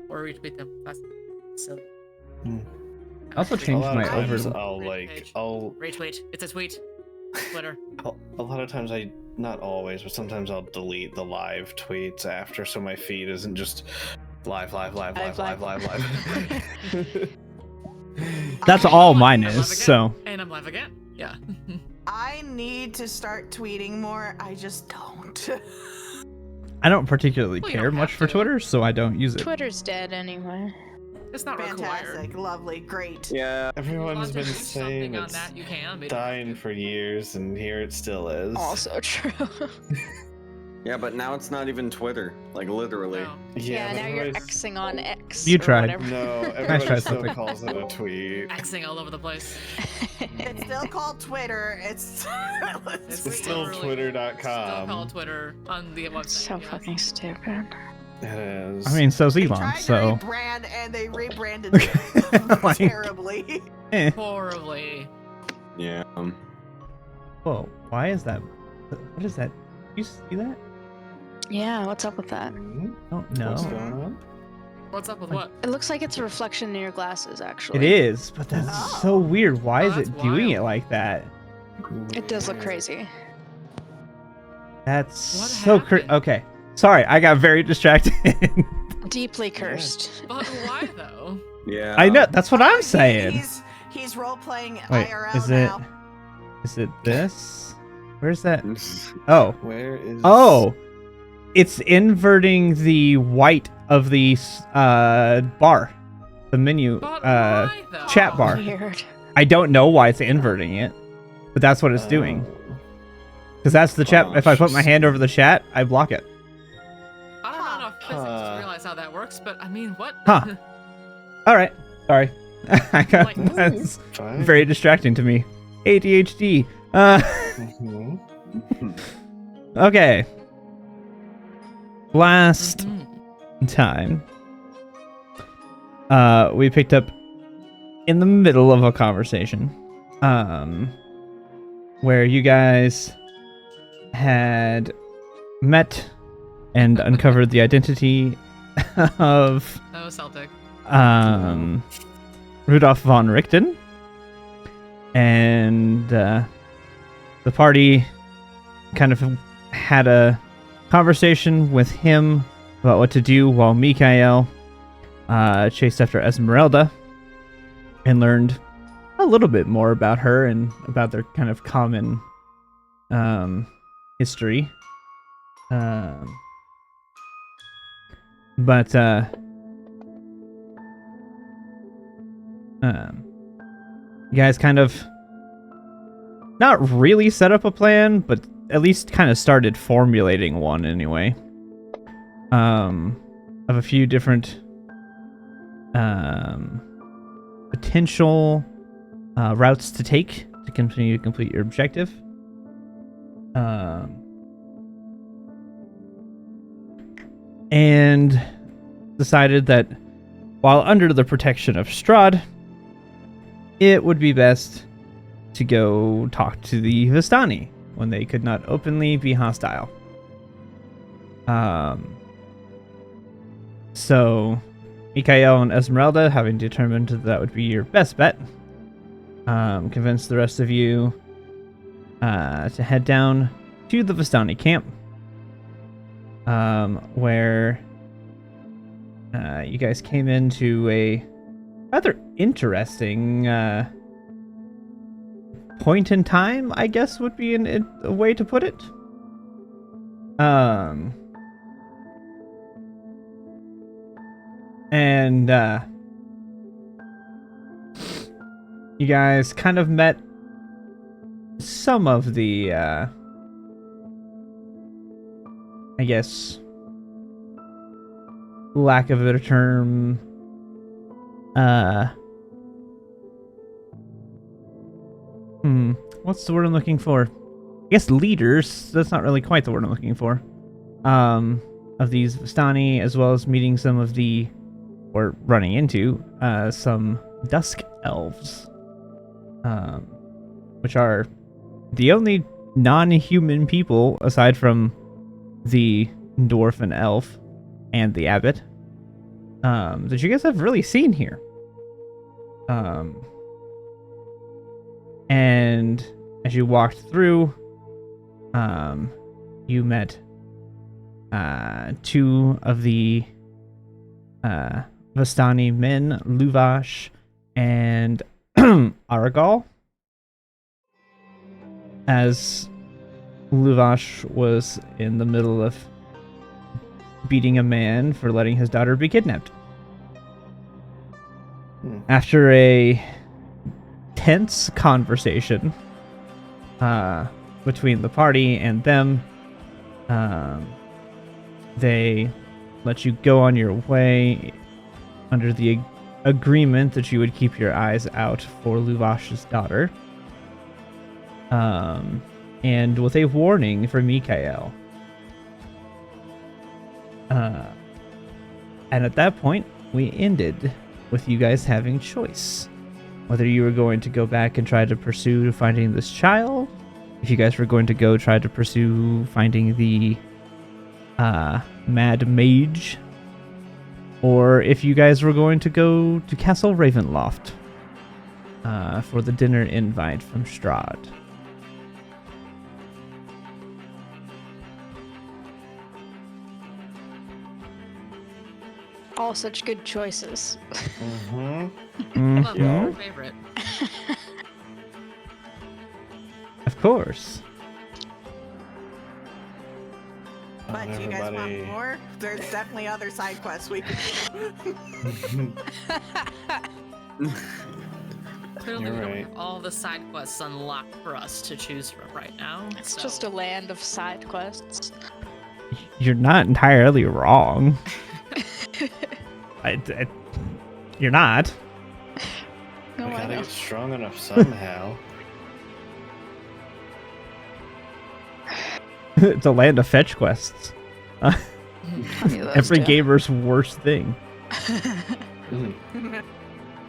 Or retweet them. That's silly. I also changed my overlay. I'll retweet. It's a tweet. Twitter. A lot of times not always, but sometimes I'll delete the live tweets after, so my feed isn't just live. That's all mine I'm is. live So. And I'm live again. Yeah. I need to start tweeting more. I just don't. I don't particularly Well, you care don't much have for to. Twitter, so I don't use it. Twitter's dead anyway. It's not Fantastic, required. lovely, great. Yeah, everyone's If you been want to do saying something on it's that, you can. But dying for years, and here it still is. Also true. Yeah, but now it's not even Twitter, like literally. No. Yeah, but now you're everybody's- Xing on X. You or tried. whatever. No, tried everybody still something. calls it a tweet. Xing all over the place. It's still called Twitter. It's It's still literally- Twitter.com. Still called Twitter on the website. So yes. fucking stupid. It is. I mean, so's They Elon, tried so. to rebrand and they rebranded it Like- terribly. Eh. Horribly. Yeah. Whoa, why is that? What is that? You see that? Yeah, what's up with that? Oh, no. What's going on? What's up with what? It looks like it's a reflection in your glasses, actually. It is, but that's Oh. so weird. Why Oh, is that's it doing it wild. like that? It does look crazy. That's What so happened? Okay. Sorry, I got very distracted. Deeply cursed. But why though? Yeah. I know, that's what I'm saying. He's role playing Wait, IRL is it now. is it this? Where's that? Oh. Where is? Oh. It's inverting the white of the bar. The menu But why though? chat bar. Weird. I don't know why it's inverting it, but that's what it's doing. Because that's the chat. Oh, If I put my hand over the chat, I block it. I don't know enough physics to realize how that works, but I mean, what? Huh. All right. Sorry. I got Like- that's Fine. very distracting to me. ADHD. Mhm. Okay. Last Mhm. time, we picked up in the middle of a conversation, where you guys had met and uncovered the identity of Oh, Celtic. Rudolf von Richten, and the party kind of had a conversation with him about what to do while Mikael chased after Esmeralda and learned a little bit more about her and about their kind of common history. But you guys kind of not really set up a plan, but at least kind of started formulating one anyway. Of a few different potential routes to take to continue to complete your objective. And decided that while under the protection of Strahd, it would be best to go talk to the Vistani when they could not openly be hostile. So Mikael and Esmeralda, having determined that would be your best bet, convinced the rest of you to head down to the Vistani camp, where you guys came into a rather interesting point in time, I guess would be a way to put it. And you guys kind of met some of the I guess lack of a better term, what's the word I'm looking for? I guess leaders. That's not really quite the word I'm looking for. of these Vistani, as well as meeting some of or running into some dusk elves, which are the only non-human people aside from the dwarf and elf and the abbot that you guys have really seen here. And as you walked through, you met two of the Vistani men, Luvash and Aragal. As Luvash was in the middle of beating a man for letting his daughter be kidnapped. After a tense conversation between the party and them, they let you go on your way under the agreement that you would keep your eyes out for Luvash's daughter, and with a warning for Mikael. And at that point, we ended with you guys having choice. Whether you were going to go back and try to pursue finding this child, if you guys were going to go try to pursue finding the Mad Mage, or if you guys were going to go to Castle Ravenloft for the dinner invite from Strahd. All such good choices. Love your favorite. Of course. But do you guys want more? There's definitely other side quests we could do. Clearly, You're we don't right. have all the side quests unlocked for us to choose from right now. It's so- just a land of side quests. You're not entirely wrong. You're not. No, We I gotta know. get strong enough somehow. It's a land of fetch quests. I knew those Every two. gamer's worst thing. Mm.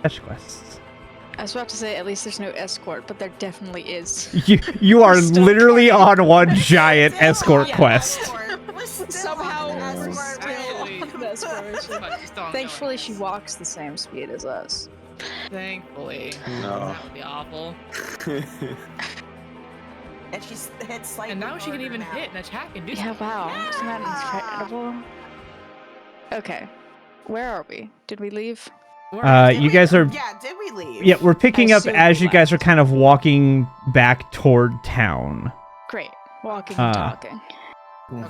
Fetch quests. I was about to say, at least there's no escort, but there definitely is. You are Still literally trying. on one giant Still escort on quest. escort. We're still Somehow on we're escort. Actually- still on escort. But just don't Thankfully, go she in. walks the same speed as us. Thankfully. No. That would be awful. And she's hit slightly. And now she can harder even now. hit and attack and do Yeah, something. wow. Isn't that Yeah. incredible? Okay. Where are we? Did we leave? Did You we- guys are. Yeah, did we leave? Yeah, we're picking I up assume as we you guys are left. kind of walking back toward town. Great. Walking and Uh, talking.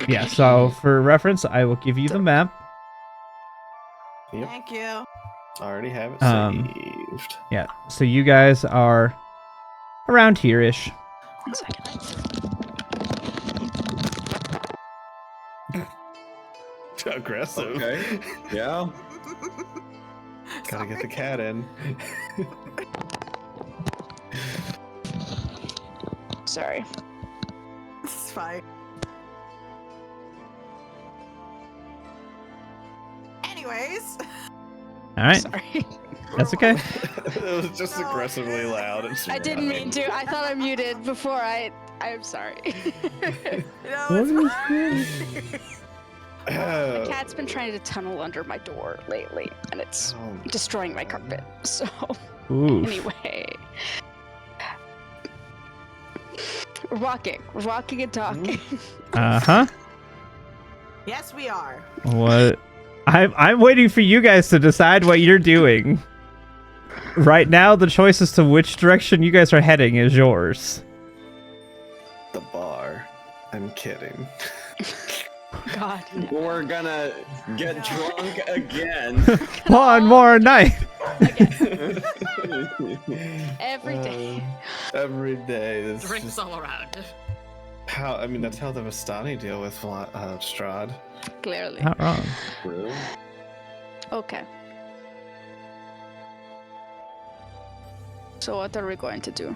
Yeah, so for reference, I will give you the map. Yep. Thank you. Already have it Um, saved. Yeah, so you guys are around here-ish. 1 second. Aggressive. Okay. Yeah. Gotta get the cat in. Sorry. It's fine. Anyways, All right, Sorry. that's okay. It was just aggressively loud. And I didn't mean to. I thought I muted before I'm sorry. no, What it's is fine. The cat's been trying to tunnel under my door lately, and it's Oh, destroying my carpet. So, Ooh. anyway. We're walking. We're walking and talking. Uh-huh. Yes, we are. What? I'm waiting for you guys to decide what you're doing. Right now, the choice as to which direction you guys are heading is yours. the bar. I'm kidding. God, no. We're gonna get drunk again. One more night. Every day. Every day. It's Drinks just all around. how. I mean, that's how the Vistani deal with Strahd. Clearly. Not wrong. True. Okay. So what are we going to do?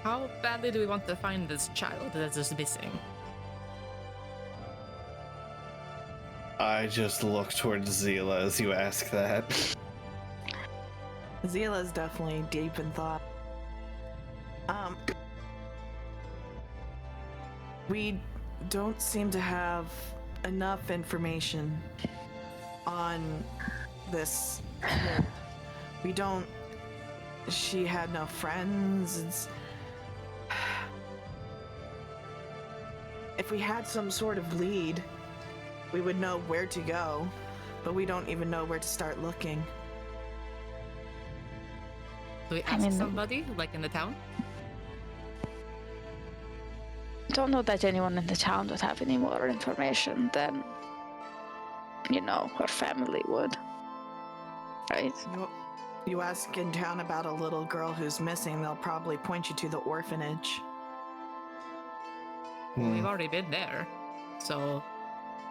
How badly do we want to find this child that is missing? I just look towards Zila as you ask that. Zila's definitely deep in thought. We don't seem to have enough information on this kid. We don't. She had no friends. If we had some sort of lead, we would know where to go, but we don't even know where to start looking. Do we ask somebody, like in the town? Don't know that anyone in the town would have any more information than, her family would. Right? You ask in town about a little girl who's missing, they'll probably point you to the orphanage. Well, we've already been there, so...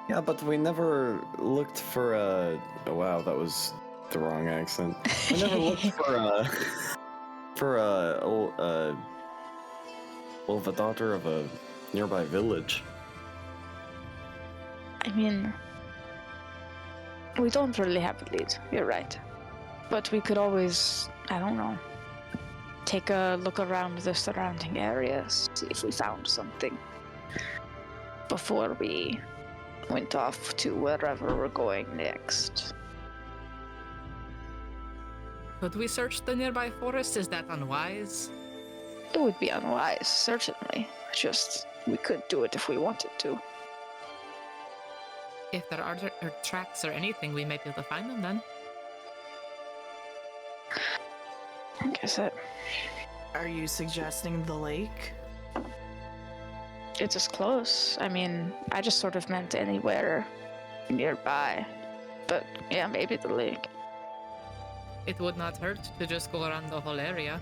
Yeah, but we never looked for a... Oh, wow, that was the wrong accent. We never looked for the daughter of a nearby village. I mean, we don't really have a lead, you're right. But we could always, I don't know, take a look around the surrounding areas, see if we found something before we went off to wherever we're going next. Could we search the nearby forest? Is that unwise? It would be unwise, certainly. Just, we could do it if we wanted to. If there are tracks or anything, we might be able to find them then. I guess it. Are you suggesting the lake? It's as close. I mean, I just sort of meant anywhere nearby. But yeah, maybe the lake. It would not hurt to just go around the whole area.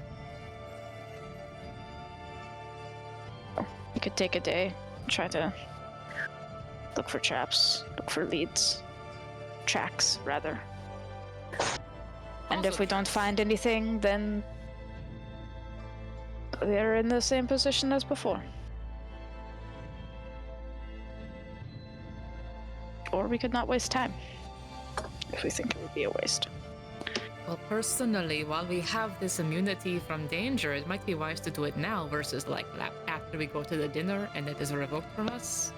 We could take a day, try to look for traps, look for leads. Tracks, rather. And if we don't find anything, then we're in the same position as before. Or we could not waste time, if we think it would be a waste. Well, personally, while we have this immunity from danger, it might be wise to do it now versus after we go to the dinner and it is revoked from us.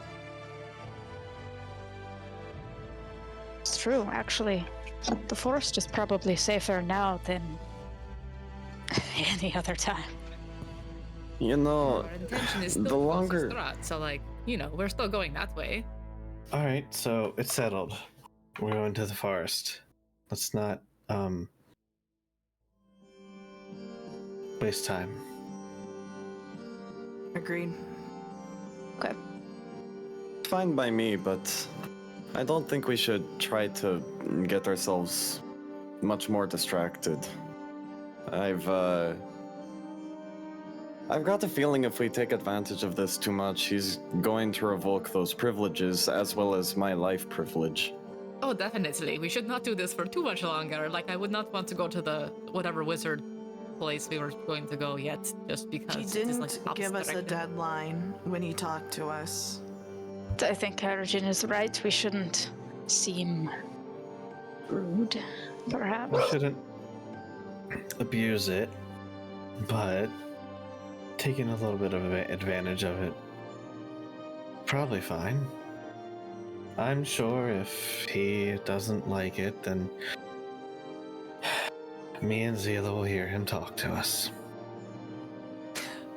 It's true, actually. The forest is probably safer now than any other time. Our intention is still the Curse of longer... Strahd, so we're still going that way. Alright, so it's settled. We're going to the forest. Let's not, waste time. Agreed. Okay. It's fine by me, but I don't think we should try to get ourselves much more distracted. I've got a feeling if we take advantage of this too much, he's going to revoke those privileges as well as my life privilege. Oh, definitely. We should not do this for too much longer. I would not want to go to the whatever wizard place we were going to go yet, just because He it is, didn't give us a deadline when he talked to us. I think Harrigan is right. We shouldn't seem rude, perhaps. We shouldn't abuse it, but taking a little bit of advantage of it, probably fine. I'm sure if he doesn't like it, then me and Zila will hear him talk to us.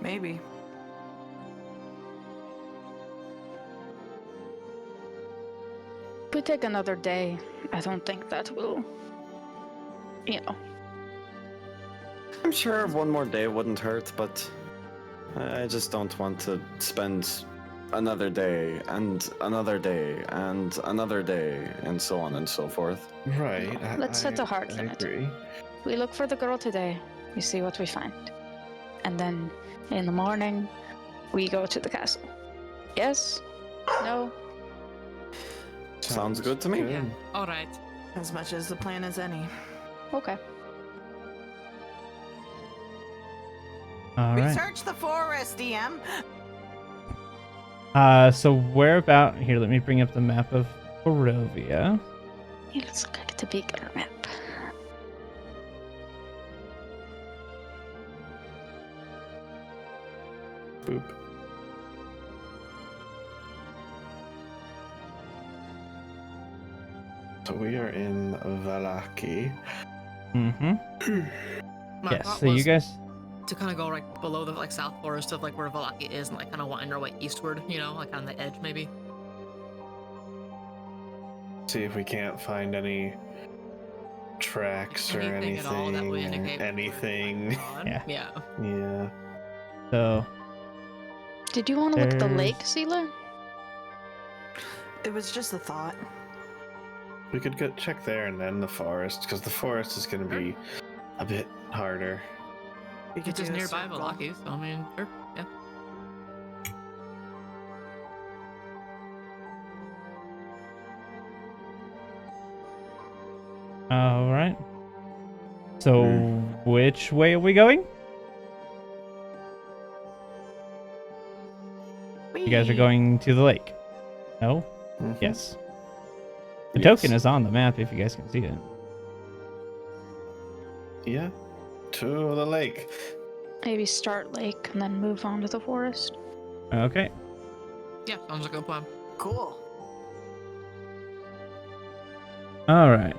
Maybe. If we take another day, I don't think that will, I'm sure one more day wouldn't hurt, but I just don't want to spend another day and another day and another day and so on and so forth. Right. Let's set a hard limit. I agree. We look for the girl today, we see what we find. And then in the morning, we go to the castle. Yes? No? Sounds good to me. Yeah. All right. As much as the plan as any. Okay. All right. Research the forest, DM. So where about here? Let me bring up the map of Barovia. Yeah, let's look at the bigger map. Boop. So we are in Valaki. Mm-hmm. My Yes, thought so you was guys... to kind of go like below the like south forest of like where Valaki is, and like kind of wind our way eastward. You know, like on the edge maybe. See if we can't find any tracks or Anything at all that would anything. indicate Anything. on. Yeah. Yeah. Yeah. So, Did you want to look at the There's- lake, Sela? It was just a thought. We could go check there and then the forest, because the forest is going to be a bit harder. We could It's just do a nearby circle. Valaki, so I mean, sure. Yeah. all right. So, which way are we going? You guys are Whee! going to the lake. No? Mhm. Yes. The Yes. token is on the map if you guys can see it. Yeah. To the lake. Maybe start lake and then move on to the forest. Okay. Yeah, sounds like a good plan. Cool. All right.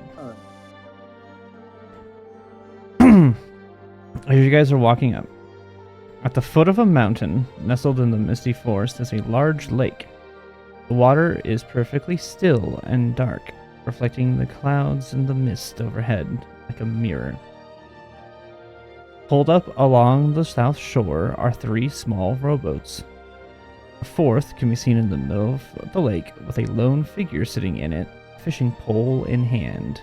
As you guys are walking up, at the foot of a mountain, nestled in the misty forest, is a large lake. The water is perfectly still and dark, reflecting the clouds and the mist overhead like a mirror. Pulled up along the south shore are 3 small rowboats. A fourth can be seen in the middle of the lake with a lone figure sitting in it, fishing pole in hand.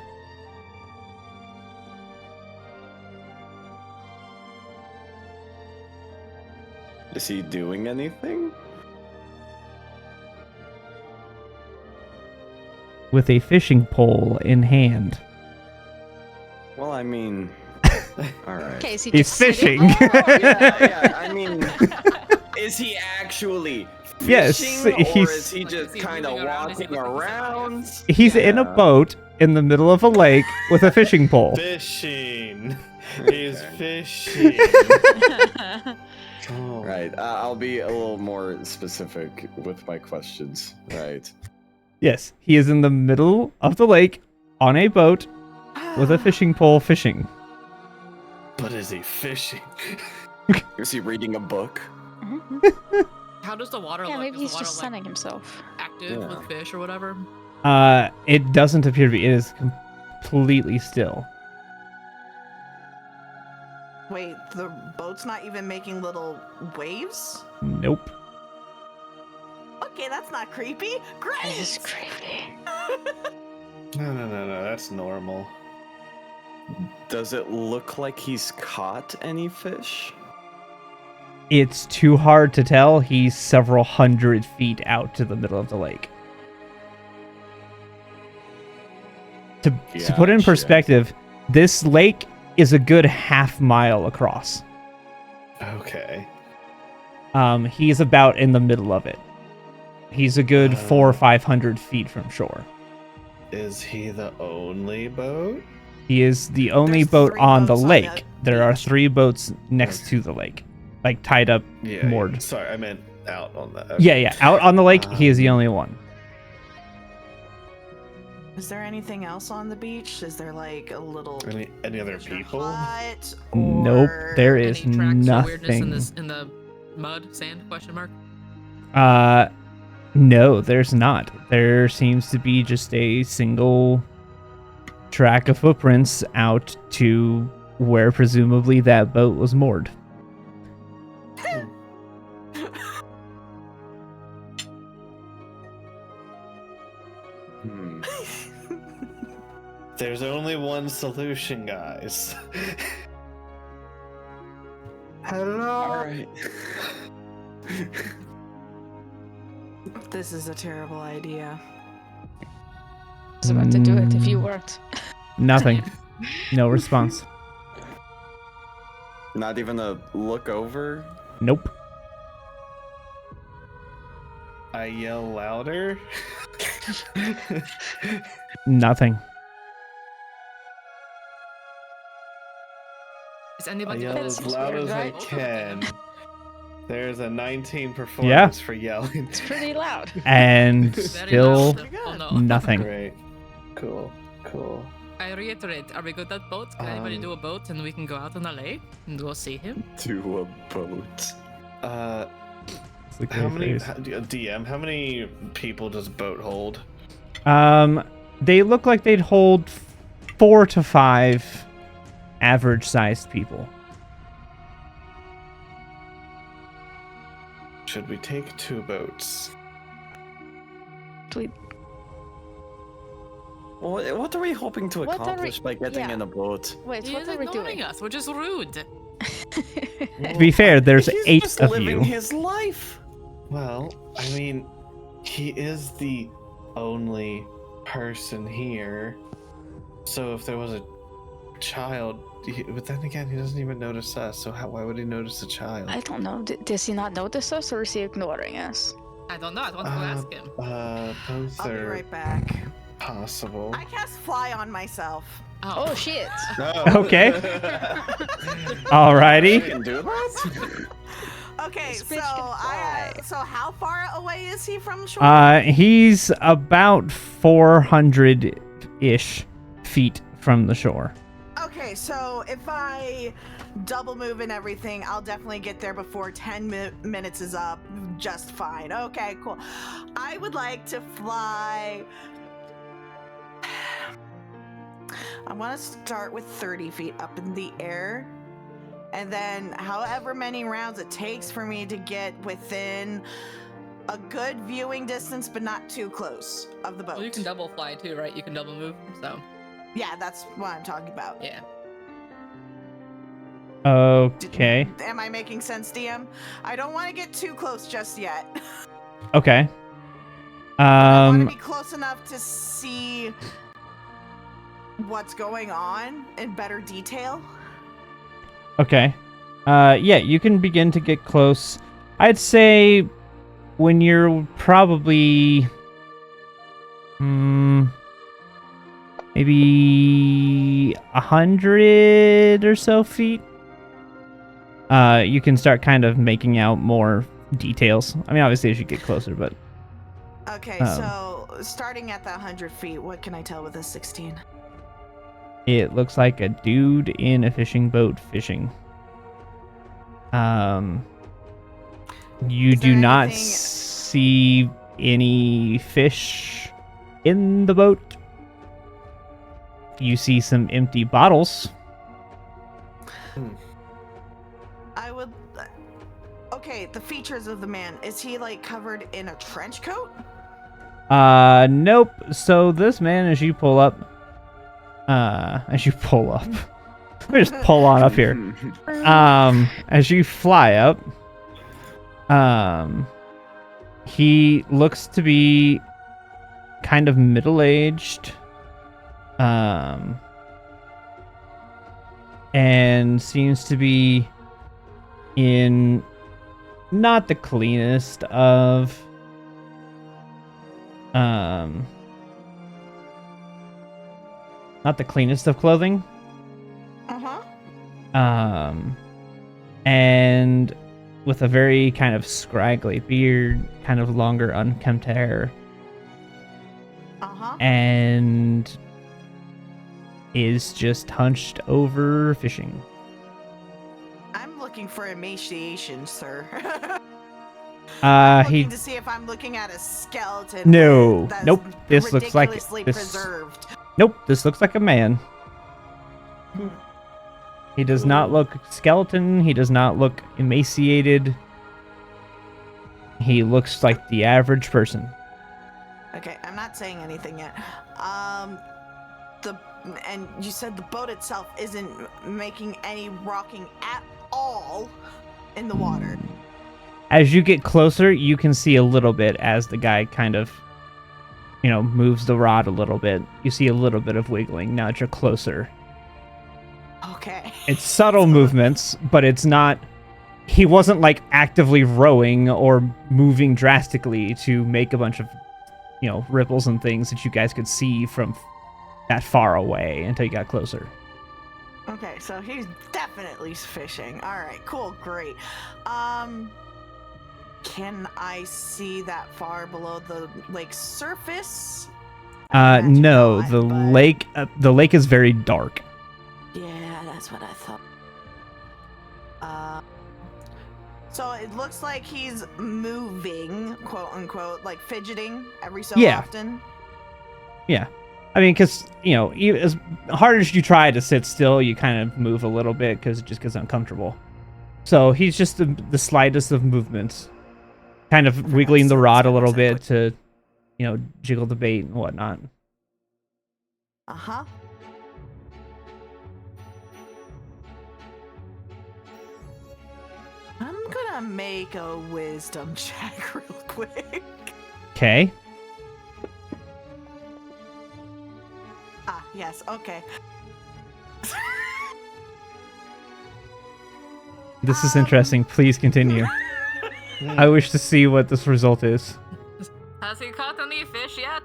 Is he doing anything? With a fishing pole in hand. Well, I mean, all right. Okay, is he He's just sitting? fishing. Yeah. I mean, is he actually Yes, fishing, or he's- is he Like, just is he kind of moving around? Is he walking looking somewhere? around? He's in a Yeah. boat in the middle of a lake with a fishing pole. Fishing. He's Okay. fishing. Oh. Right. I'll be a little more specific with my questions. Right. Yes, he is in the middle of the lake on a boat with a fishing pole fishing. But is he fishing? Is he reading a book? How does the water Yeah, look? maybe Is he's the water just like sunning himself. active Yeah. with fish or whatever? It doesn't appear to be. It is completely still. Wait, the boat's not even making little waves? Nope. Okay, that's not creepy. Great! That is creepy. No. That's normal. Does it look like he's caught any fish? It's too hard to tell. He's several hundred feet out to the middle of the lake. To put it in Gotcha. perspective, this lake is a good half-mile across. Okay. He's about in the middle of it. He's a good 400 or 500 feet from shore. Is he the only boat? He is the only There's boat 3 on the boats on lake. that There are beach. 3 boats next to the lake, like tied up, Yeah. moored. Sorry, I meant out on that. Yeah. Out on the lake, he is the only one. Is there anything else on the beach? Is there like a little Any other fisher people? hut, Nope, or- there is Any tracks or weirdness in nothing. this in the mud, sand? Question mark. No, there's not. There seems to be just a single track of footprints out to where presumably that boat was moored. Hmm. There's only one solution, guys. Hello. All right. This is a terrible idea. I was about to do it if you weren't. Nothing. No response. Not even a look over? Nope. I yell louder. Nothing. Is I anybody yell That's as loud weird, as I right? can. There's a 19 performance for yelling. It's pretty loud. And Very still loud. Oh no. nothing. Great. Cool. I reiterate, are we good at boats? Can anybody do a boat and we can go out on the lake and go see him? To a boat. It's like How very many phrase. DM? How many people does a boat hold? They look like they'd hold 4 to 5 average-sized people. Should we take 2 boats? What are we hoping to What are we- accomplish by getting yeah. in a boat? Wait, He what is are we ignoring doing? us. We're just rude. To be fair, there's He's 8 just of living you. his life. Well, I mean, he is the only person here. So if there was a child, but then again, he doesn't even notice us. So why would he notice a child? I don't know. Does he not notice us or is he ignoring us? I don't know. I want to ask him. Both I'll be are right back. possible. I cast fly on myself. Oh shit! Okay. You Alrighty. can do that? Okay, This so bitch can fly. so how far away is he from shore? He's about 400-ish feet from the shore. Okay, so if I double move and everything, I'll definitely get there before 10 minutes is up just fine. Okay, cool. I would like to fly. I want to start with 30 feet up in the air. And then however many rounds it takes for me to get within a good viewing distance, but not too close of the boat. Well, you can double fly too, right? You can double move. So, Yeah, that's what I'm talking about. yeah. Okay. Am I making sense, DM? I don't want to get too close just yet. Okay. I want to be close enough to see what's going on in better detail. Okay. Yeah, you can begin to get close. I'd say when you're probably maybe 100 or so feet, you can start kind of making out more details. I mean, obviously as you get closer, but Okay, so starting at the 100 feet, what can I tell with a 16? it looks like a dude in a fishing boat fishing. You Is do there not anything- see any fish in the boat. You see some empty bottles. I would. Okay, the features of the man. Is he like covered in a trench coat? Nope. So this man, as you pull up, let me just pull on up here. As you fly up, he looks to be kind of middle-aged, and seems to be in not the cleanest of clothing. Uh-huh. And with a very kind of scraggly beard, kind of longer unkempt hair, Uh-huh. and is just hunched over fishing. I'm looking for emaciation, sir. He looking to see if I'm looking at a skeleton. No. that's Nope. This looks like- ridiculously this- preserved. Nope, this looks like a man. He does not look skeleton. He does not look emaciated. He looks like the average person. Okay, I'm not saying anything yet. And you said the boat itself isn't making any rocking at all in the water. As you get closer, you can see a little bit as the guy kind of, moves the rod a little bit. You see a little bit of wiggling now that you're closer. Okay. It's subtle movements, but it's not... He wasn't, actively rowing or moving drastically to make a bunch of ripples and things that you guys could see from that far away until you got closer. Okay, so he's definitely fishing. All right, cool, great. Can I see that far below the lake surface? I imagine No, not, the but- lake is very dark. Yeah, that's what I thought. So it looks like he's moving, quote unquote, like fidgeting every so Yeah. often. Yeah. I mean, because, as hard as you try to sit still, you kind of move a little bit because it just gets uncomfortable. So he's just the slightest of movements, kind of wiggling the rod a little bit to, jiggle the bait and whatnot. Uh-huh. I'm gonna make a wisdom check real quick. Okay. Ah, yes, okay. This is interesting. Please continue. I wish to see what this result is. Has he caught any fish yet?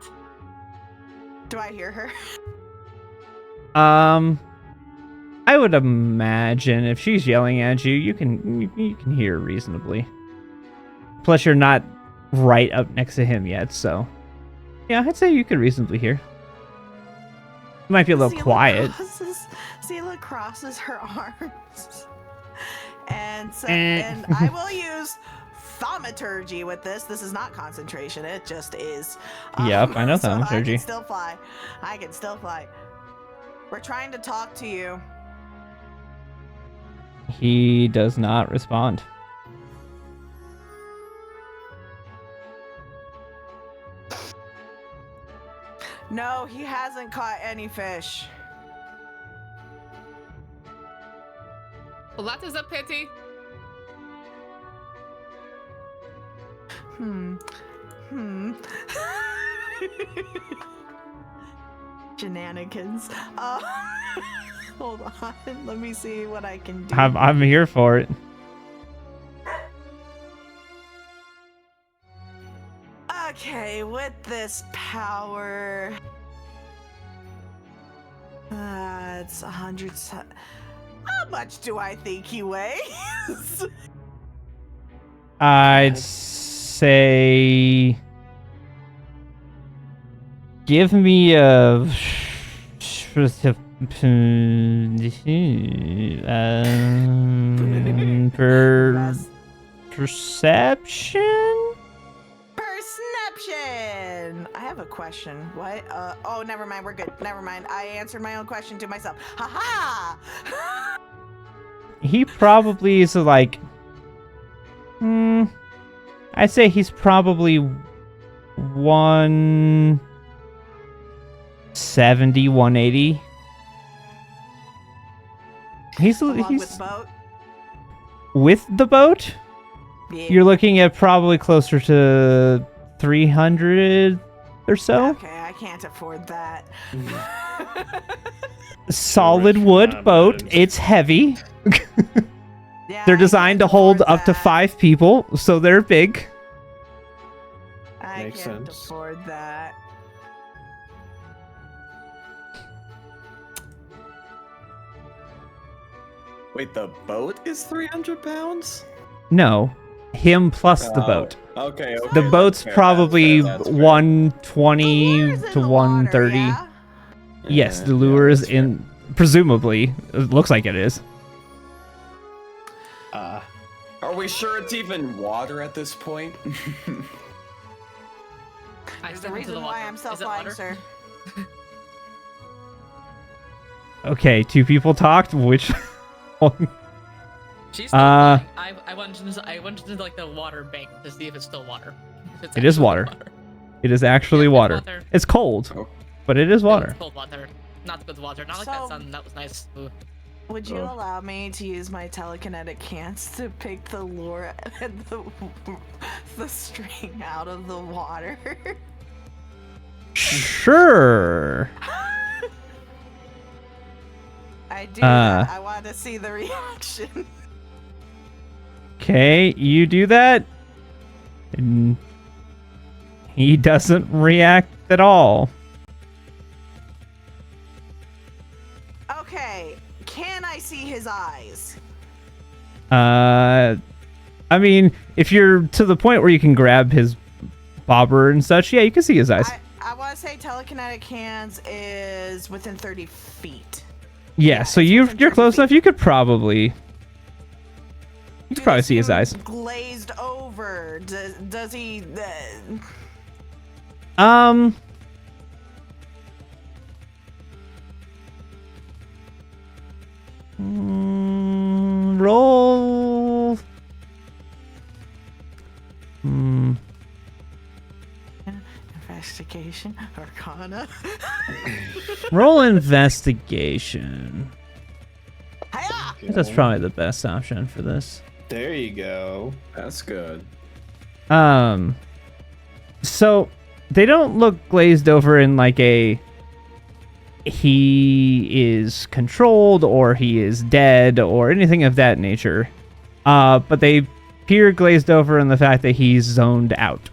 Do I hear her? I would imagine if she's yelling at you, you can hear reasonably. Plus, you're not right up next to him yet, so yeah, I'd say you could reasonably hear. It might be a little quiet. Seela crosses her arms, and Eh. and I will use thaumaturgy with this. This is not concentration; it just is. Yep, I know so I thaumaturgy. can still fly. I can still fly. We're trying to talk to you. He does not respond. No, he hasn't caught any fish. Well, that is a pity. Shenanigans. Hold on. Let me see what I can do. I'm here for it. Okay, with this power, it's 100. How much do I think he weighs? I'd say give me a perception. Perception. I have a question. What? Oh, never mind. We're good. Never mind. I answered my own question to myself. Ha ha! He probably is like, I'd say he's probably 170, 180. He's Along with boat. with the boat. Yeah. You're looking at probably closer to 300 or so. Okay, I can't afford that. Solid Rich wood man, boat. man. It's heavy. Yeah, They're I designed to can't hold afford up to that. 5 people, so they're big. I Makes can't sense. afford that. Wait, the boat is 300 pounds? No, him plus the Oh, boat. Okay, okay. The that's boat's fair, probably that's fair. 120 The lure's in to the 130. Water, yeah? Yes, Yeah, the lure is that's fair. in. Presumably, it looks like it is. Are we sure it's even water at this point? I There's a step into reason the why water. I'm Is it self-flying, water? sir. Okay, 2 people talked. Which one? She's still flying. I went into like the water bank to see if it's still water. If it's It is actually water. It is actually Yeah, it's water. water. It's cold, Oh. but it is water. It's cold water. Not good water. Not like So- that sun. That was nice. Ooh. Would you Oh. allow me to use my telekinetic hands to pick the lure and the string out of the water? Sure. I do that. I want to see the reaction. Okay, you do that. And He doesn't react at all. Okay, can I see his eyes? I mean, if you're to the point where you can grab his bobber and such, yeah, you can see his eyes. I want to say telekinetic hands is within 30 feet. Yeah, so it's you're within 30 close feet. enough. You could probably Do probably they see his seem eyes. Glazed over. Does he? Um. Roll. Investigation, Arcana. Roll investigation. Hiya! That's probably the best option for this. There you go. That's good. So they don't look glazed over in like a he is controlled or he is dead or anything of that nature. But they appear glazed over in the fact that he's zoned out.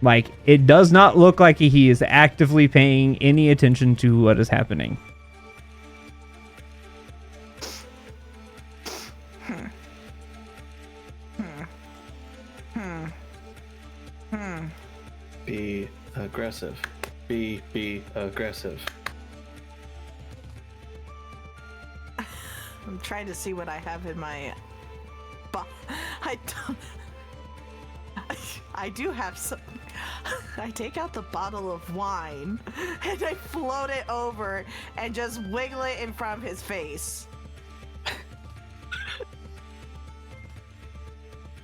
Like, it does not look like he is actively paying any attention to what is happening. Be aggressive. Be aggressive. I'm trying to see what I have in my. I don't. I do have some. I take out the bottle of wine and I float it over and just wiggle it in front of his face.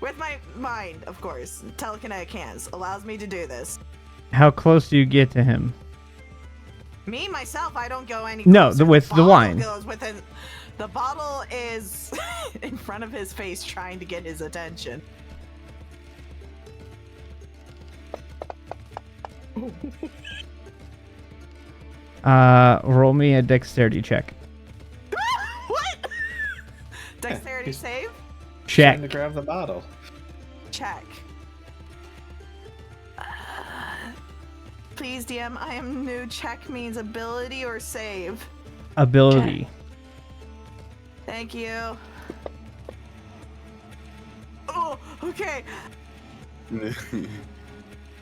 With my mind, of course. Telekinetic hands allows me to do this. How close do you get to him? Me, myself, I don't go any No, closer. with the bottle wine. Goes within, the bottle is in front of his face trying to get his attention. Roll me a dexterity check. What? Dexterity he's- save? Check. Trying to grab the bottle. Check. Please, DM, I am new. Check means ability or save. Ability. Thank you. Oh, okay.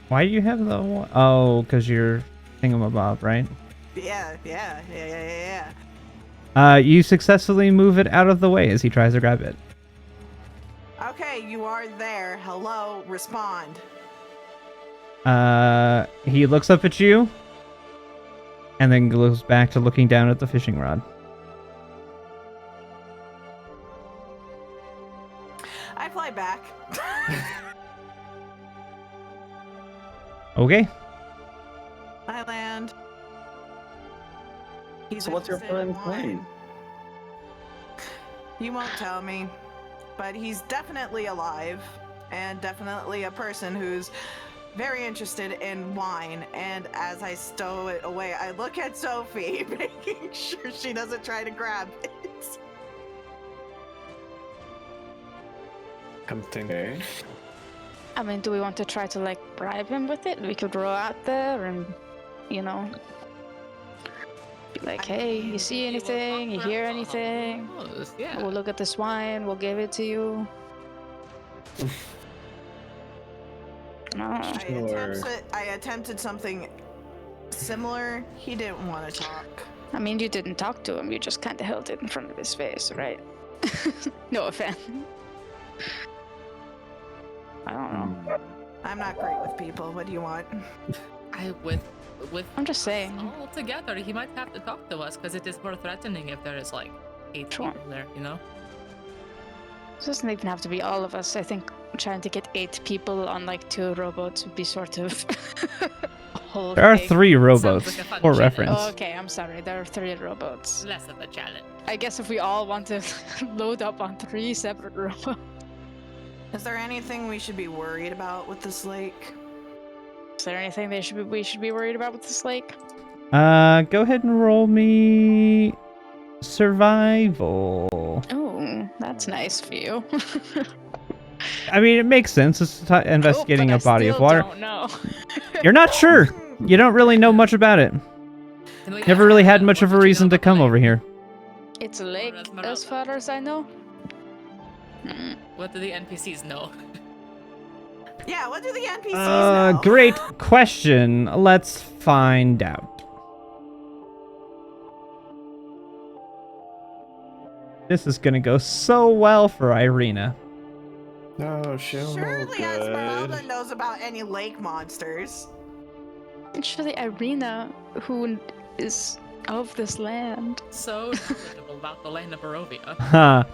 Why do you have the one? Oh, because you're thingamabob, right? Yeah. You successfully move it out of the way as he tries to grab it. Okay, you are there. Hello, respond. He looks up at you and then goes back to looking down at the fishing rod. I fly back. Okay. I land. He's So what's your interested in friend's name? wine. You won't tell me, but he's definitely alive and definitely a person who's very interested in wine. And as I stow it away, I look at Sophie, making sure she doesn't try to grab it. Come think. Okay. I mean, do we want to try to like bribe him with it? We could roll out there and, you know, be like, hey, you see anything? You hear anything? Yeah. We'll look at this wine. We'll give it to you. No. I attempted something similar. He didn't want to talk. I mean, you didn't talk to him. You just kind of held it in front of his face, right? No offense. I don't know. I'm not great with people. What do you want? With I'm just saying. all together, he might have to talk to us because it is more threatening if there is like 8 Sure. people there, you know? It doesn't even have to be all of us. I think trying to get 8 people on like 2 robots would be sort of a whole There are thing. 3 Sounds rowboats like a fun for challenge. reference. Oh, okay, I'm sorry. There are 3 robots. Less of a challenge. I guess if we all want to load up on 3 separate robots. Is there anything we should be worried about with this lake? Is there anything we should be worried about with this lake? Go ahead and roll me survival. Oh, that's nice for you. I mean, it makes sense. It's investigating but a body of water. Don't know. You're not sure. You don't really know much about it. Never really had much of a reason to come over here. It's a lake, as far as I know. What do the NPCs know? Yeah, what do the NPCs know? Great question. Let's find out. This is gonna go so well for Irina. Oh, Surely good. Esmeralda knows about any lake monsters. Actually, Irina, who is of this land. So knowledgeable about the land of Barovia. Huh.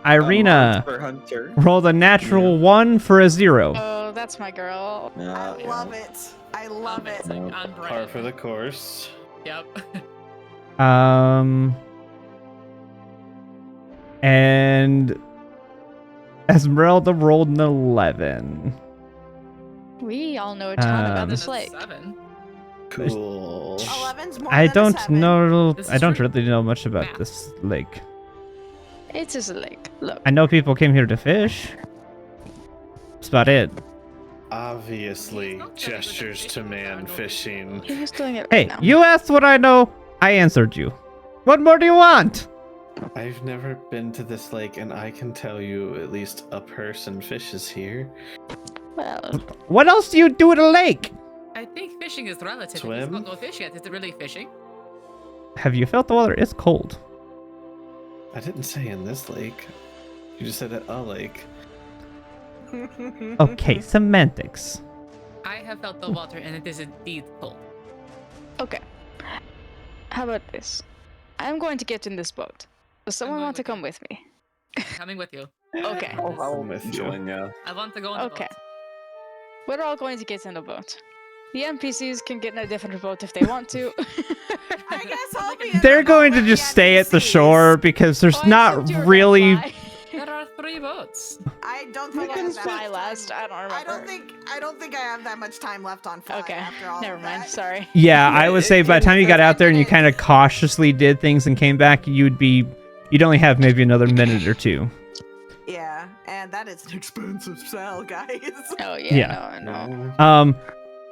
Irina Hunter. rolled a natural 1 for a 0. Oh, that's my girl. Yeah. I love it. I love it. Amazing. On Par brand. for the course. Yep. And Esmeralda rolled an 11. We all know a ton about this That's lake. 7. Cool. 11's more I than a don't 7. know. This I is don't true. really know much about Math. this lake. It is a lake. Look. I know people came here to fish. That's about it. Obviously, He's not very good at gestures to fishing, man Arnold. fishing. He was doing it Hey, right now. you asked what I know. I answered you. What more do you want? I've never been to this lake, and I can tell you at least a person fishes here. Well, What else do you do at a lake? I think fishing is relative. He's Swim? got no fish yet. Is it really fishing? Have you felt the water? It's cold. I didn't say in this lake. You just said at a lake. Okay, semantics. I have felt the water, and it is indeed cold. okay. How about this? I'm going to get in this boat. Does someone going want to with you. come with me? Coming with you. Okay. I'm with you. Join ya. I want to go on the Okay. boat. We're all going to get in a boat. The NPCs can get in a different boat if they want to. I guess I'll be in They're the boat going to with just the stay at the NPCs. shore because there's Oh, I not assumed you were gonna really. fly. There are 3 boats. I don't Who think I can have that fly much last? time. I don't remember. I don't think I have that much time left on fly Okay, after all never of mind. that. Sorry. Yeah, I would say by the time you got out there and you 5 kind of cautiously did things and came back, you'd only have maybe another minute or 2. Yeah, and that is an expensive sell, guys. Oh yeah, Yeah. no, I know.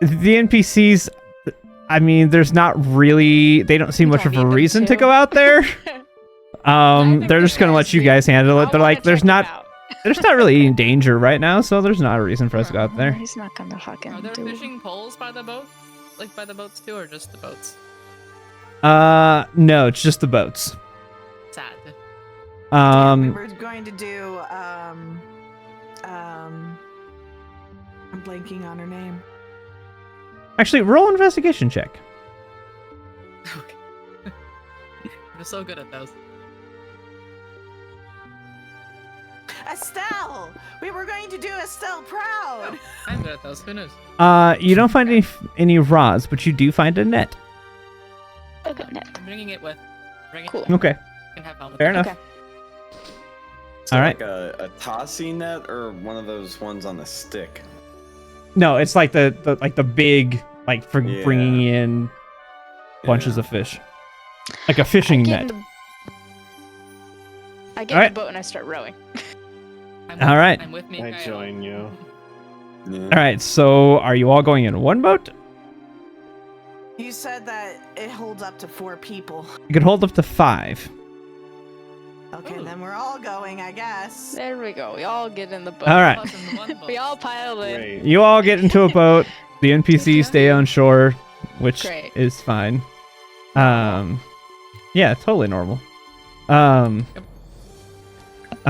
The NPCs, I mean, there's not really. They don't see You much don't of a need them reason to to. go out there. I think They're you just gonna guys let you do. guys handle I it. They're wanna like, there's check it not. out. There's not really any danger right now, so there's not a reason for us to go out there. He's not gonna fucking Are there do. fishing poles by the boat? Like by the boats too, or just the boats? No, it's just the boats. Sad. We Um, were going to do I'm blanking on her name. actually, roll investigation check. Okay. I'm so good at those. Estelle! We were going to do Estelle proud! I'm good at those. Who knows? You don't find any rods, but you do find a net. Okay, net. I'm bringing it with. Bring it. Cool. Okay, Can have fun with fair it. enough. Okay. So All right. like a tossing net or one of those ones on a stick? No, it's like the big for Yeah. bringing in bunches Yeah. of fish, like a fishing I get net. in I get in Alright. the boat and I start rowing. I'm All right. I'm with me. I join you. Yeah. All right, so are you all going in one boat? You said that it holds up to 4 people. You could hold up to 5. Okay, Ooh. then we're all going, I guess. There we go. We all get in the boat. All right. Plus in one boat. We all pile in. Great. You all get into a boat. The NPCs stay on shore, which Great. is fine. Yeah, totally normal. I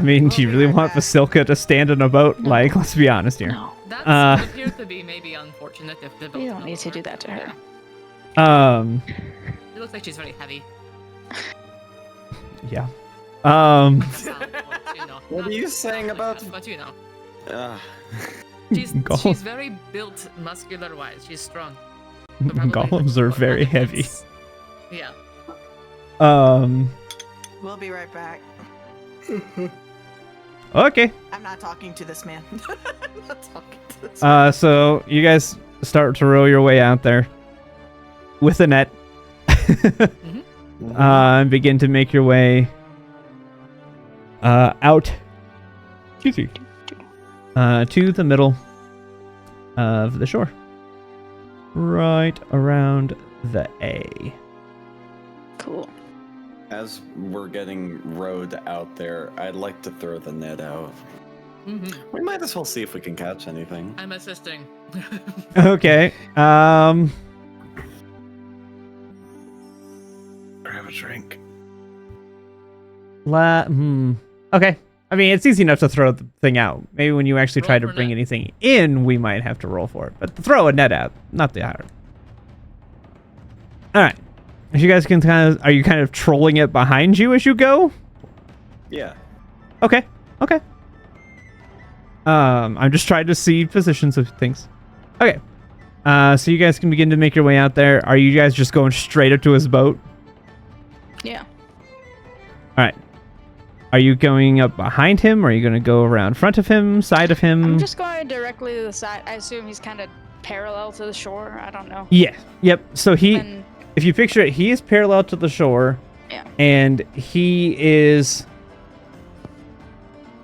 mean, do you We'll be really right want back. Vasilka to stand in a boat? No. Like, let's be honest here. No, That Uh, would appear to be maybe unfortunate if the boat. we don't need to do that to her. It looks like she's very heavy. Yeah. Sound boats, you know. What Not are you saying like about- that, but you know, Ah. Gollum- she's very built, muscular wise. She's strong. So probably Golems are what very kind of heavy. fits. Yeah. We'll be right back. Okay. I'm not talking to this man. I'm not talking to this man. So you guys start to row your way out there with a net. And begin to make your way out. Excuse me. to the middle of the shore. Right around the A. Cool. As we're getting rowed out there, I'd like to throw the net out. We might as well see if we can catch anything. I'm assisting. Okay. Grab a drink. Okay. I mean, it's easy enough to throw the thing out. Maybe when you actually try Roll to for bring net. anything in, we might have to roll for it. But throw a net out, not the hard. All right. If you guys can are you kind of trolling it behind you as you go? Yeah. Okay. Okay. I'm just trying to see positions of things. Okay. So you guys can begin to make your way out there. Are you guys just going straight up to his boat? Yeah. All right. Are you going up behind him, or are you going to go around front of him, side of him? I'm just going directly to the side. I assume he's kind of parallel to the shore. I don't know. Yeah. Yep. So And if you picture it, he is parallel to the shore. Yeah. And he is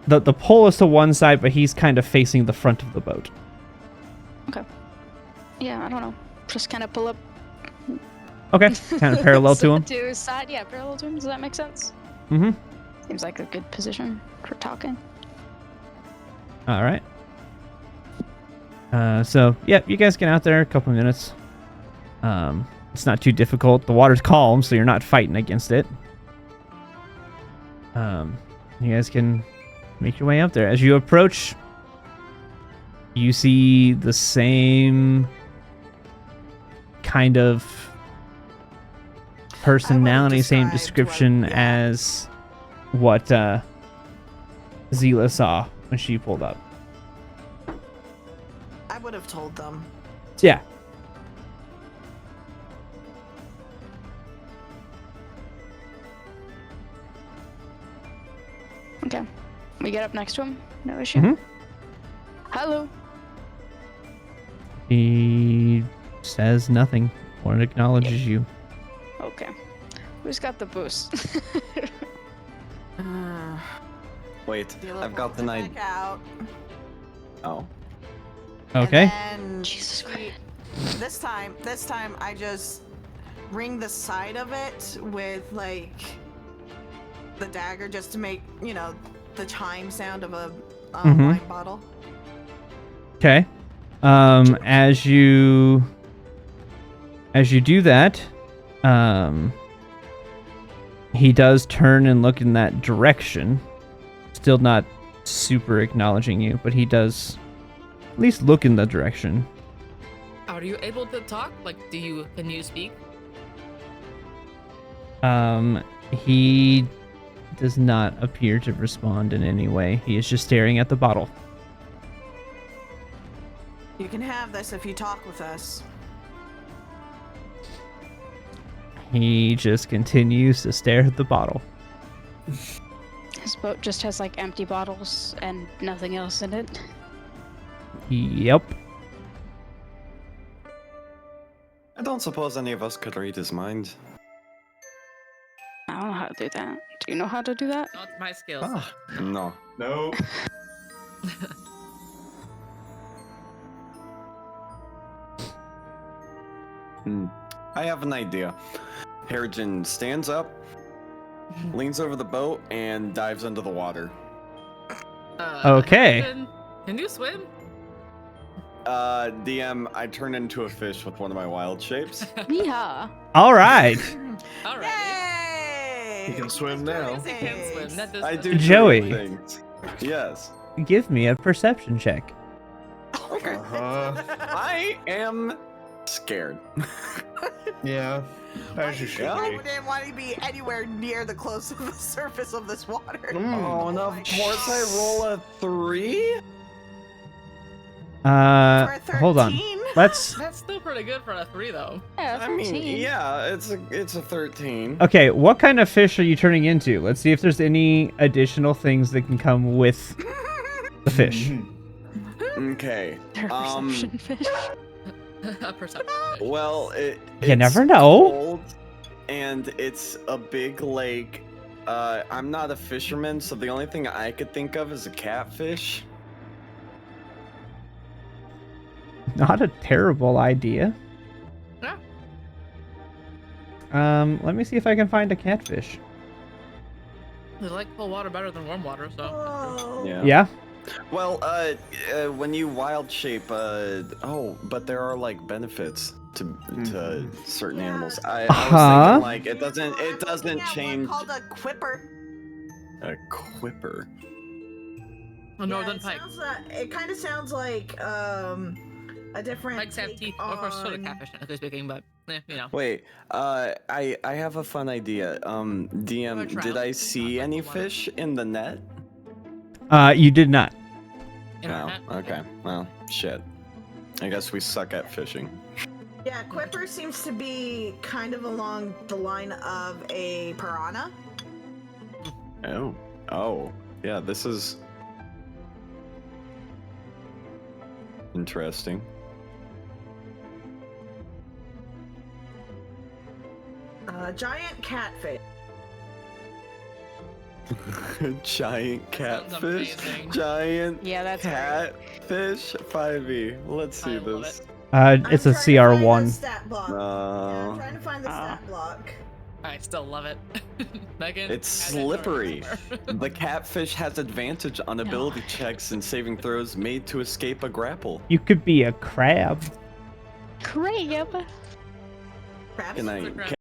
the pole is to one side, but he's kind of facing the front of the boat. yeah, I don't know. Just kind of pull up. Okay. Kind of parallel to him. To his side. Yeah, parallel to him. Does that make sense? Mm-hmm. Seems like a good position for talking. All right. So yeah, you guys get out there a couple minutes. It's not too difficult. The water's calm, so you're not fighting against it. You guys can make your way up there. As you approach, you see the same kind of personality, same described description what- yeah. as what Zila saw when she pulled up. I would have told them. Yeah. Okay. We get up next to him. No issue. Mhm. Hello. He says nothing or acknowledges you. Okay. Who's got the boost? Wait, Deal I've got the back night. out. Oh. Okay. And Jesus Christ. this time I just ring the side of it with like the dagger just to make, the chime sound of a Mhm. wine bottle. Okay. As you do that, he does turn and look in that direction. Still not super acknowledging you, but he does at least look in the direction. Are you able to talk? Like, can you speak? He does not appear to respond in any way. He is just staring at the bottle. You can have this if you talk with us. He just continues to stare at the bottle. His boat just has like empty bottles and nothing else in it. Yep. I don't suppose any of us could read his mind. I don't know how to do that. Do you know how to do that? Not my skills. Ah, no. No. I have an idea. Harrigan stands up, leans over the boat, and dives into the water. Okay. Can you swim? DM, I turn into a fish with one of my wild shapes. Yeehaw. All right. Alright. Yay! He can swim now. He can swim. That does I not- do Joey. great things. Yes. Give me a perception check. Uh-huh. I am scared. Yeah. As you should I be. didn't want to be anywhere near the close of the surface of this water. Oh, and of my course I roll a 3? For a Hold on. 13? Let's. That's still pretty good for a 3, though. Yeah, I mean, 13. yeah, it's a 13. Okay, what kind of fish are you turning into? Let's see if there's any additional things that can come with the fish. Okay. They're a perception fish. A perception. Well, You it's never know. cold, and it's a big lake. I'm not a fisherman, so the only thing I could think of is a catfish. not a terrible idea. Yeah. Let me see if I can find a catfish. They like cold water better than warm water, so. Whoa. Yeah? Well, when you wild shape, but there are like benefits to certain Yeah. animals. I Huh? was thinking like it I'm doesn't looking at change. one called a quipper. A quipper. A northern pike. It kind of sounds like a different. Pikes have take teeth. Of course, sort of on- catfish, technically speaking, but you know. Wait, I have a fun idea. DM, trout? did I see Not any like the one. fish in the net? You did not. Internet. Oh, okay. Well, shit. I guess we suck at fishing. Yeah, quipper seems to be kind of along the line of a piranha. Oh, yeah. This is interesting. Giant catfish. Giant Sounds catfish. amazing. Giant Yeah, that's great. catfish. 5e. Let's see I love this. it. It's a I'm trying to find the CR1. stat block. Yeah, I'm trying to find the stat block. I still love it. Megan. It's add that to our slippery. repertoire. The catfish has advantage on ability checks and saving throws made to escape a grapple. You could be a crab. Crab. Crabs? Can It's a I? crab. Can,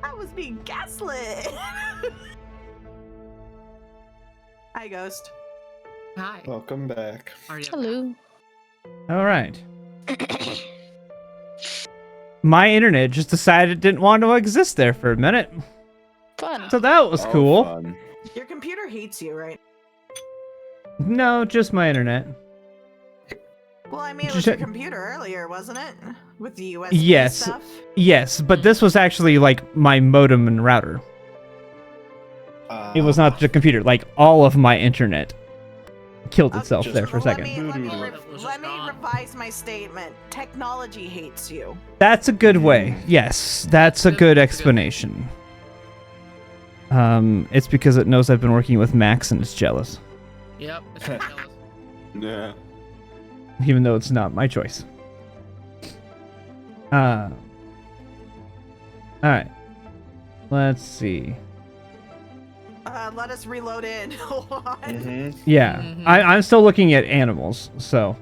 I was being gaslit. Hi, Ghost. Hi. Welcome back. Are you? Hello. All right. My internet just decided it didn't want to exist there for a minute. Fun. So that was oh, cool. fun. Your computer hates you, right? No, just my internet. Well, I mean, it was Just- your computer earlier, wasn't it? With the USB Yes. stuff. Yes, but this was actually like my modem and router. It was not the computer. Like all of my internet killed itself Just- there for a Let second. me, let me, It was let just me gone. revise my statement. Technology hates you. That's a good way. Yes, that's a good explanation. It's because it knows I've been working with Max and it's jealous, Yep. It's jealous. Yeah. even though it's not my choice. All right. Let's see. Let us reload in. Hold on. Mm-hmm. Yeah, Mhm. I'm still looking at animals, so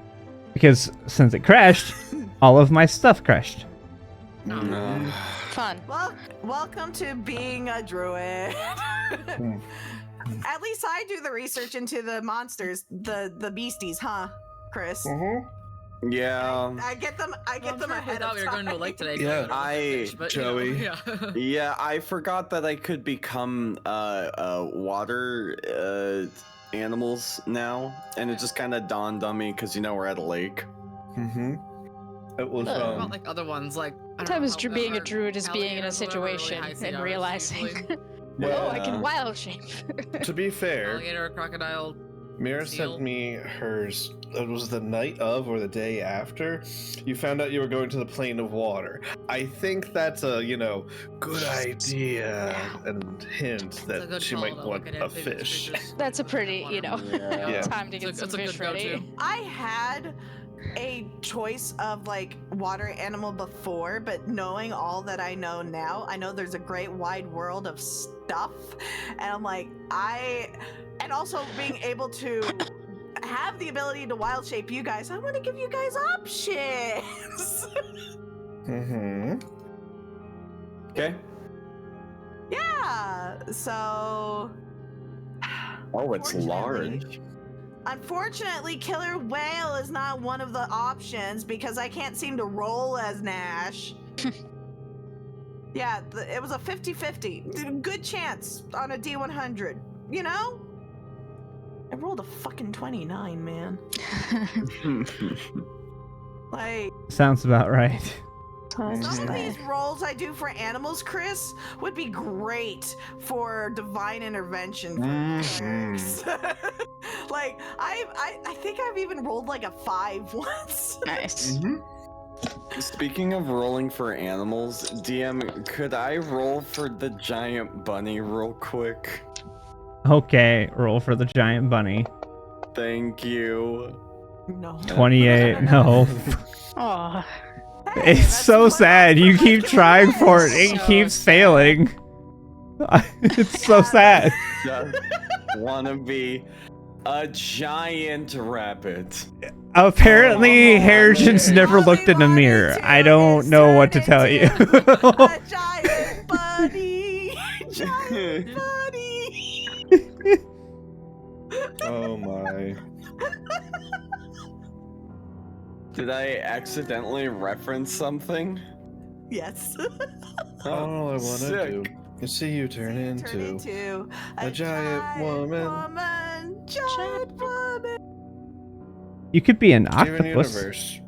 because since it crashed, all of my stuff crashed. No. Fun. Well, welcome to being a druid. At least I do the research into the monsters, the beasties, huh, Chris? Yeah. I get them. I get them I ahead thought of we were going to a time. lake today. Yeah. Joey. Yeah. Yeah, I forgot that I could become water animals now, and it just kind of dawned on me because we're at a lake. Mm-hmm. It was What about like other ones like? I don't know Sometimes how- being a or druid is being in a alligators or whatever, really situation high and CRs realizing, usually. oh, I can Yeah. wild shape. to be fair, Alligator, crocodile. Mira Seal. sent me hers. It was the night of or the day after. You found out you were going to the plane of water. I think that's a good idea and hint It's a that good she call might to want look at a amphibious fish. creatures. That's a pretty, Yeah. time to get It's some a good fish ready. go-to. I had a choice of like water animal before, but knowing all that I know now, I know there's a great wide world of stuff, and I'm like, and also being able to have the ability to wild shape you guys, I want to give you guys options. Mm-hmm. Okay. Yeah. So. Oh, it's Unfortunately- large. Unfortunately, Killer Whale is not one of the options because I can't seem to roll as Nash. Yeah, it was a 50-50. Good chance on a D100. You know? I rolled a fucking 29, man. Like, Sounds about right. some of these rolls I do for animals, Chris, would be great for divine intervention for clerics. Like, I think I've even rolled like a 5 once. Nice. Speaking of rolling for animals, DM, could I roll for the giant bunny real quick? Okay, roll for the giant bunny. Thank you. No. 28. No. Oh, Hey, It's that's so what sad. You that's keep what trying for it. is. It So keeps sad. failing. It's so sad. Just wanna be a giant rabbit. Apparently, Oh, Harrigan's man. never All looked they in a wanted mirror. to I don't is know what to turn tell you. into a giant bunny. Giant bunny. Oh my. Did I accidentally reference something? Yes. All I want to sick. do is see you turn into a a giant woman. Giant woman. You could be an Steven octopus. Universe.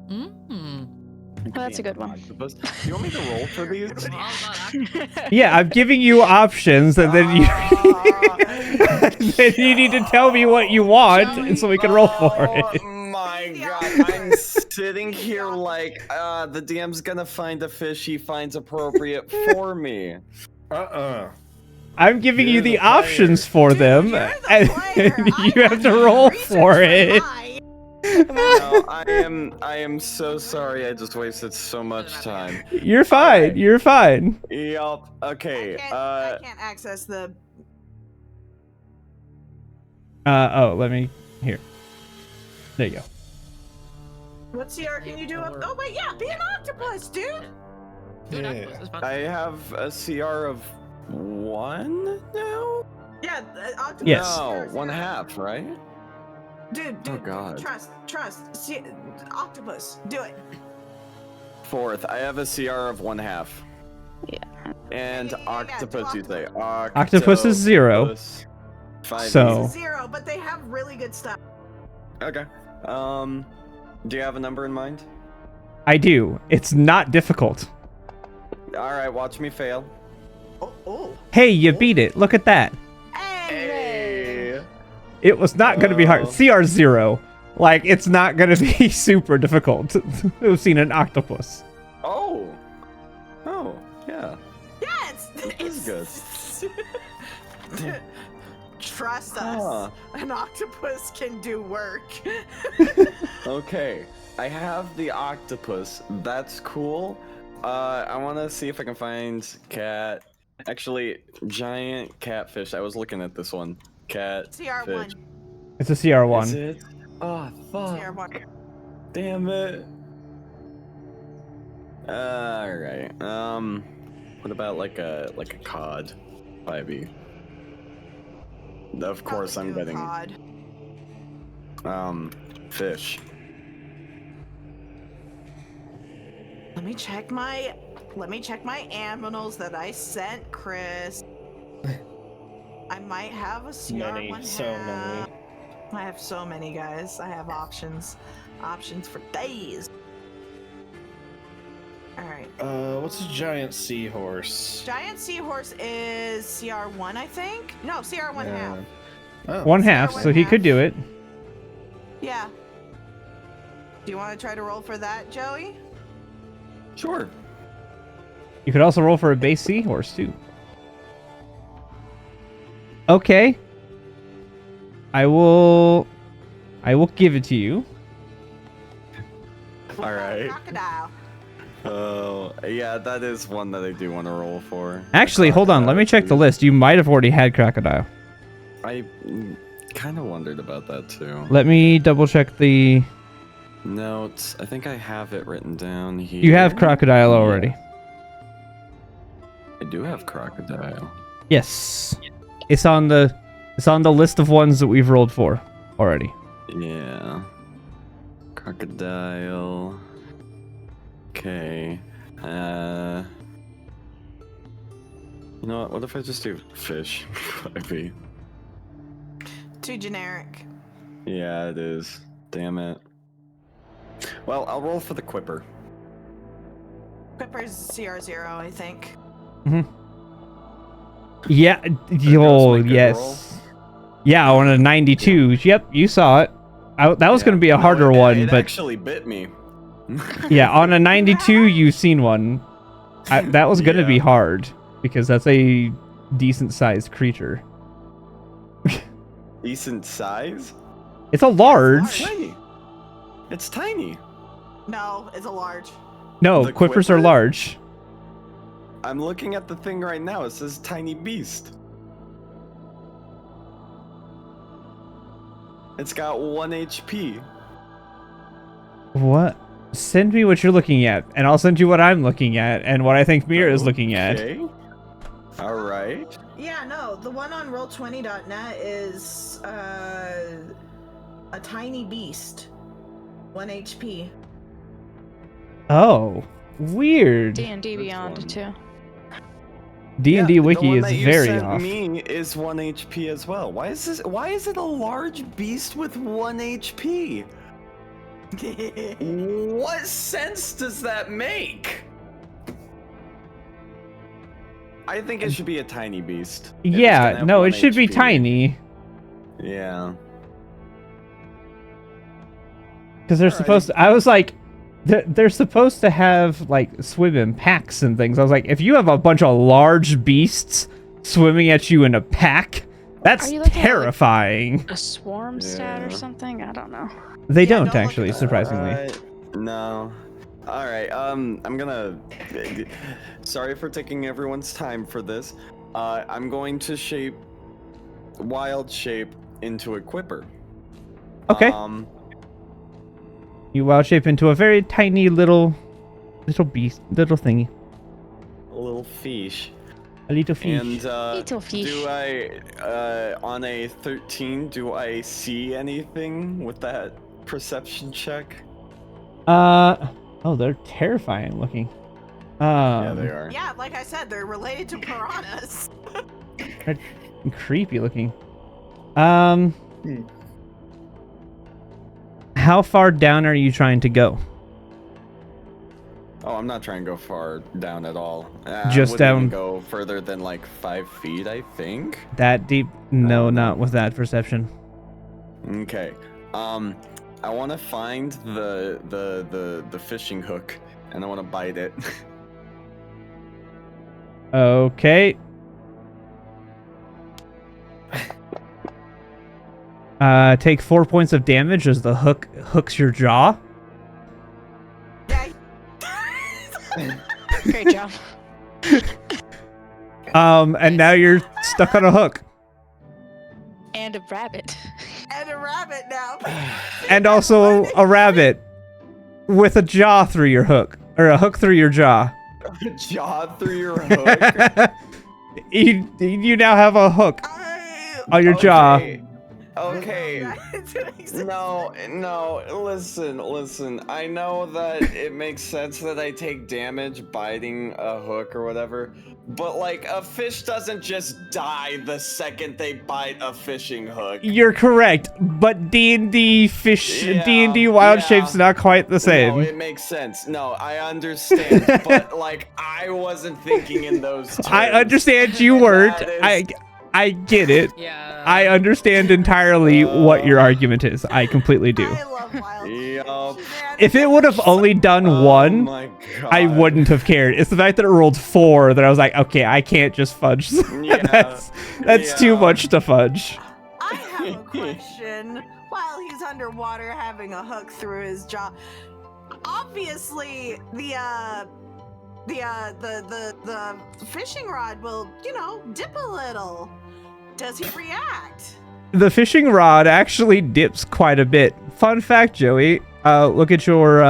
Mm. well, that's a good one. Octopus. Do you want me to roll for these? Yeah, I'm giving you options, and then you then you need to tell me what you want, and so we can roll for it. Oh my god, I'm sitting here like, the DM's gonna find a fish he finds appropriate for me. I'm giving you You're the the player. options for Dude, them, you're the and player. you I'm have to doing roll research for it. mine. No, I am so sorry I just wasted so much time. You're fine. Alright. You're fine. Yup, okay, I can't access the. Oh, let me here. There you go. What CR can you do? Oh wait, yeah, be an octopus, dude. Dude, Yeah. octopus is fun. I have a CR of 1 now? Yeah, octopus. Yes. No, 1/2, right? Dude, Oh, God. trust. See, octopus, do it. 4th, I have a CR of 1/2. Yeah. And Yeah, octopus, do you say? Octopus is 0. Octopus. 5 So- It's 0, but they have really good stuff. Okay. Do you have a number in mind? I do. It's not difficult. All right, watch me fail. Oh. Hey, you beat it. Look at that. Hey. It was not going to be hard. Oh. CR 0. Like, it's not going to be super difficult to have seen an octopus. Oh. Oh, yeah. Yeah, is good. Trust us. Huh. An octopus can do work. Okay, I have the octopus. That's cool. I want to see if I can find cat. Actually, giant catfish. I was looking at this one. CR1. It's a CR1. Is it? Oh, fuck. CR1. Damn it. Alright. What about like a cod? 5e. Of course Probably I'm do a getting cod. fish. Let me check my aminals that I sent, Chris. I might have a CR1 Many, so many. I have so many, guys. I have options for days. All right. What's a giant seahorse? Giant seahorse is CR1, I think. No, CR1 half. Oh. 1/2, so he could do it. Yeah. Do you want to try to roll for that, Joey? Sure. You could also roll for a base seahorse, too. Okay. I will give it to you. All right. Crocodile. Oh, yeah, that is one that I do want to roll for. Actually, hold on. Let me check the list. You might have already had crocodile. I kind of wondered about that too. Let me double check the Notes. I think I have it written down here. You have crocodile already. I do have crocodile. Yes. It's on the list of ones that we've rolled for already. Yeah. Crocodile. Okay. You know what if I just do fish? 5e. Too generic. Yeah, it is. Damn it. Well, I'll roll for the Quipper. Quipper's CR0, I think. Yeah. goes Oh, my good yes. roll. Yeah, on a 92. Yep, you saw it. That was going to be a harder No, one, it but actually bit me. yeah, on a 92, you've seen one. That was going to be Yeah. hard because that's a decent-sized creature. Decent size? It's a large. Tiny. It's tiny. No, it's a large. No, The quippers are Quipper? large. I'm looking at the thing right now. It says tiny beast. It's got 1 HP. What? Send me what you're looking at, and I'll send you what I'm looking at, and what I think Mira is looking at. Okay. All right. Yeah, no, the one on roll20.net is a tiny beast. 1 HP. Oh, weird. D&D That's Beyond one. too. D&D the Wiki one is that you very sent off. me is 1 HP as well. Why is it a large beast with 1 HP? What sense does that make? I think it should be a tiny beast. if it's gonna Yeah, have no, 1 it should be HP. tiny Yeah. because they're Alrighty. supposed to. I was like, they're supposed to have like swim in packs and things. I was like, if you have a bunch of large beasts swimming at you in a pack, that's Are you looking at, like, terrifying. A swarm stat or Yeah. something? I don't know. They Yeah, don't don't look actually, at that. surprisingly. No. All right. I'm gonna. Sorry for taking everyone's time for this. I'm going to wild shape into a Quipper. Okay. You wild shape into a very tiny little beast, little thingy, A little fish. a little fish. And Little fish. do I on a 13? Do I see anything with that perception check? Oh, they're terrifying looking. Yeah, they are. Yeah, like I said, they're related to piranhas. They're creepy looking. How far down are you trying to go? Oh, I'm not trying to go far down at all. Just I wouldn't even down- go further than like 5 feet, I think. That deep? No, Oh, no. not with that perception. Okay. I want to find the fishing hook, and I want to bite it. Okay. Take 4 points of damage as the hook hooks your jaw. Yeah. Great job. And now you're stuck on a hook. And a rabbit. And a rabbit now. And also a rabbit with a jaw through your hook. Or a hook through your jaw. Jaw through your hook. You now have a hook I- on your jaw. Okay. No, listen. I know that it makes sense that I take damage biting a hook or whatever, but like a fish doesn't just die the second they bite a fishing hook. You're correct, but D&D Yeah, D&D wild yeah. shape's not quite the same. No, it makes sense. No, I understand, but like I wasn't thinking in those terms. I understand you weren't. That is- I get it. Yeah. I understand entirely what your argument is. I completely do. I love wild Yup. If it would have only done Oh one, my God. I wouldn't have cared. It's the fact that it rolled 4 that I was like, okay, I can't just fudge. Yeah, that's too yeah. much to fudge. I have a question. While he's underwater having a hook through his jaw, obviously the fishing rod will, dip a little. Does he react? The fishing rod actually dips quite a bit. Fun fact, Joey. look at your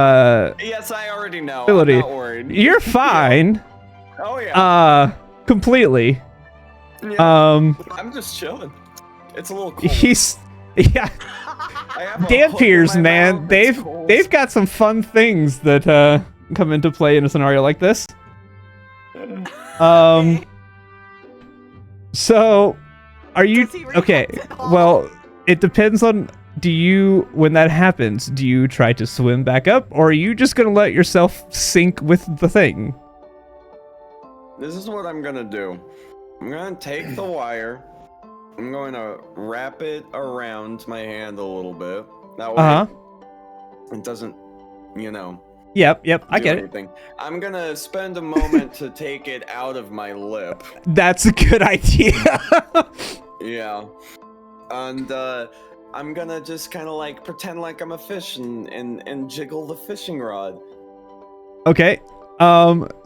Yes, I already know. ability. I'm not worried. You're fine. Oh yeah. Completely. Yeah. I'm just chilling. It's a little cold. Yeah. I have a hook in Dampiers, my man. mouth, it's cold. They've got some fun things that come into play in a scenario like this. So are you Does he okay? react at all? Well, it depends on when that happens, do you try to swim back up, or are you just gonna let yourself sink with the thing? This is what I'm gonna do. I'm gonna take the wire. I'm going to wrap it around my hand a little bit. That way it doesn't, Yep, I do get it. anything. I'm gonna spend a moment to take it out of my lip. That's a good idea. Yeah. And I'm gonna just kind of like pretend like I'm a fish and jiggle the fishing rod. Okay.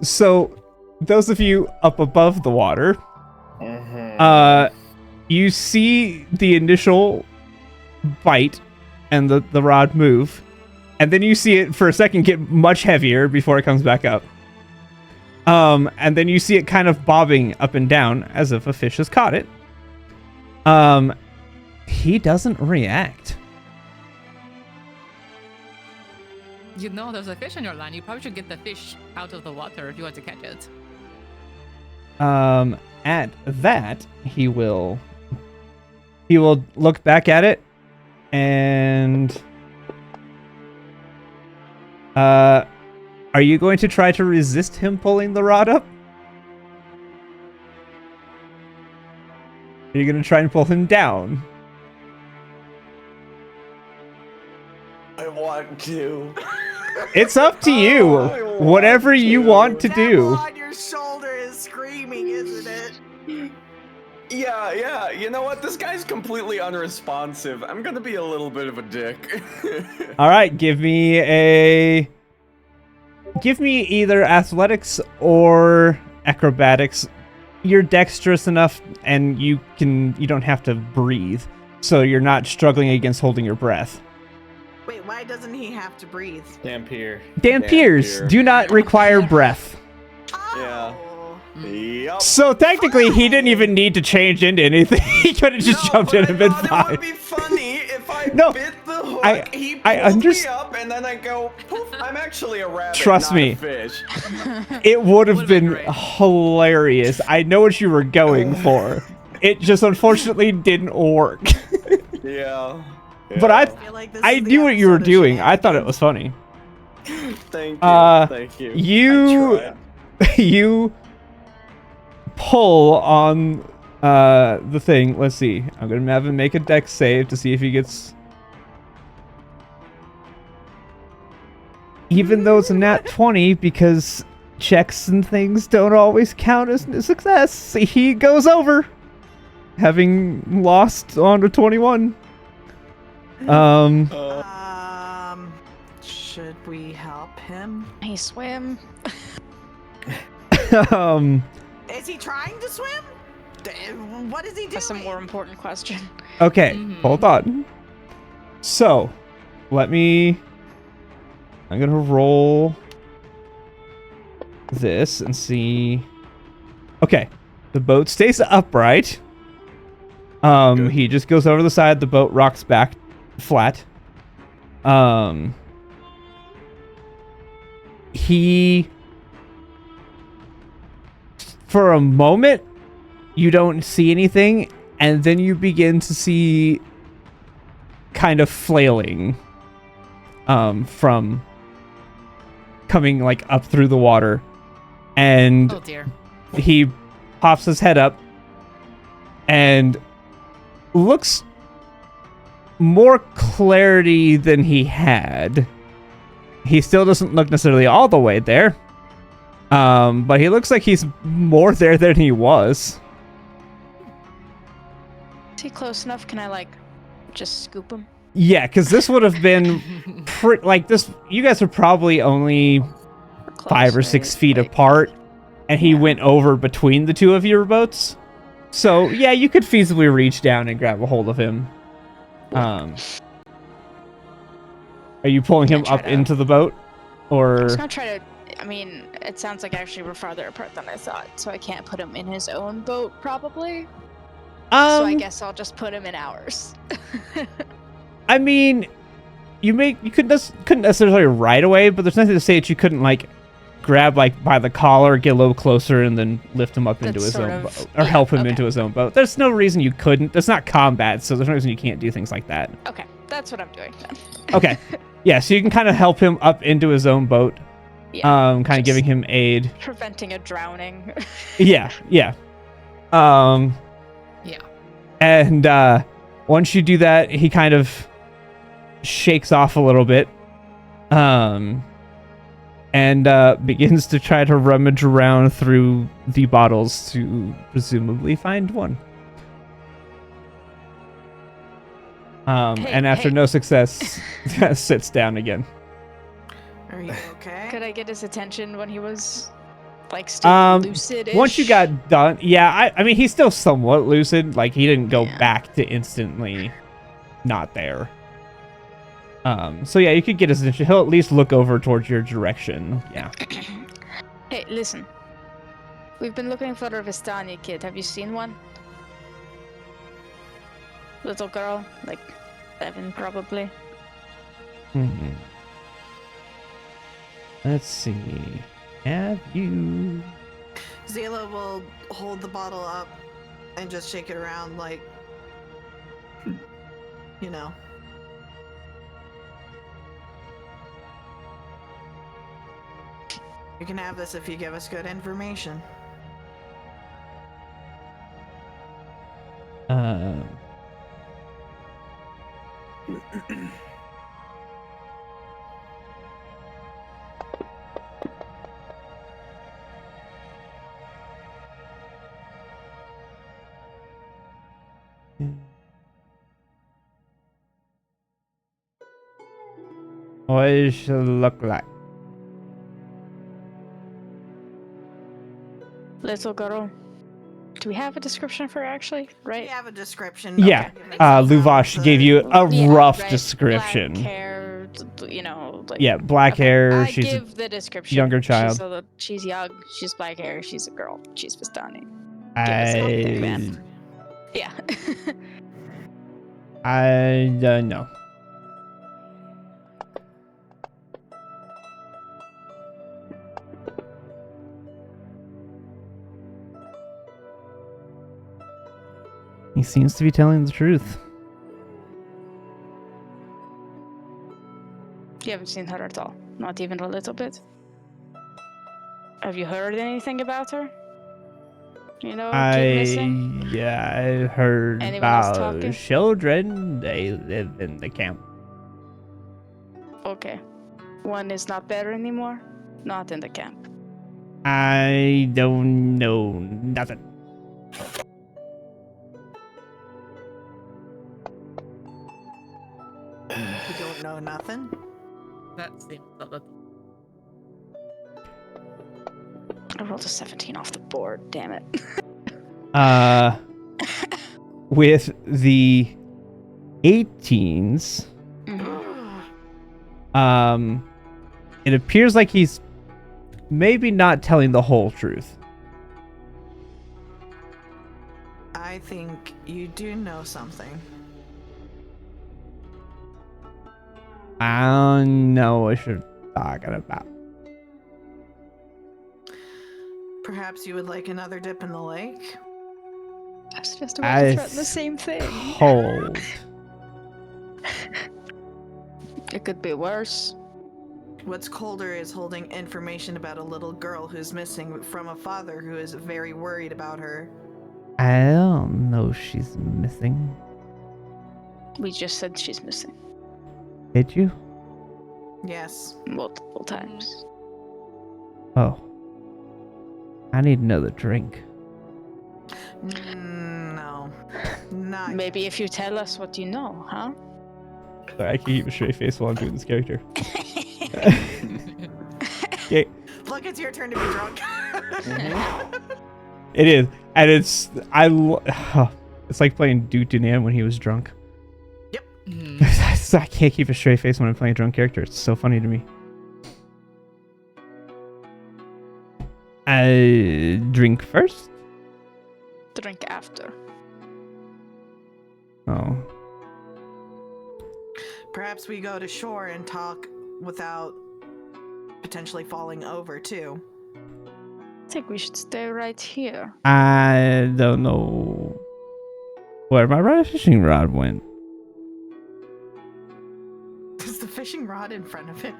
So those of you up above the water, you see the initial bite and the rod move, and then you see it for a second get much heavier before it comes back up. And then you see it kind of bobbing up and down as if a fish has caught it. He doesn't react. You know there's a fish in your line. You probably should get the fish out of the water if you want to catch it. At that, he will look back at it, and are you going to try to resist him pulling the rod up? Are you going to try and pull him down? I want to. It's up to you. I want Whatever you to. want to Devil do. on your shoulder is screaming, isn't it? Yeah. You know what? This guy's completely unresponsive. I'm gonna be a little bit of a dick. All right, give me either athletics or acrobatics. You're dexterous enough, and you don't have to breathe, so you're not struggling against holding your breath. Wait, why doesn't he have to breathe? Dampier. Dampiers do not require breath. Yeah. Oh. Yup. So technically, he didn't even need to change into anything. He could have just jumped in and been It fine. would be funny if I No, bit the hook, he I pulled me underst- up, and then I go, poof, I'm actually a rabbit, Trust not me. a fish. It would have Would've been been great. hilarious. I know what you were going for. It just unfortunately didn't work. Yeah. But I feel like this I is the knew what you were episode of doing. I thought it shenanigans. was funny. Thank you. Thank you. You I tried. you pull on the thing. Let's see. I'm gonna have him make a dex save to see if he gets. Even though it's a nat 20, because checks and things don't always count as a success, he goes over, having lost on a 21. Should we help him? He swim. Is he trying to swim? What is he doing? That's a more important question. Okay, Mhm. hold on. So, I'm gonna roll this and see. Okay, the boat stays upright. Good. He just goes over the side. The boat rocks back flat. He, for a moment, you don't see anything, and then you begin to see kind of flailing from coming like up through the water, and Oh dear. he pops his head up and looks more clarity than he had. He still doesn't look necessarily all the way there, but he looks like he's more there than he was. Is he close enough? Can I just scoop him? Yeah, because this would have been like this. You guys are probably only We're close, 5 or right? 6 feet apart, and he went over between the two of your boats. So yeah, you could feasibly reach down and grab a hold of him. Are you pulling him Gonna up try to- into the boat? I'm Or just gonna try to. I mean, it sounds like actually we're farther apart than I thought, so I can't put him in his own boat probably. So I guess I'll just put him in ours. I mean, you couldn't necessarily right away, but there's nothing to say that you couldn't like grab like by the collar, get a little closer, and then lift him up into That's his sort own of- boat, or yeah, help him okay. into his own boat. There's no reason you couldn't. It's not combat, so there's no reason you can't do things like that. Okay, that's what I'm doing then. Okay, yeah, so you can kind of help him up into his own boat, Yeah, kind of just giving him aid. preventing a drowning. Yeah. Yeah. And once you do that, he kind of shakes off a little bit, and begins to try to rummage around through the bottles to presumably find one. And after hey. no success, sits down again. Are you okay? Could I get his attention when he was like still lucid? Once you got done, yeah, I mean, he's still somewhat lucid. Like, he didn't go Yeah. back to instantly not there. So yeah, you could get his attention. He'll at least look over towards your direction. Yeah. Hey, listen. We've been looking for a Vistani kid. Have you seen one? Little girl, like 7 probably. Let's see. Have you? Zayla will hold the bottle up and just shake it around like, you know. You can have this if you give us good information. What it should look like? Little girl. Do we have a description for her actually? Right? We have a description. Yeah. Okay. Luvash gave you a Yeah, rough right. description. Black hair, you know, like Yeah, black okay. hair. I She's give the description. younger child. She's young. She's black hair. She's a girl. She's Vistani. I Yeah. I don't know. He seems to be telling the truth. You haven't seen her at all. Not even a little bit. Have you heard anything about her? You know, kid missing? I heard Anyone else about talking? children. They live in the camp. Okay. One is not there anymore? Not in the camp. I don't know nothing. You don't know nothing? That seems a little. I rolled a 17 off the board, damn it. With the 18s, it appears like he's maybe not telling the whole truth. I think you do know something. I don't know what you're talking about. Perhaps you would like another dip in the lake? I was just about to threaten the same thing. Hold. It could be worse. What's colder is holding information about a little girl who's missing from a father who is very worried about her. I don't know she's missing. We just said she's missing Did you? Yes. multiple times. Oh. I need another drink. No. Not Maybe if you tell us what you know, huh? Sorry, I can keep a straight face while I'm doing this character. Okay. Look, it's your turn to be drunk. It is, and it's it's like playing Duke Dunan when he was drunk. Mhm. It's I can't keep a straight face when I'm playing a drunk character. It's so funny to me. Drink first? Drink after. Oh. Perhaps we go to shore and talk without potentially falling over too. I think we should stay right here. I don't know where my fishing rod went. Is the fishing rod in front of him?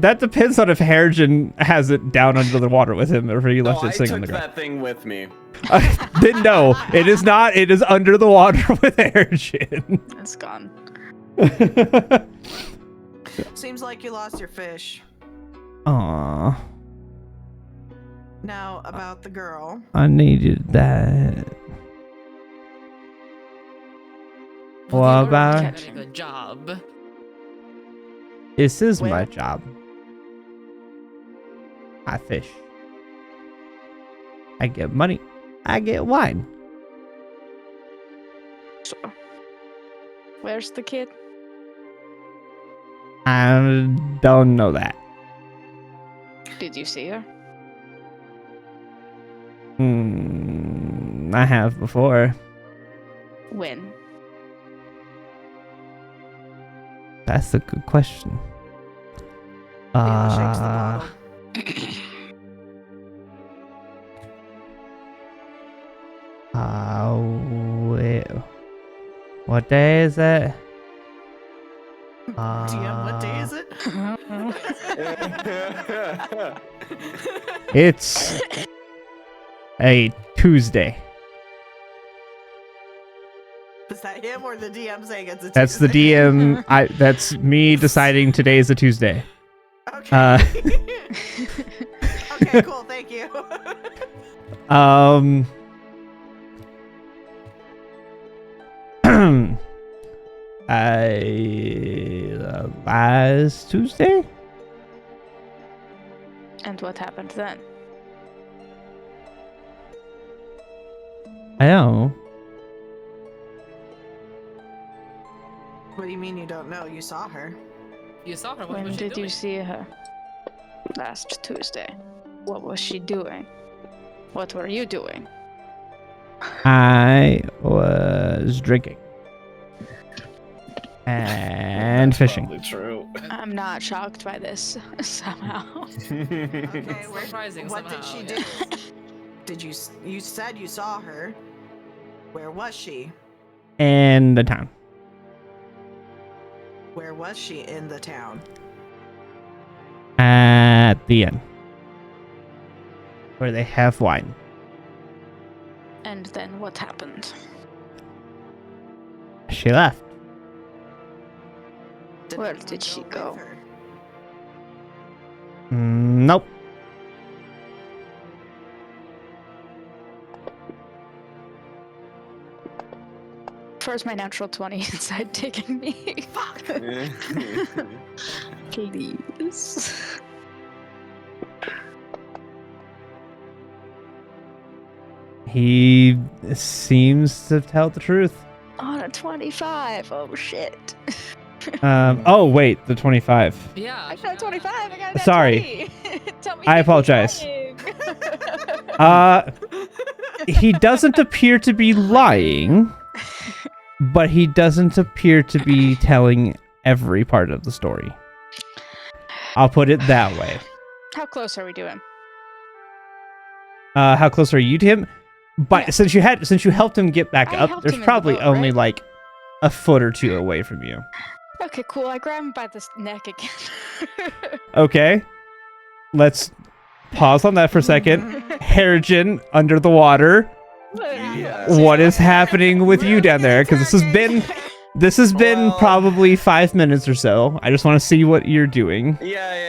That depends on if Harrigan has it down under the water with him or if he left No, it I sitting on took the ground. that thing with me. Then no, it is not. It is under the water with Harrigan. It's gone. Seems like you lost your fish. Aww, Now, about the girl. I needed that. What about? Very good job. This is my Where? job. I fish. I get money. I get wine. So, where's the kid? I don't know that. Did you see her? I have before. When? That's a good question. Bela shakes the bottle. Well, what day is it? DM, what day is it? It's a Tuesday. Is that him or the DM saying it's a That's the Tuesday? DM. That's me deciding today is a Tuesday. Okay. Okay, cool. Thank you. Last Tuesday? And what happened then? I know. What do you mean you don't know? You saw her. You saw her. What When was she did doing? you see her? Last Tuesday. What was she doing? What were you doing? I was drinking. And fishing. Probably true. I'm not shocked by this somehow. Okay, Surprising what did somehow, she yeah. do? Did you? You said you saw her. Where was she? In the town. Where was she in the town? At the inn. Where they have wine. And then what happened? She left. Where anyone did she with go? her? Nope. First, my natural 20 inside taking me. Fuck. Please. He seems to tell the truth. On a 25. Oh shit. Oh wait, the 25. Yeah. I she got a 25. I got a nat Sorry. 20. Tell me I he's apologize. lying. He doesn't appear to be lying, but he doesn't appear to be telling every part of the story. I'll put it that way. How close are we doing? How close are you to him? But Yeah. since you helped him get back I up, helped there's him in the probably boat, only right? like a foot or two away from you. Okay, cool. I grab him by the neck again. Okay. Let's pause on that for a second. Harrigan under the water. Yes. What is happening with you down there? Because this has been Well- probably 5 minutes or so. I just want to see what you're doing. Yeah.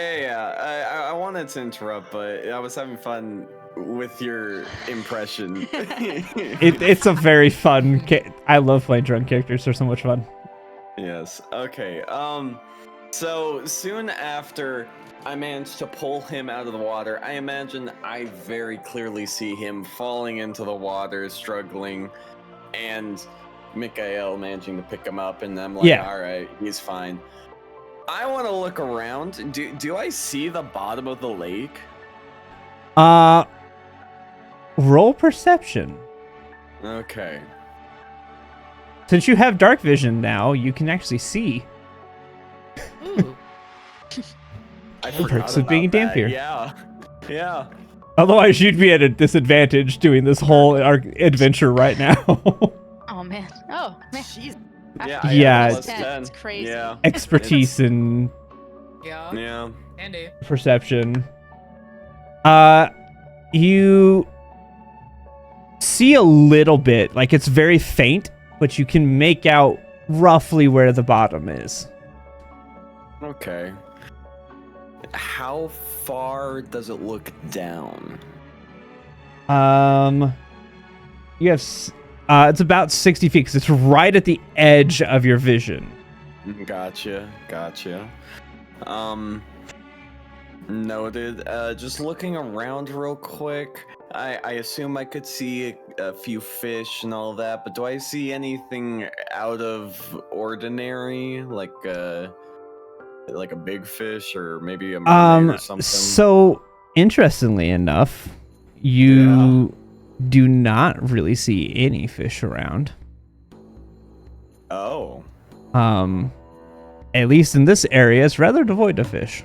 I wanted to interrupt, but I was having fun with your impression. It's a very fun. I love playing drunk characters. They're so much fun. Yes. Okay. So soon after I managed to pull him out of the water, I imagine I very clearly see him falling into the water, struggling, and Mikael managing to pick him up, and I'm like, Yeah. all right, he's fine. I want to look around. Do I see the bottom of the lake? Roll perception. Okay. Since you have dark vision now, you can actually see. Ooh. I The forgot perks of being a about that. Dampier. Yeah. Otherwise, you'd be at a disadvantage doing this whole adventure right now. Oh man. Oh man. Jeez. Yeah. After I Yeah. have +10. It's crazy. Yeah. Expertise in Yeah. Yeah. Andy. perception. You see a little bit, like it's very faint, but you can make out roughly where the bottom is. Okay. How far does it look down? You have it's about 60 feet because it's right at the edge of your vision. Gotcha. Noted. Just looking around real quick. I assume I could see a few fish and all that, but do I see anything out of ordinary, like a big fish or maybe a mermaid or something? So interestingly enough, you do not really see any fish around. Oh. At least in this area, it's rather devoid of fish.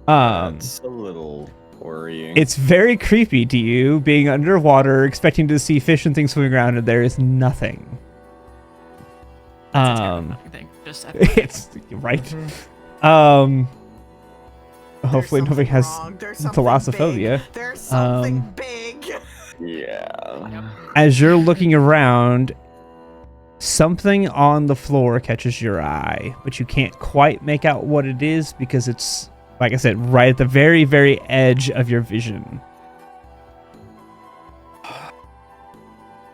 That's a little worrying. It's very creepy to you being underwater, expecting to see fish and things swimming around, and there is nothing. That's a terrifying thing. Just It's right. Hopefully There's nobody has something wrong. There's something thalassophobia. big. There's something big. Yeah. Yep. As you're looking around, something on the floor catches your eye, but you can't quite make out what it is because it's, like I said, right at the very, very edge of your vision.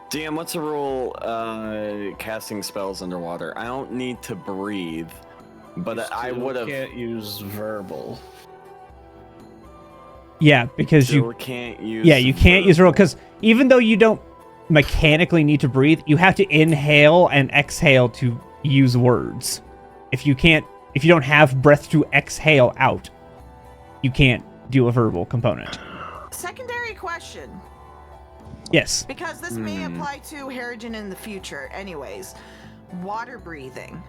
DM, what's the rule casting spells underwater? I don't need to breathe, but I would have. Can't use verbal. Yeah, because you can't use. Yeah, you can't use roll because even though you don't mechanically need to breathe, you have to inhale and exhale to use words. If you don't have breath to exhale out, you can't do a verbal component. Secondary question, Yes. because this may apply to Harrigan in the future. Anyways, water breathing.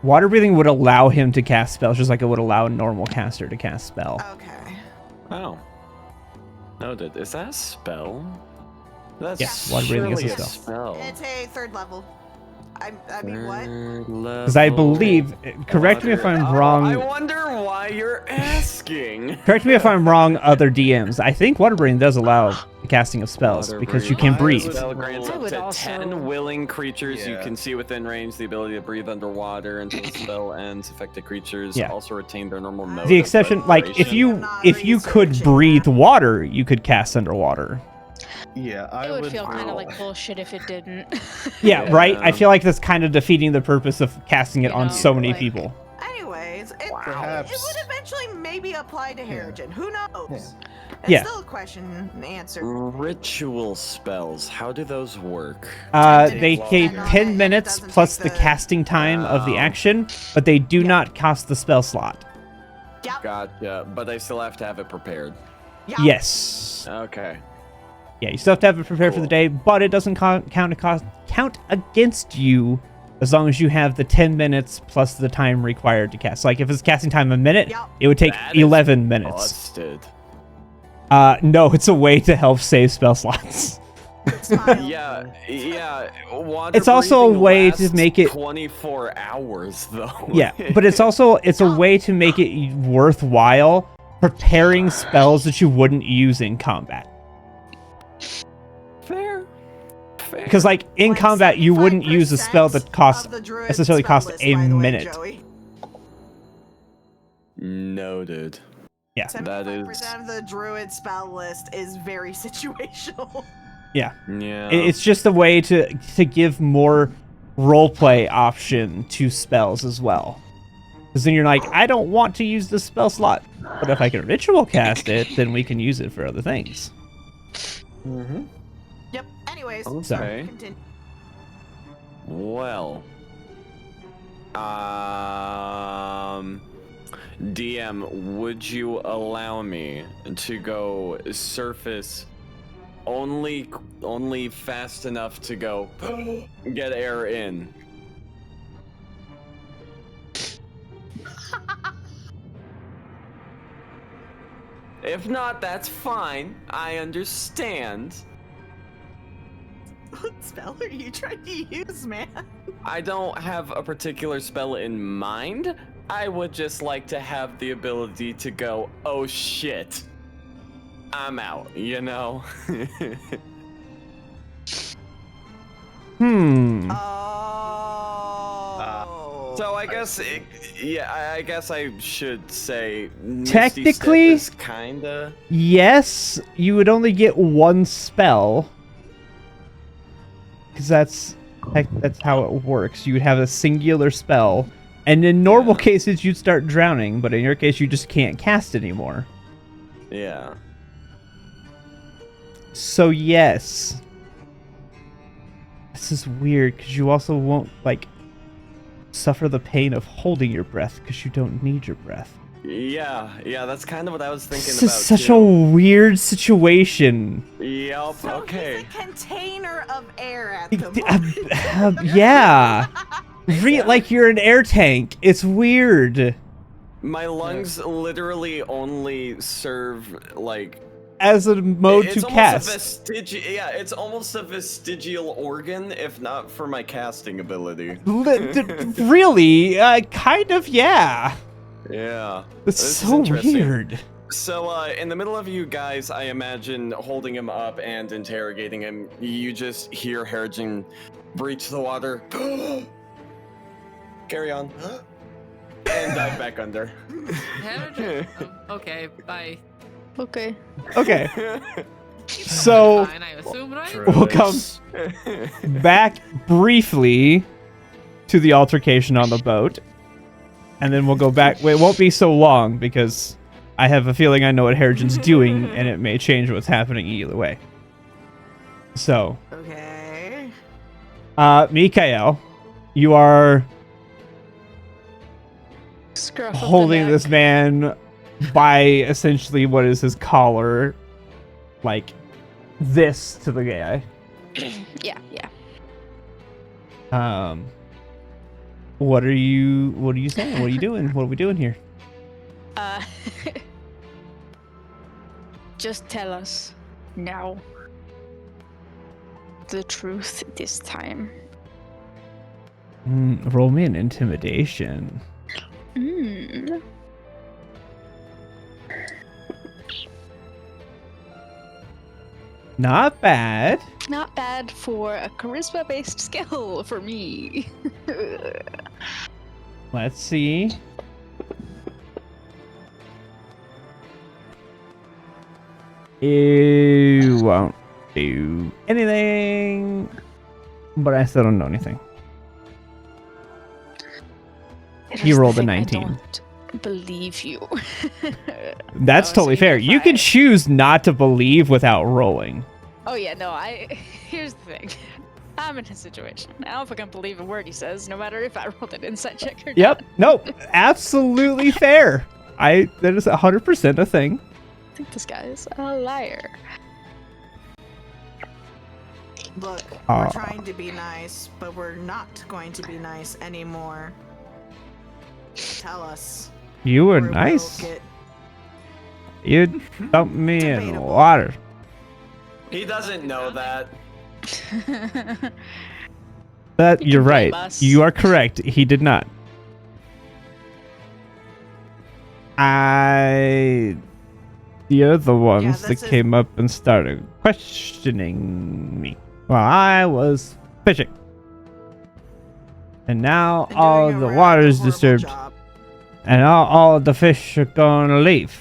Water breathing would allow him to cast spells just like it would allow a normal caster to cast spell. Okay. Oh. Noted. Is that a spell? That's Yes, water breathing is a surely spell. It's a third level. I mean, what? Because I believe, correct me if I'm I wrong, wonder why you're asking. correct me if I'm wrong, other DMs. I think water breathing does allow the casting of spells because you can breathe. Spell grants I up would to also- 10 willing creatures you Yeah. can see within range the ability to breathe underwater until the spell ends. Affected creatures Yeah. also retain their normal mode. The of exception, like if respiration. you could researching breathe that. water, you could cast underwater. Yeah, I It would would feel kind of like bullshit if it didn't. Yeah, right. I Yeah. feel like that's kind of defeating the purpose of casting it You on know, so many like- people. Anyways, it Perhaps- would eventually maybe apply to Harrigan. Who knows? It's Yeah. still a question and answer. Ritual spells, how do those work? They take longer. 10 It minutes doesn't plus take the the- casting time of the Oh. action, but they do not cost the spell slot. Yep. Gotcha, but I still have to have it prepared. Yep. Yes. Okay. Yeah, you still have to have it prepared for the Cool. day, but it doesn't count against you as long as you have the 10 minutes plus the time required to cast. Like if it's casting time a minute, Yep. it would take That is 11 minutes. Busted. No, it's a way to help save spell slots. Smile. Yeah. Water It's also a breathing way to lasts make it- 24 hours though. Yeah, but it's a way to make it worthwhile preparing spells that you wouldn't use in combat. fair. Because like in Like combat, you wouldn't use a spell 75% that costs of the druid necessarily spell costs list, a by the way, minute. Joey. Noted. Yeah. That 75% is. of the druid spell list is very situational. Yeah. Yeah. It's just a way to give more roleplay option to spells as well. Because then you're like, I don't want to use this spell slot, but if I can ritual cast it, then we can use it for other things. Mm-hmm. Yep. Anyways, Okay. sorry, continue. Well, DM, would you allow me to go surface only fast enough to go get air in? If not, that's fine. I understand. What spell are you trying to use, man? I don't have a particular spell in mind. I would just like to have the ability to go, oh shit, I'm out, you know? Oh. So I guess, I guess I should say Misty Technically- Step is kinda... Yes, you would only get one spell. Because that's how it works. You would have a singular spell. And in normal cases, you'd start drowning. But in your case, you just can't cast anymore. Yeah. So yes. This is weird because you also won't, like, suffer the pain of holding your breath because you don't need your breath. Yeah, that's kind of what I was thinking This about, is such too. a weird situation. Yep, So okay. he's a container of air at the moment. Yeah. Like you're an air tank. It's weird. My lungs literally only serve, like... As a mode it's to almost cast. It's almost a vestigial organ, if not for my casting ability. Really? Kind of, yeah. Yeah. It's This is so interesting. weird. So, in the middle of you guys, I imagine holding him up and interrogating him, you just hear Harrigan breach the water. Carry on. And dive back under. Okay, bye. Okay. Okay. So Fine, I assume, right? we'll come back briefly to the altercation on the boat. And then we'll go back. Wait, it won't be so long because I have a feeling I know what Harrigan's doing and it may change what's happening either way. So, Okay. Mikael, you are Scruff of the holding neck. this man by essentially what is his collar, like this to the guy. Yeah. What are you saying? What are you doing? What are we doing here? Just tell us now the truth this time. Roll me an intimidation. Not bad. Not bad for a charisma-based skill for me. Let's see. You won't do anything. But I still don't know anything. He Here's the rolled a thing, 19. I don't believe you. That's Oh, totally so fair. even You if can I- choose not to believe without rolling. Oh yeah, no, here's the thing. I'm in a situation. I don't fucking believe a word he says, no matter if I rolled an insight check or Yep. not. Nope. Absolutely fair. That is 100% a thing. I think this guy is a liar. Look, Aw. we're trying to be nice, but we're not going to be nice anymore. Tell us. You were or we'll nice. get- You dumped me in Debatable. water. He doesn't know that. That You you're can blame right. us. You are correct. He did not. You're the ones this that is- came up and started questioning me while I was fishing. And now and all doing a the rather water's horrible disturbed. job. And all the fish are gonna leave.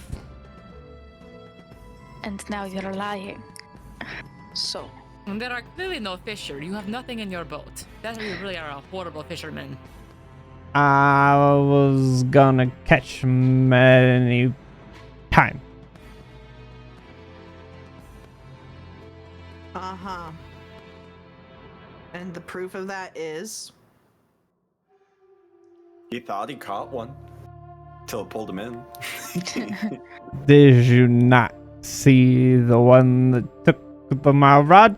And now you're lying. So, And there are clearly no fisher. You have nothing in your boat. That you really are a horrible fisherman. I was gonna catch him at any time. Uh-huh. And the proof of that is? He thought he caught one. Till it pulled him in. Did you not see the one that took my rod?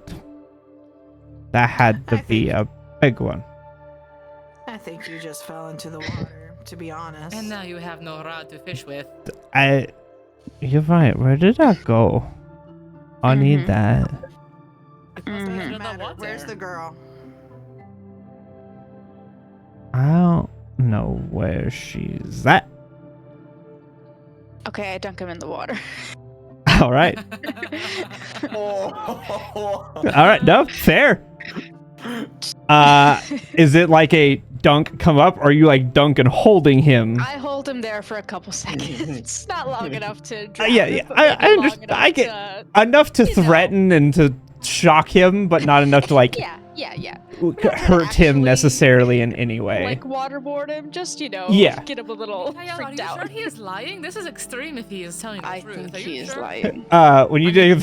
That had to be a big one. I think you just fell into the water, to be honest. And now you have no rod to fish with. You're right. Where did that go? I need that. Doesn't Under the matter. water. Where's the girl? I don't know where she's at. Okay, I dunk him in the water. All right. All right. No, fair. Is it like a dunk come up, or are you like dunk and holding him? I hold him there for a couple seconds. Not long enough to drown Yeah, him, yeah. but I maybe long understand. enough I get to- enough to you know. threaten and to shock him, but not enough to like Yeah. hurt him actually, necessarily in any way. Like waterboard him, just Yeah. get him a little Mikhail, are freaked you out. sure he is lying? This is extreme if he is telling the I truth. think Are he you is sure? lying. When you do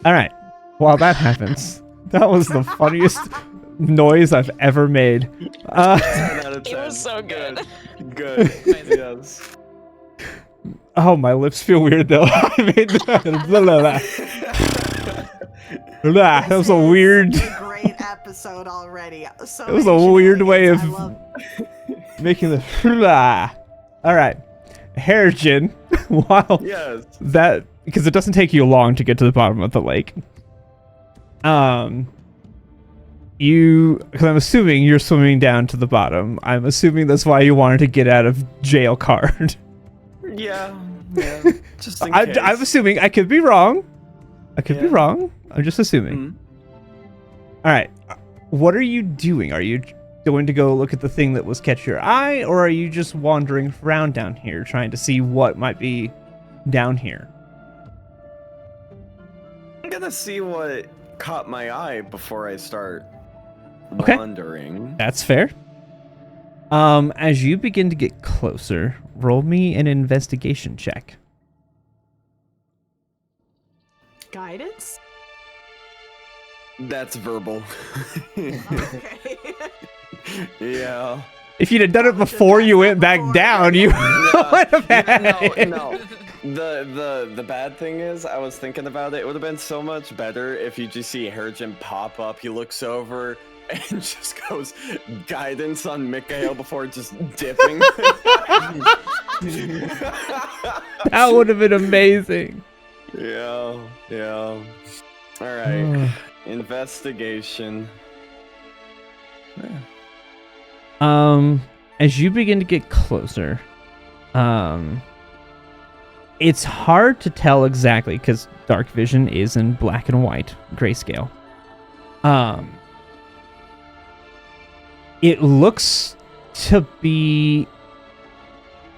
all right, while that happens, that was the funniest noise I've ever made. 10 out of It 10. was so good. Good. Yes. Oh, my lips feel weird though. I made that. That was a weird. Such a great episode already. So It was a many weird way of shenanigans. making the. All right, Harrigan. While Yes. that, because it doesn't take you long to get to the bottom of the lake. Because I'm assuming you're swimming down to the bottom. I'm assuming that's why you wanted to get out of jail card. Yeah. Just in case. I'm assuming. I could be wrong. Be wrong. I'm just assuming. Mhm. All right. What are you doing? Are you going to go look at the thing that was catch your eye, or are you just wandering around down here trying to see what might be down here? I'm gonna see what caught my eye before I start Okay. wandering. That's fair. As you begin to get closer, roll me an investigation check. Guidance? That's verbal. Okay. Yeah. If you'd have done it before you went back down, you would have had it. No. The bad thing is, I was thinking about it. It would have been so much better if you just see Harrigan pop up. He looks over and just goes guidance on Mikhail before just dipping. That would have been amazing. Yeah. All right. Investigation. As you begin to get closer, it's hard to tell exactly because dark vision is in black and white grayscale. It looks to be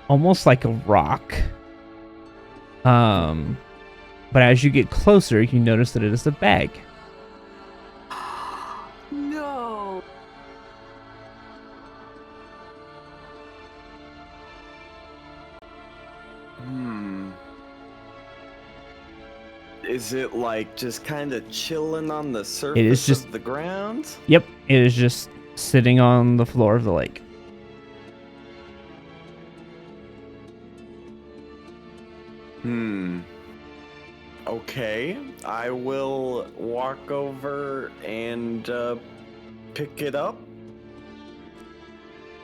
almost like a rock. But as you get closer, you notice that it is a bag. No. Is it like just kind of chilling on the surface is just- of the ground? Yep, it is just sitting on the floor of the lake. Okay, I will walk over and pick it up.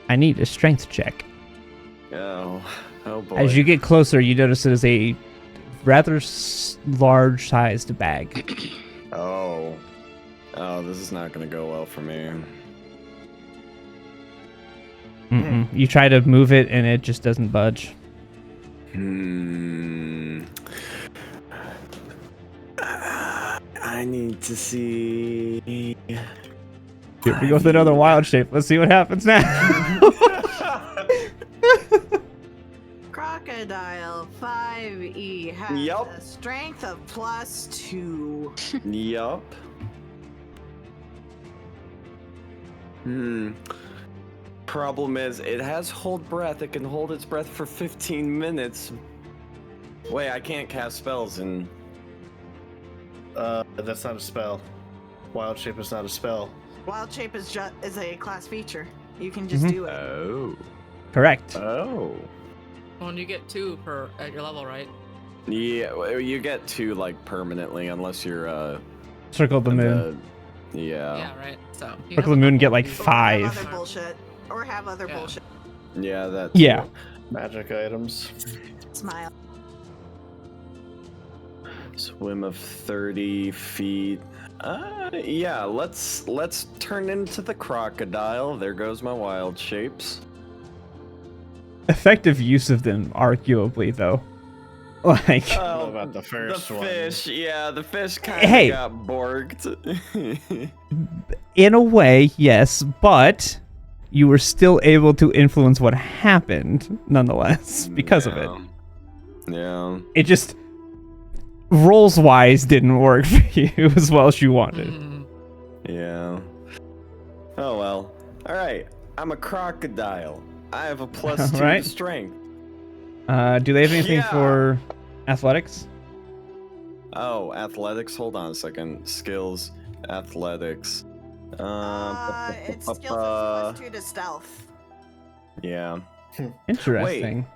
I need a strength check. Oh boy. As you get closer, you notice it is a rather large-sized bag. Oh, this is not gonna go well for me. You try to move it, and it just doesn't budge. I need to see. Here we go with another wild shape. Let's see what happens now. Crocodile 5e has Yup. a strength of +2. Yup. Problem is, it has hold breath. It can hold its breath for 15 minutes. Wait, I can't cast spells in. That's not a spell. Wild shape is not a spell. Wild shape is a class feature. You can just Mhm. do it. Oh. Correct. Oh. Well, you get 2 per at your level, right? Yeah, well, you get 2 like permanently unless you're Circle of the moon. Yeah. Yeah, right. So you Circle have the moon, a get couple like of these. Or have 5. other bullshit. Or have other Yeah. bullshit. Yeah, that. Yeah. too. Magic items. Smile. Swim of 30 feet. Yeah. Let's turn into the crocodile. There goes my wild shapes. Effective use of them, arguably, though. Like, don't know about the first the one. fish, yeah, the fish kind of Hey. got borked. in a way, yes, but you were still able to influence what happened, nonetheless, because of it. Yeah. It just, rolls-wise, didn't work for you as well as you wanted. Mm. Yeah. Oh well. All right. I'm a crocodile. I have a plus 2 Alright. to strength. Do they have anything Yeah. for athletics? Oh, athletics. Hold on a second. Skills, athletics. It's skills is +2 to stealth. Yeah. Interesting.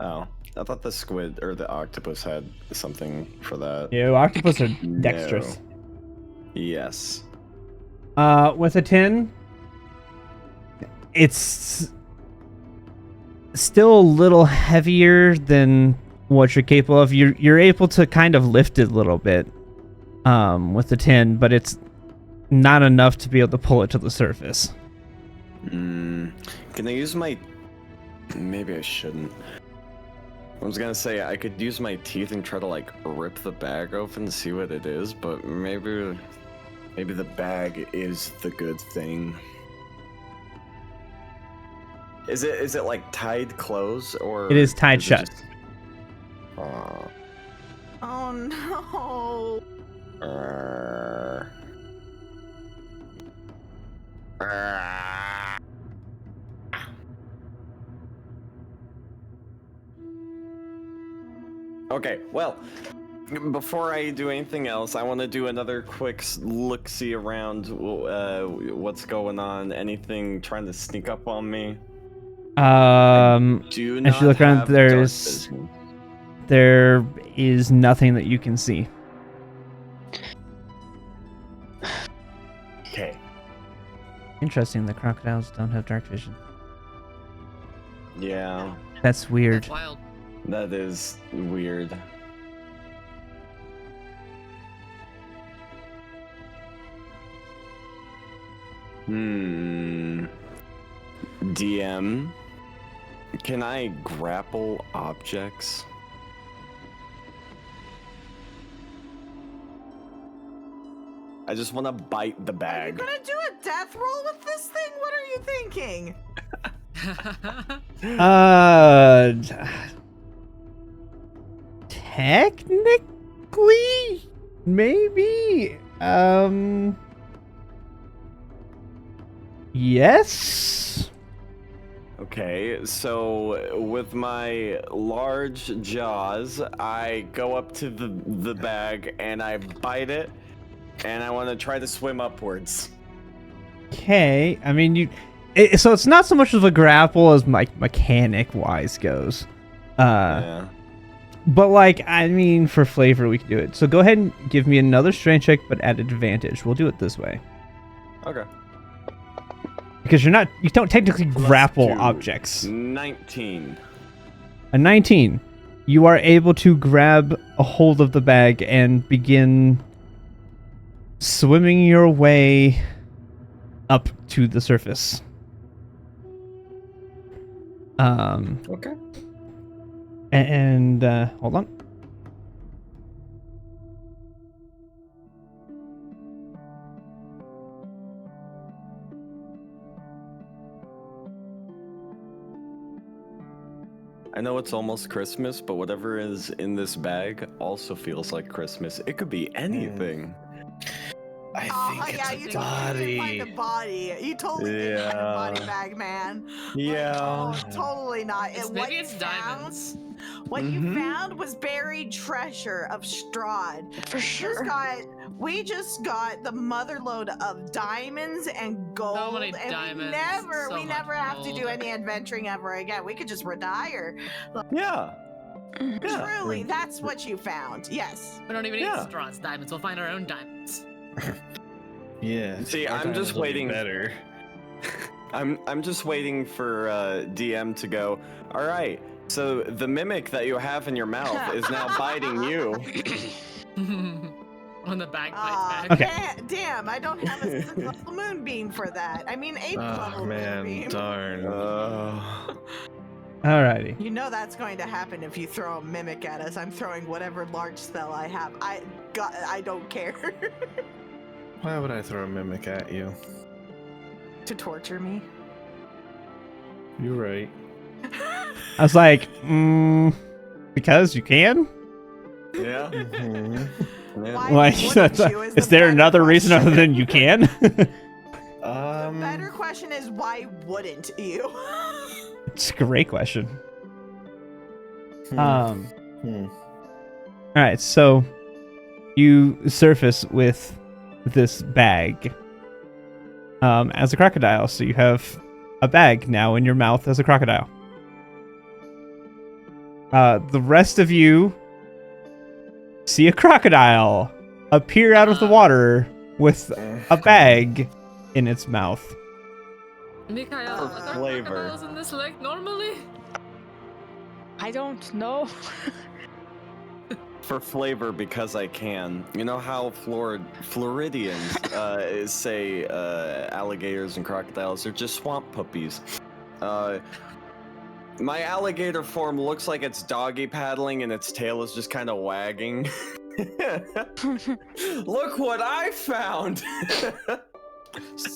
Oh, I thought the squid or the octopus had something for that. Yeah, octopus are dexterous. Yes. With a 10, it's still a little heavier than what you're capable of. You're able to kind of lift it a little bit with the 10, but it's not enough to be able to pull it to the surface. Can I use my... Maybe I shouldn't. I was gonna say I could use my teeth and try to like rip the bag open and see what it is, but maybe the bag is the good thing. Is it like tied closed or? It is tied it shut. just- Oh no. Arr. Arr. Okay, well, before I do anything else, I want to do another quick look-see around what's going on. Anything trying to sneak up on me? Do As not you look around, have there dark is vision. nothing that you can see. Okay. Interesting, the crocodiles don't have dark vision. Yeah, That's weird. That's wild. that is weird. DM, can I grapple objects? I just want to bite the Are you bag. gonna do a death roll with this thing? What are you thinking? Technically, maybe. Yes. Okay, so with my large jaws, I go up to the bag and I bite it, and I want to try to swim upwards. Okay. I mean, so it's not so much of a grapple as like mechanic-wise goes. Yeah. But like, I mean, for flavor, we can do it. So go ahead and give me another strength check, but at advantage. We'll do it this way. Okay. Because you don't technically Plus grapple 2. objects. 19. A 19. You are able to grab a hold of the bag and begin swimming your way up to the surface. Okay. And hold on. I know it's almost Christmas, but whatever is in this bag also feels like Christmas. It could be anything. I Oh think yeah, it's you a totally did find a body. body. You totally did find a body Yeah. bag, man. Yeah. Oh, totally not. It's, And maybe what you it's found? diamonds. What you Mhm. found was buried treasure of Strahd. For sure. We just got the mother load of diamonds and gold, many and diamonds, so we much never have to do gold. any adventuring ever again. We could just retire. Yeah. Mhm. Yeah. Truly, that's what you found. Yes. We don't even need Yeah. Strahd's diamonds. We'll find our own diamonds. Yeah. See, our I'm just diamonds will be waiting. Better. I'm just waiting for DM to go. All right. So the mimic that you have in your mouth is now biting you. On the bagpipes Aw, bag. Okay. Damn, I don't have a single moonbeam for that. I mean, 8th Oh level man, moonbeam. darn. Alrighty. You know that's going to happen if you throw a mimic at us. I'm throwing whatever large spell I have. I don't care. Why would I throw a mimic at you? To torture me. You're right. I was like, because you can? Yeah. Mhm. Yeah. Why Like, wouldn't you is the there better another reason question. other than you can? The better question is why wouldn't you? It's a great question. hmm, Um, hmm. all right, so you surface with this bag as a crocodile. So you have a bag now in your mouth as a crocodile. The rest of you see a crocodile appear out of the water with a bag in its mouth. Mikhail, are there flavor. crocodiles in this lake normally? I don't know. For flavor, because I can. You know how Floridians say alligators and crocodiles are just swamp puppies. My alligator form looks like it's doggy paddling and its tail is just kind of wagging. Look what I found!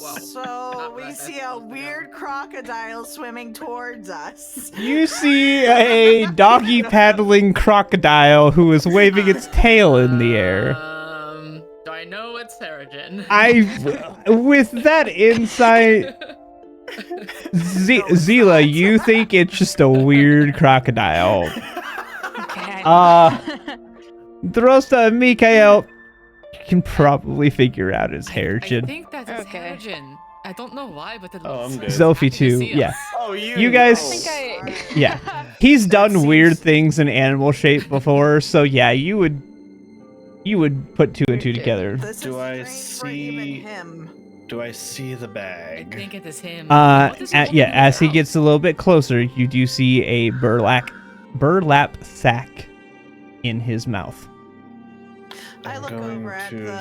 Wow. So Not we right, see that's a supposed to go. weird crocodile swimming towards us. You see a doggy paddling crocodile who is waving its tail in the air. Do I know it's Terrigen? With that insight, Zila, you think it's just a weird crocodile. Okay. The rest of Mikael, you can probably figure out his I Harrigan. think that is Okay. Terrigen. I don't know why, but it Oh, looks I'm good. so Zophie happy to too, see yeah. us. Oh, You guys- I think I. Yeah. He's That done weird seems- things in animal shape before, so yeah, you would put two and two Weird. together. This Do is I strange for even see- him. Do I see the I bag? think it is him. What is he holding Yeah, in his as he mouth? gets a little bit closer, you do see a burlap sack in his mouth. I I'm look going over at to the.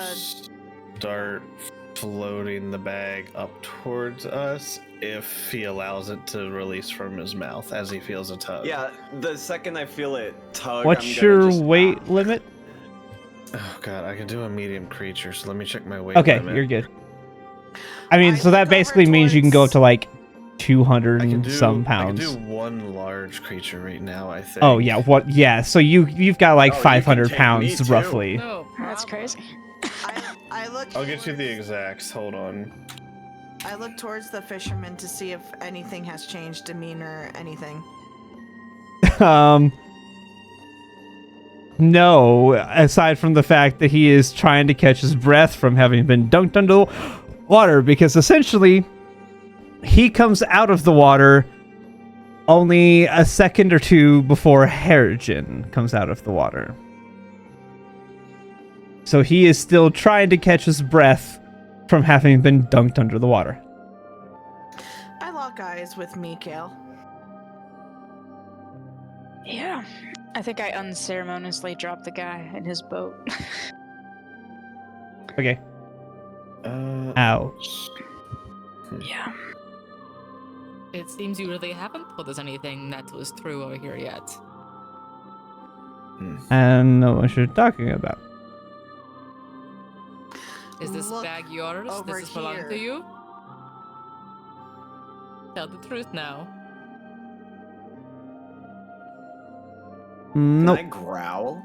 start floating the bag up towards us if he allows it to release from his mouth as he feels a tug. Yeah, the second I feel it tug, What's I'm your gonna just, weight limit? Oh god, I can do a medium creature, so let me check my weight Okay, limit. you're good. I mean, I so that look over basically means you can go up towards- to like 200 I can and do some I can pounds. do one large creature right now, I think. Oh yeah, what? Yeah, so you've got like Oh, you can 500 take me pounds too. roughly. No That's problem. crazy. I look. I'll get you the towards- exacts. Hold on. I look towards the fisherman to see if anything has changed demeanor or anything. No, aside from the fact that he is trying to catch his breath from having been dunked under water, because essentially he comes out of the water only a second or two before Harrigan comes out of the water. So he is still trying to catch his breath from having been dunked under the water. I lock eyes with Mikael. Yeah. I think I unceremoniously dropped the guy in his boat. Okay. Ouch. Yeah. It seems you really haven't told us anything that was true over here yet. And know what you're talking about. Is this Look bag yours? Does over this belong here. to you? Tell the truth now. Can Nope. I growl?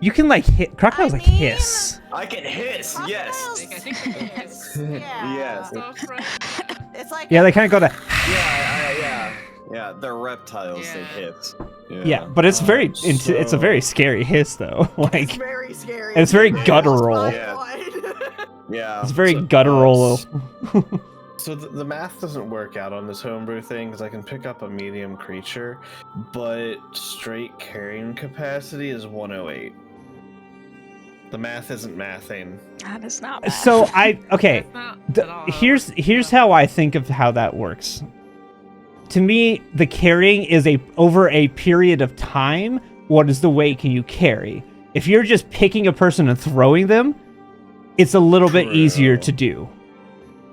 You can like hit crocodiles, I like mean- hiss. I can hiss. Yes. I think it's Yeah. Yes. stuff, right? It's like Yeah, they kind of go to Yeah. They're reptiles. They Yeah. hiss. yeah, but it's very So- it's a very scary hiss though. It's Like very scary. it's very I guttural. lost my Yeah. mind. Yeah. it's very So- guttural. So the math doesn't work out on this homebrew thing because I can pick up a medium creature, but straight carrying capacity is 108. The math isn't mathing. That is not bad. So okay. That's not The- at all how it here's works. how I think of how that works. To me, the carrying is over a period of time. What is the weight can you carry? If you're just picking a person and throwing them, it's a little bit easier True. to do.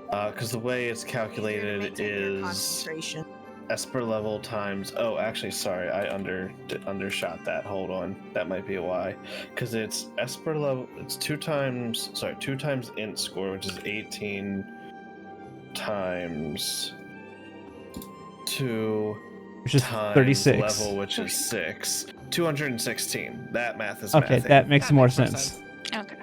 Because the way it's calculated Maintain your is concentration. Esper level times. Oh, actually, sorry, I undershot that. Hold on, that might be why. Because it's Esper level. It's 2 times int score, which is 18 times 2 Which is times 36. level, which is 6. 216. That math is Okay, mathing. that makes That more makes more sense. Okay.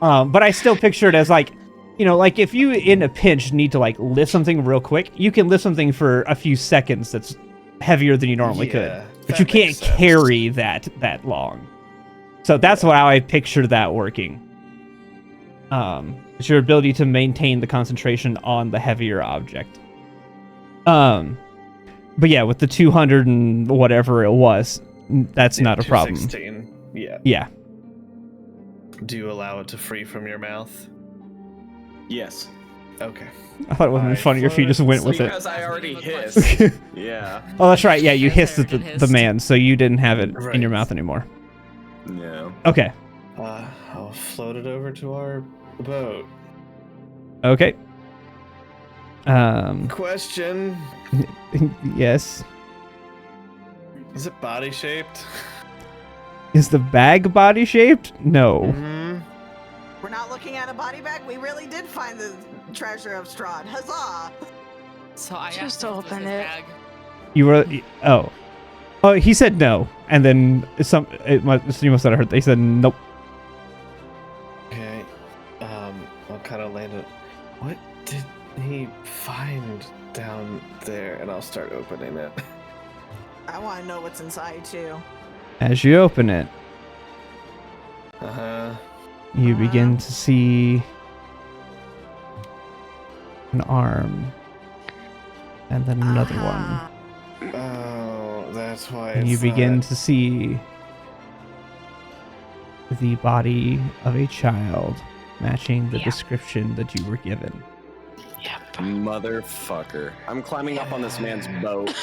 But I still picture it as like, like if you in a pinch need to like lift something real quick, you can lift something for a few seconds that's heavier than you normally could, Yeah, but that you can't makes sense. carry that long. So that's how I picture that working. It's your ability to maintain the concentration on the heavier object. But yeah, with the 200 and whatever it was, that's Yeah, not a problem. 216. Yeah. Yeah. Do you allow it to free from your mouth? Yes. Okay. I thought it would have been I funnier if you just went with it. Because I already That's hissed. Yeah. Oh, that's right. Yeah, you Yes, hissed at Eric the hissed. man, so you didn't have it in Right. your mouth anymore. Yeah. Okay. I'll float it over to our boat. Okay. Question: Yes. Is it body shaped? Is the bag body shaped? No. Mm-hmm. We're not looking at a body bag. We really did find the treasure of Strahd. Huzzah! So I Just asked if this was open his it. bag. You were. Oh, he said no, and then you must have heard. They said nope. Okay. I'll kind of land it. What did he find down there? And I'll start opening it. I want to know what's inside too. As you open it, Uh-huh. you begin to see an arm, and then another one. Ah, Oh, that's why. And you it's begin not- to see the body of a child matching the Yeah. description that you were given. Yep. Motherfucker. I'm climbing up on this man's boat.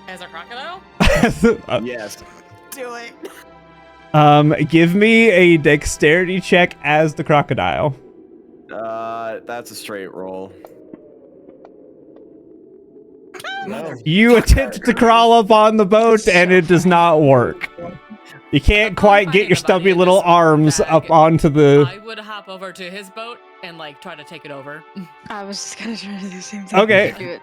As a crocodile? Yes. Do it. Give me a dexterity check as the crocodile. That's a straight roll. No. You attempt to crawl up on the boat and it does not work. You can't quite get your stubby little arms up onto the... I would hop over to his boat and like try to take it over. I was just gonna try to do the same thing. Okay. Do it.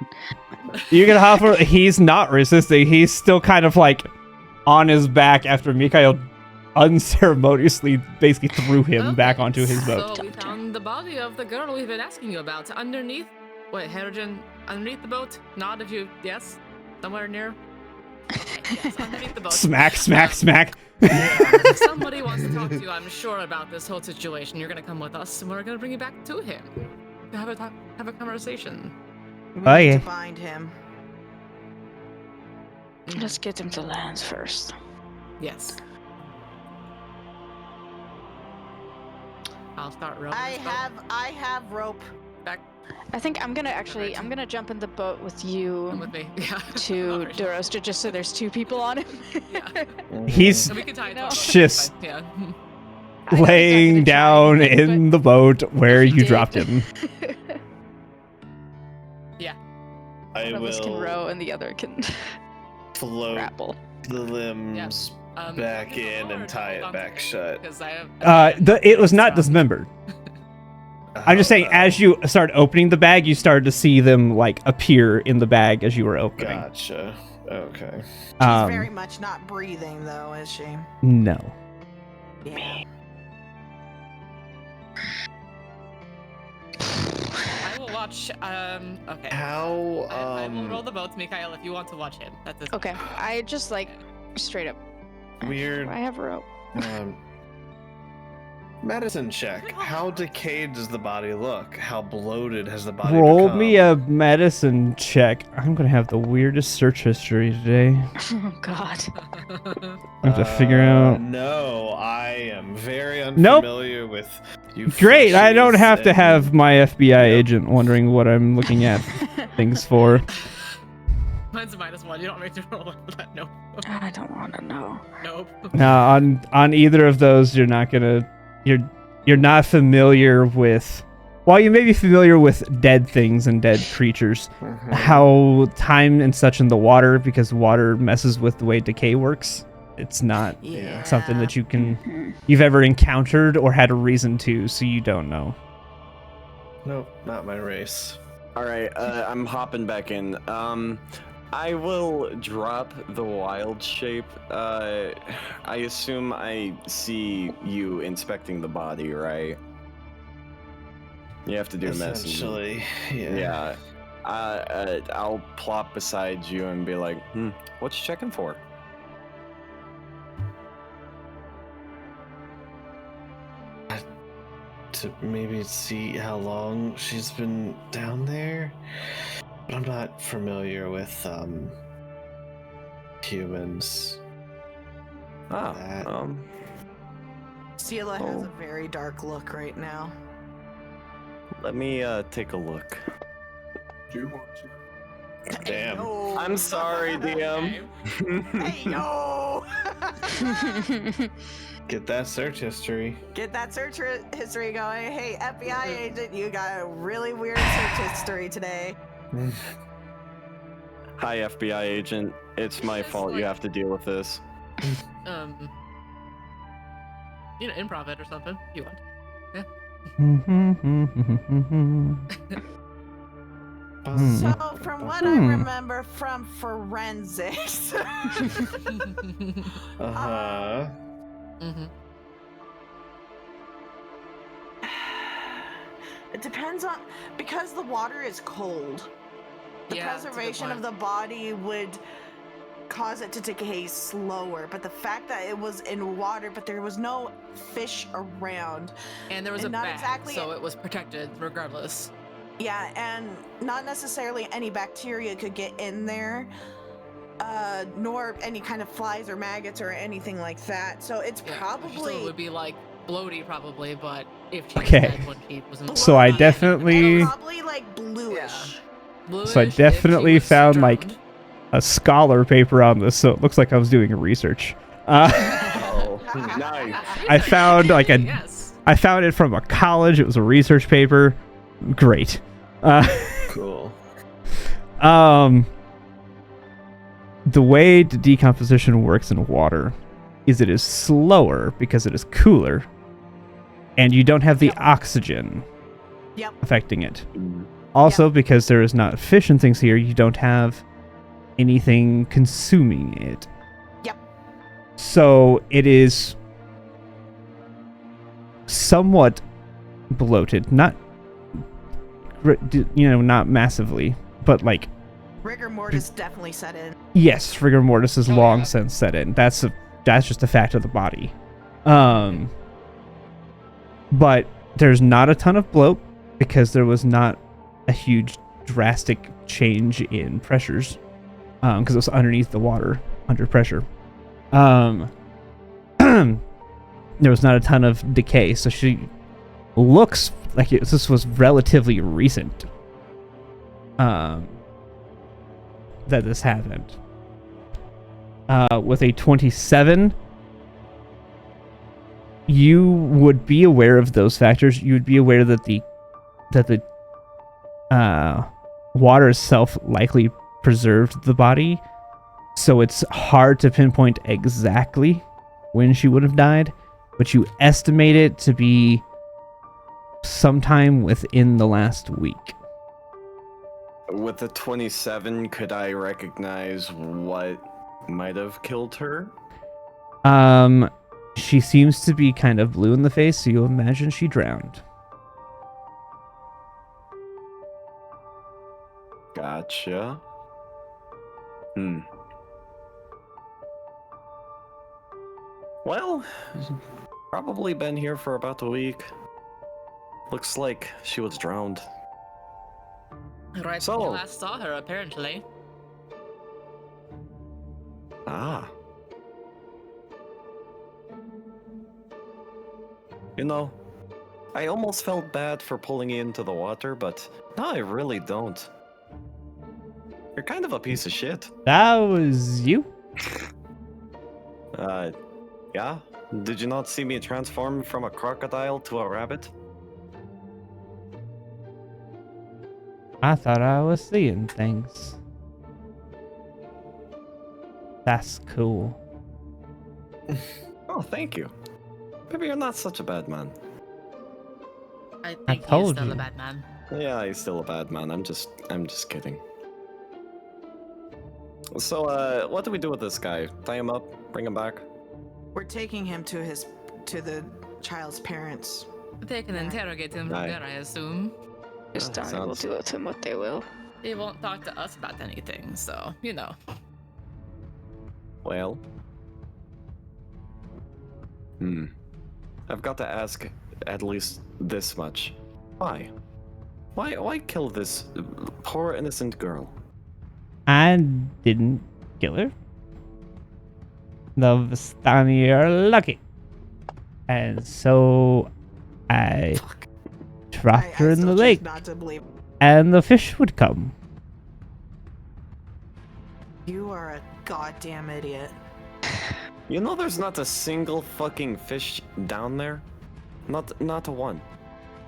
You can hop over. He's not resisting. He's still kind of like on his back after Mikhail unceremoniously basically threw him back Okay, onto his boat. So we found the body of the girl we've been asking you about underneath. Wait, Herigen, underneath the boat? Nod if you yes, somewhere near. Okay, yes, underneath the boat. Smack, smack, smack. If somebody wants to talk to you, I'm sure about this whole situation. You're gonna come with us, and we're gonna bring you back to him. To have a conversation. We Oh, need yeah. to find him. Let's get him to land first. Yes. I'll start rowing. this boat I have rope. back I think I'm gonna jump in the boat with you with me. Yeah. to Operation. Duros, just so there's 2 people on him. Yeah. He's And we can tie it to No. a boat, Just- but yeah. I know he's not laying gonna try down anything, in the boat where he you did. dropped him. I One of us can will row and the other can float grapple. the limbs back hold in on, and tie hold it on. back shut. Because I have. It was not dismembered. I'm just saying, Oh, as you start opening the bag, you started to see them like appear in the bag as you were opening. Gotcha. Okay. She's very much not breathing, though, is she? No. Yeah. I will watch. Okay. How I will roll the boat, Mikhail, if you want to watch him. That is Okay, I just like straight up. weird I have a rope. medicine check. How decayed does the body look? How bloated has the body Roll become? me a medicine check. I'm gonna have the weirdest search history today. Oh God. I have to figure out. No, I am very Nope. unfamiliar with you. Great, I don't fleshies have to and- have my FBI Yep. agent wondering what I'm looking at things for. Mine's a -1. You don't make me roll that. Nope. I don't want to know. Nope. No, on either of those, you're not gonna. You're not familiar with. While you may be familiar with dead things and dead creatures, Mhm. how time and such in the water, because water messes with the way decay works. It's not Yeah. something that you've ever encountered or had a reason to, so you don't know. Nope, not my race. All right, I'm hopping back in. I will drop the wild shape. I assume I see you inspecting the body, right? You have to do medicine. Essentially, yeah. Yeah. I'll plop beside you and be like, what you checking for? To maybe see how long she's been down there. But I'm not familiar with humans. Ah, That- Sela has Oh. a very dark look right now. let me take a look. Do you want to? Damn. Ayo. I'm sorry, DM. Hey yo! Get that search history. Get that search history going. Hey, FBI agent, you got a really weird search history today. Hi, FBI agent. It's my It's fault you like- have to deal with this. Improv it or something. If you want. So, from what I remember from forensics, Uh-huh. Mm-hmm. it depends on because the water is cold. The Yeah, that's a good preservation of point. the body would cause it to decay slower, but the fact that it was in water, but there was no fish around, And there was And a not bag, exactly- so it was protected regardless. yeah, and not necessarily any bacteria could get in there, nor any kind of flies or maggots or anything like that. So it's Yeah, probably it would be like bloaty, probably, but if she was Okay. dead when she was in the So I bloaty definitely- and probably like bluish. bluish, So I if she definitely was found, like, drowned. a scholar paper on this, so it looks like I was doing research. Oh, nice. I found like a. Yes. I found it from a college. It was a research paper. Great. Cool. The way the decomposition works in water is it is slower because it is cooler, and you don't have the oxygen Yep. affecting it. Also, because there is not fish and things here, you don't have anything consuming it. Yep. So it is somewhat bloated, not not massively, but like Rigor mortis definitely set in. yes, rigor mortis is Oh, long yeah. since set in. That's just a fact of the body. But there's not a ton of bloat because there was not a huge drastic change in pressures because it was underneath the water under pressure. There was not a ton of decay, so she looks like this was relatively recent that this happened. With a 27, you would be aware of those factors. You would be aware that the water itself likely preserved the body, so it's hard to pinpoint exactly when she would have died, but you estimate it to be sometime within the last week. With the 27, could I recognize what might have killed her? She seems to be kind of blue in the face, so you imagine she drowned. Gotcha. Hmm. Well, probably been here for about a week. Looks like she was drowned. Right So- when you last saw her, apparently. Ah. You know, I almost felt bad for pulling you into the water, but now I really don't. You're kind of a piece of shit. That was you? Yeah? Did you not see me transform from a crocodile to a rabbit? I thought I was seeing things. That's cool. Oh, thank you. Maybe you're not such a bad man. I think he's told still you. a bad man. Yeah, he's still a bad man. I'm just kidding. So, what do we do with this guy? Tie him up? Bring him back? We're taking him to the child's parents. They can interrogate him from Aye. there, I assume. Just tell me we'll sounds- do with him what they will. They won't talk to us about anything, so, you know. Well. I've got to ask at least this much. Why? Why kill this poor innocent girl? I didn't kill her. The Vistani are lucky. And so I dropped her in still the choose lake, Not to believe and the fish would come. you are a goddamn idiot. You know there's not a single fucking fish down there? Not a one.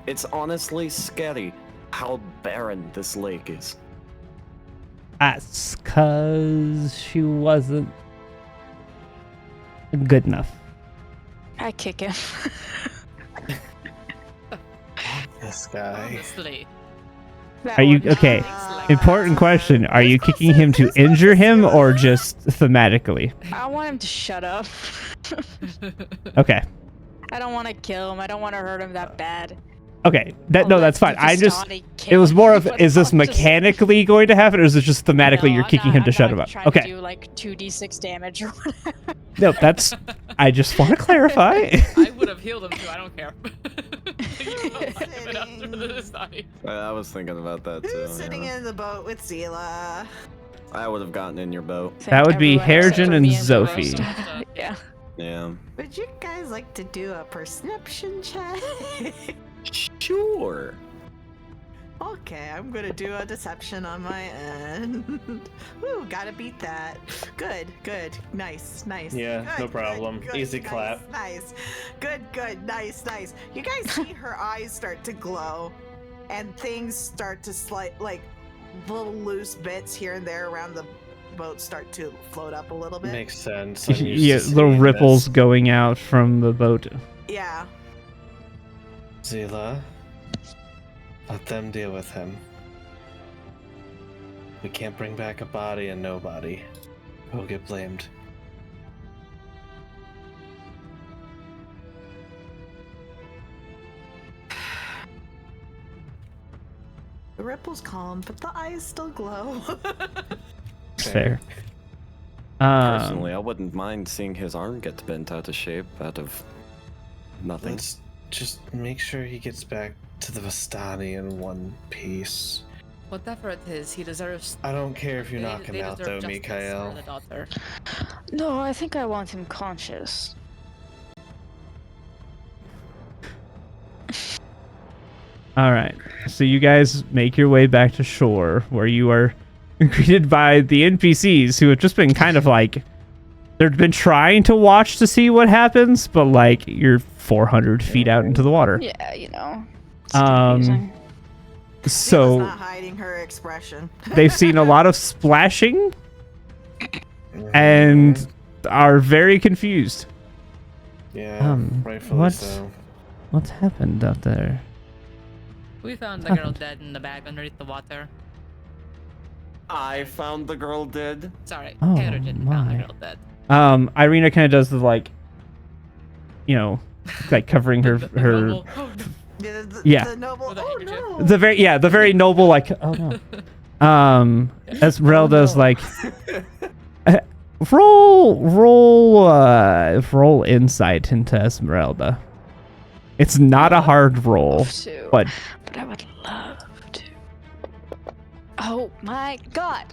It's honestly scary how barren this lake is. That's 'cause she wasn't good enough. I kick him. This guy. Honestly. That Are you one. okay? Like, Important question. Are you kicking him to injure him or just thematically? I want him to shut up. Okay. I don't want to kill him. I don't want to hurt him that bad. Okay. I'll No, let that's fine. the I just Vistani it kill was him, more of but is this I'm just- mechanically going to happen or is it just thematically No, you're I'm kicking not- him to I'm shut not him up? trying Okay. To do like 2d6 damage or whatever. No, that's I just want to clarify. I would have healed him too, I don't care. You know, give it up to this time. I was thinking about that too. Who's sitting yeah. in the boat with Zila? I would have gotten in your boat. That would be Everyone except Harrigan for and me the Zophie. rest. Yeah. Yeah. Would you guys like to do a perception check? Sure. Okay, I'm gonna do a deception on my end. Woo, gotta beat that. Good, nice. Yeah, Good, no good, problem. good, Easy nice, clap. Nice. Good, nice. You guys see her eyes start to glow, and things start to like little loose bits here and there around the boat start to float up a little bit. Makes sense. I'm used Yeah, to little seeing ripples this. going out from the boat. Yeah. Zila, let them deal with him. We can't bring back a body and nobody will get blamed. The ripples calm, but the eyes still glow. Fair. Personally, I wouldn't mind seeing his arm get bent out of shape out of nothing. Let's just make sure he gets back to the Vistani in one piece. Whatever it is, he deserves. I don't care if you they- knock him they out deserve though, justice for Mikael. the daughter. No, I think I want him conscious. All right. So you guys make your way back to shore where you are greeted by the NPCs who have just been kind of like they've been trying to watch to see what happens, but like you're 400 feet out into the water. Yeah, you know. It's Um, confusing. Zila's So not hiding her expression. they've seen a lot of splashing and are very confused. Yeah, rightfully what- so. What's happened out there? We found the girl dead in the bag underneath the water. I found the girl dead. Sorry, Oh, Taylor didn't found the my. girl dead. Irina kind of does the like, like covering her The her noble- oh, no. Yeah. The noble. With a Oh handkerchief. no. the very noble like, oh no. Esmeralda's like, roll insight into Esmeralda. It's not a hard roll, To, but I would love to. Oh my god.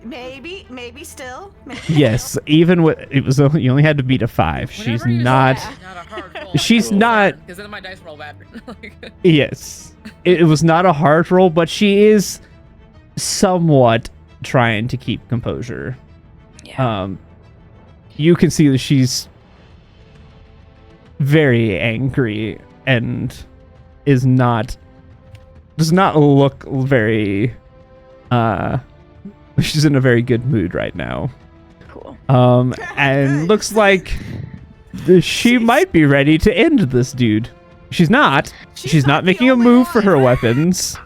Maybe still. Maybe yes, even with you only had to beat a 5. She's Whenever you not. say not a hard roll, She's not. because then my dice roll bad. Like, Yes, it was not a hard roll, but she is somewhat trying to keep composure. Yeah. You can see that she's very angry and does not look very she's in a very good mood right now. Cool. And Good. looks like she might be ready to end this dude. She's not. She's not the making a only move for her one. weapons.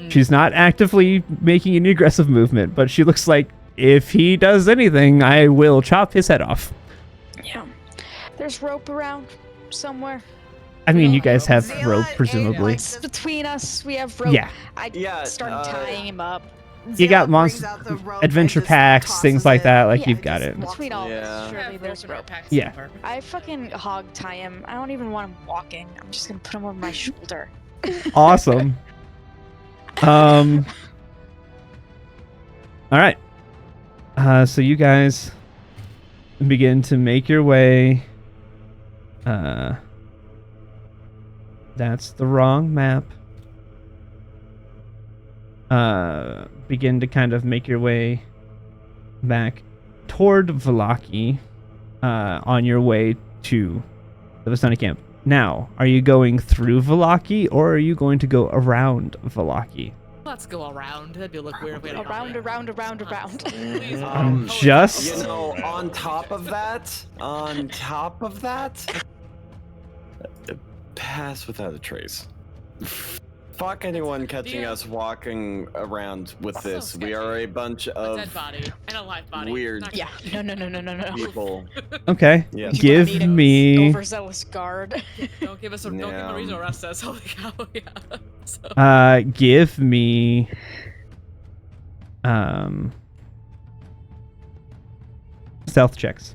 She's not actively making any aggressive movement, but she looks like if he does anything, I will chop his head off. Yeah. There's rope around somewhere. I mean, you guys have Zila rope, and, presumably. like, Between us, we have rope. Yeah. I Yeah, started tying him up. You got Zila monster brings out the rope and adventure just packs, tosses things like it. that. Like Yeah, you've got just it. Between all of Yeah. us, surely have there's rope in our rope. packs Yeah. somewhere. I fucking hog tie him. I don't even want him walking. I'm just gonna put him over my shoulder. Awesome. All right. So you guys begin to make your way. That's the wrong map. Begin to kind of make your way back toward Valaki, on your way to the Vistani camp. Now, are you going through Valaki or are you going to go around Valaki? Let's go around. That'd be look weird if we had Around. Please, I'm oh, just- You know, on top of that, pass without a trace. Fuck anyone catching Yeah. us walking around with So this. We sketchy. are a bunch a of dead body and a live body. weird- Not Yeah. No. people. Okay. Yeah. Give Need a me overzealous guard. Don't give us a don't give Yeah. a reason to arrest us. Holy cow! Yeah. So, give me stealth checks.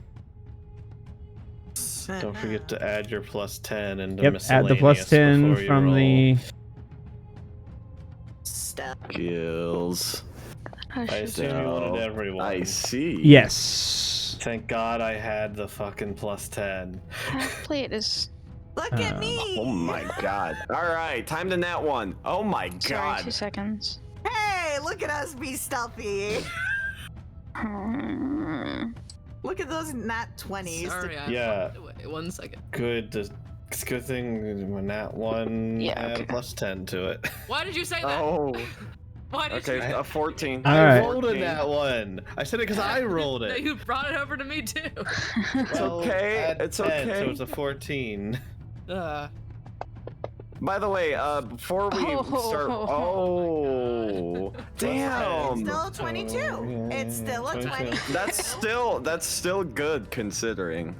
Don't forget to add your +10 into Yep, add the plus miscellaneous 10 before you from roll. the Step. Skills. I assume you wanted everyone. I see. Yes. Thank God I had the fucking +10. Hopefully it is. Look at me. Oh my god. Alright, time to nat one. Oh my Sorry, 2 god. seconds. Hey, look at us be stealthy. Look at those nat 20s. sorry, I Yeah. fucked away. 1 second. Good. It's a good thing when that one Yeah, add okay. +10 to it. Why did you say that? Oh. Why did Okay, you? a 14. All I right. rolled in that one. I said it because I rolled No, it. you brought it over to me too. It's okay, add it's 10, okay. So it's a 14. By the way, before we start. Oh, damn. Still a 22. It's still a 20. That's still good considering.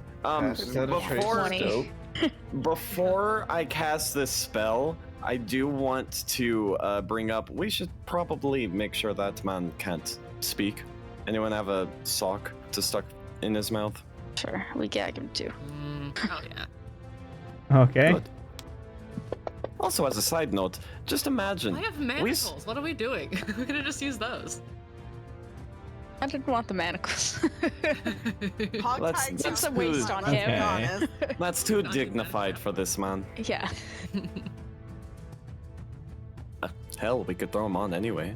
Before I cast this spell, I do want to bring up. We should probably make sure that man can't speak. Anyone have a sock to stuck in his mouth? Sure, we gag him too. Oh yeah. Okay. Good. Also, as a side note, just imagine. I have manacles. What are we doing? We could have just used those. I didn't want the manacles. Hog Let's- tied It's a sounds waste fun, on let's be him. honest. That's too dignified for this man. Yeah. Hell, we could throw him on anyway.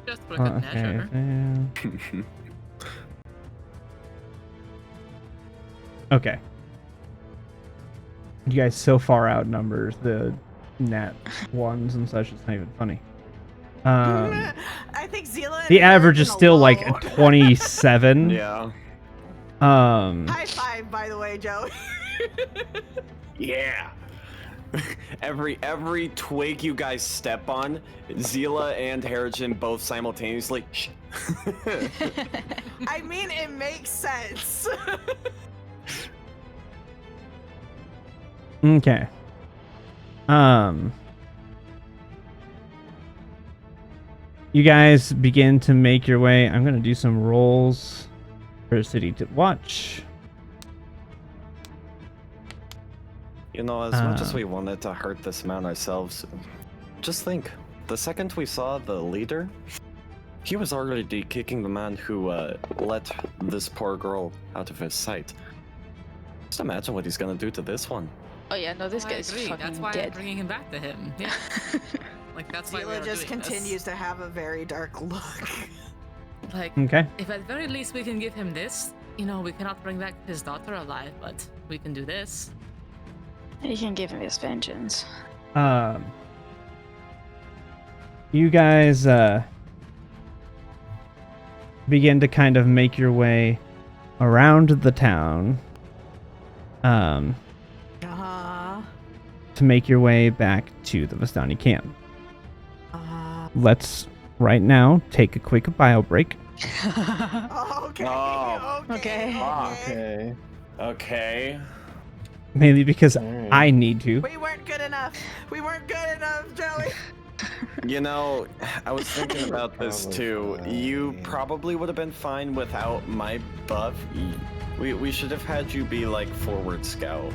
Just for good measure. Okay. You guys so far outnumber the nat ones and such. It's not even funny. I think Zila. The and average Eric is in a still like low. 27. Yeah. High five, by the way, Joe. Yeah. Every twig you guys step on, Zila and Harrigan both simultaneously. Shh. I mean, it makes sense. Okay. You guys begin to make your way. I'm gonna do some rolls for City to watch. You know, as much as we wanted to hurt this man ourselves, just think, the second we saw the leader, he was already kicking the man who let this poor girl out of his sight. Just imagine what he's gonna do to this one. Oh yeah, no, this I guy's agree. fucking That's why I'm dead. bringing him back to him. Yeah. Like, that's why we Zila are just doing continues to have a very dark look. this. Like, Okay. if at very least we can give him this, you know, we cannot bring back his daughter alive, but we can do this. You can give him his vengeance. You guys begin to kind of make your way around the town. Uh-huh. To make your way back to the Vistani camp. Let's right now take a quick bio break. Okay. Oh. Okay. Okay. Okay. Mainly because Alright. I need to. We weren't good enough. We weren't good enough, Joey. You know, I was thinking about this Probably too. You fine. probably would have been fine without my buff. We should have had you be like forward scout.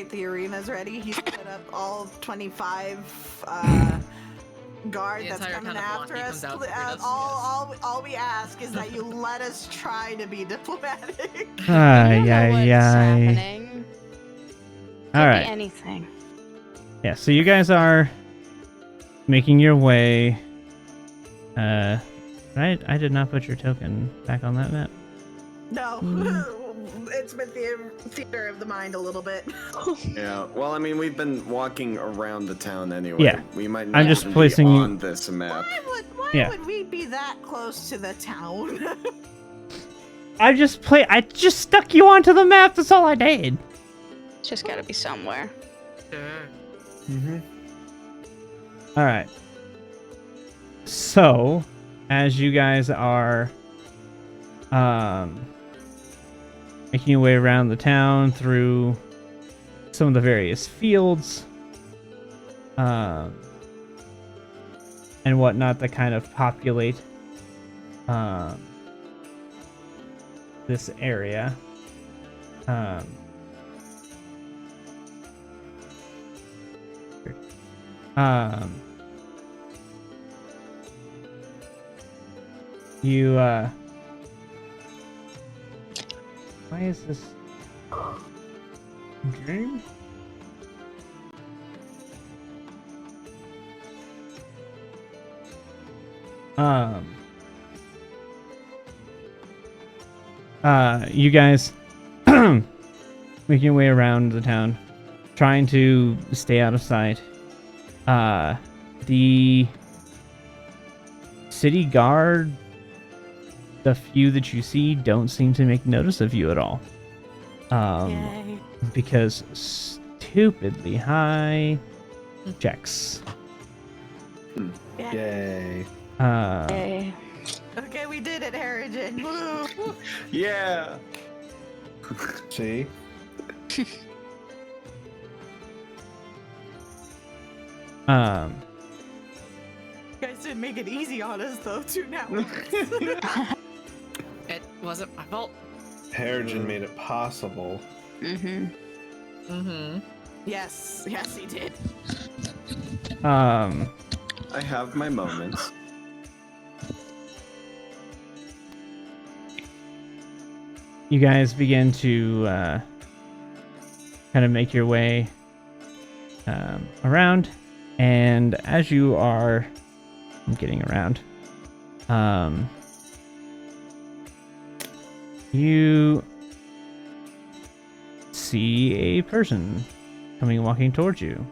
right, the arena's ready. He's put up all 25 guard The that's entire coming town of after Milwaukee us. comes out to greet us, All we ask is that you let us try to be diplomatic. Ay, You know ay, what's ay. happening. Could All be right. anything. Yeah, so you guys are making your way. I did not put your token back on that map. No, it's been theater of the mind a little bit. Yeah. Well, I mean, we've been walking around the town anyway. Yeah. We might I'm not just even placing- be on this map. Why Yeah. would we be that close to the town? I just stuck you onto the map. That's all I did. Just gotta be somewhere. Sure. Mm-hmm. All right. So, as you guys are making your way around the town through some of the various fields and whatnot that kind of populate this area. You why is this dream? You guys making your way around the town, trying to stay out of sight. The city guard, the few that you see, don't seem to make notice of you at all. Yay. Because stupidly high checks. Yay. Hey. Okay, we did it, Harrigan. Woo. Yeah. See? You guys didn't make it easy on us, though, too now. It wasn't my fault. Harrigan made it possible. Mm-hmm. Mm-hmm. Yes, he did. I have my moments. You guys begin to kind of make your way around, and as you are getting around, you see a person walking towards you.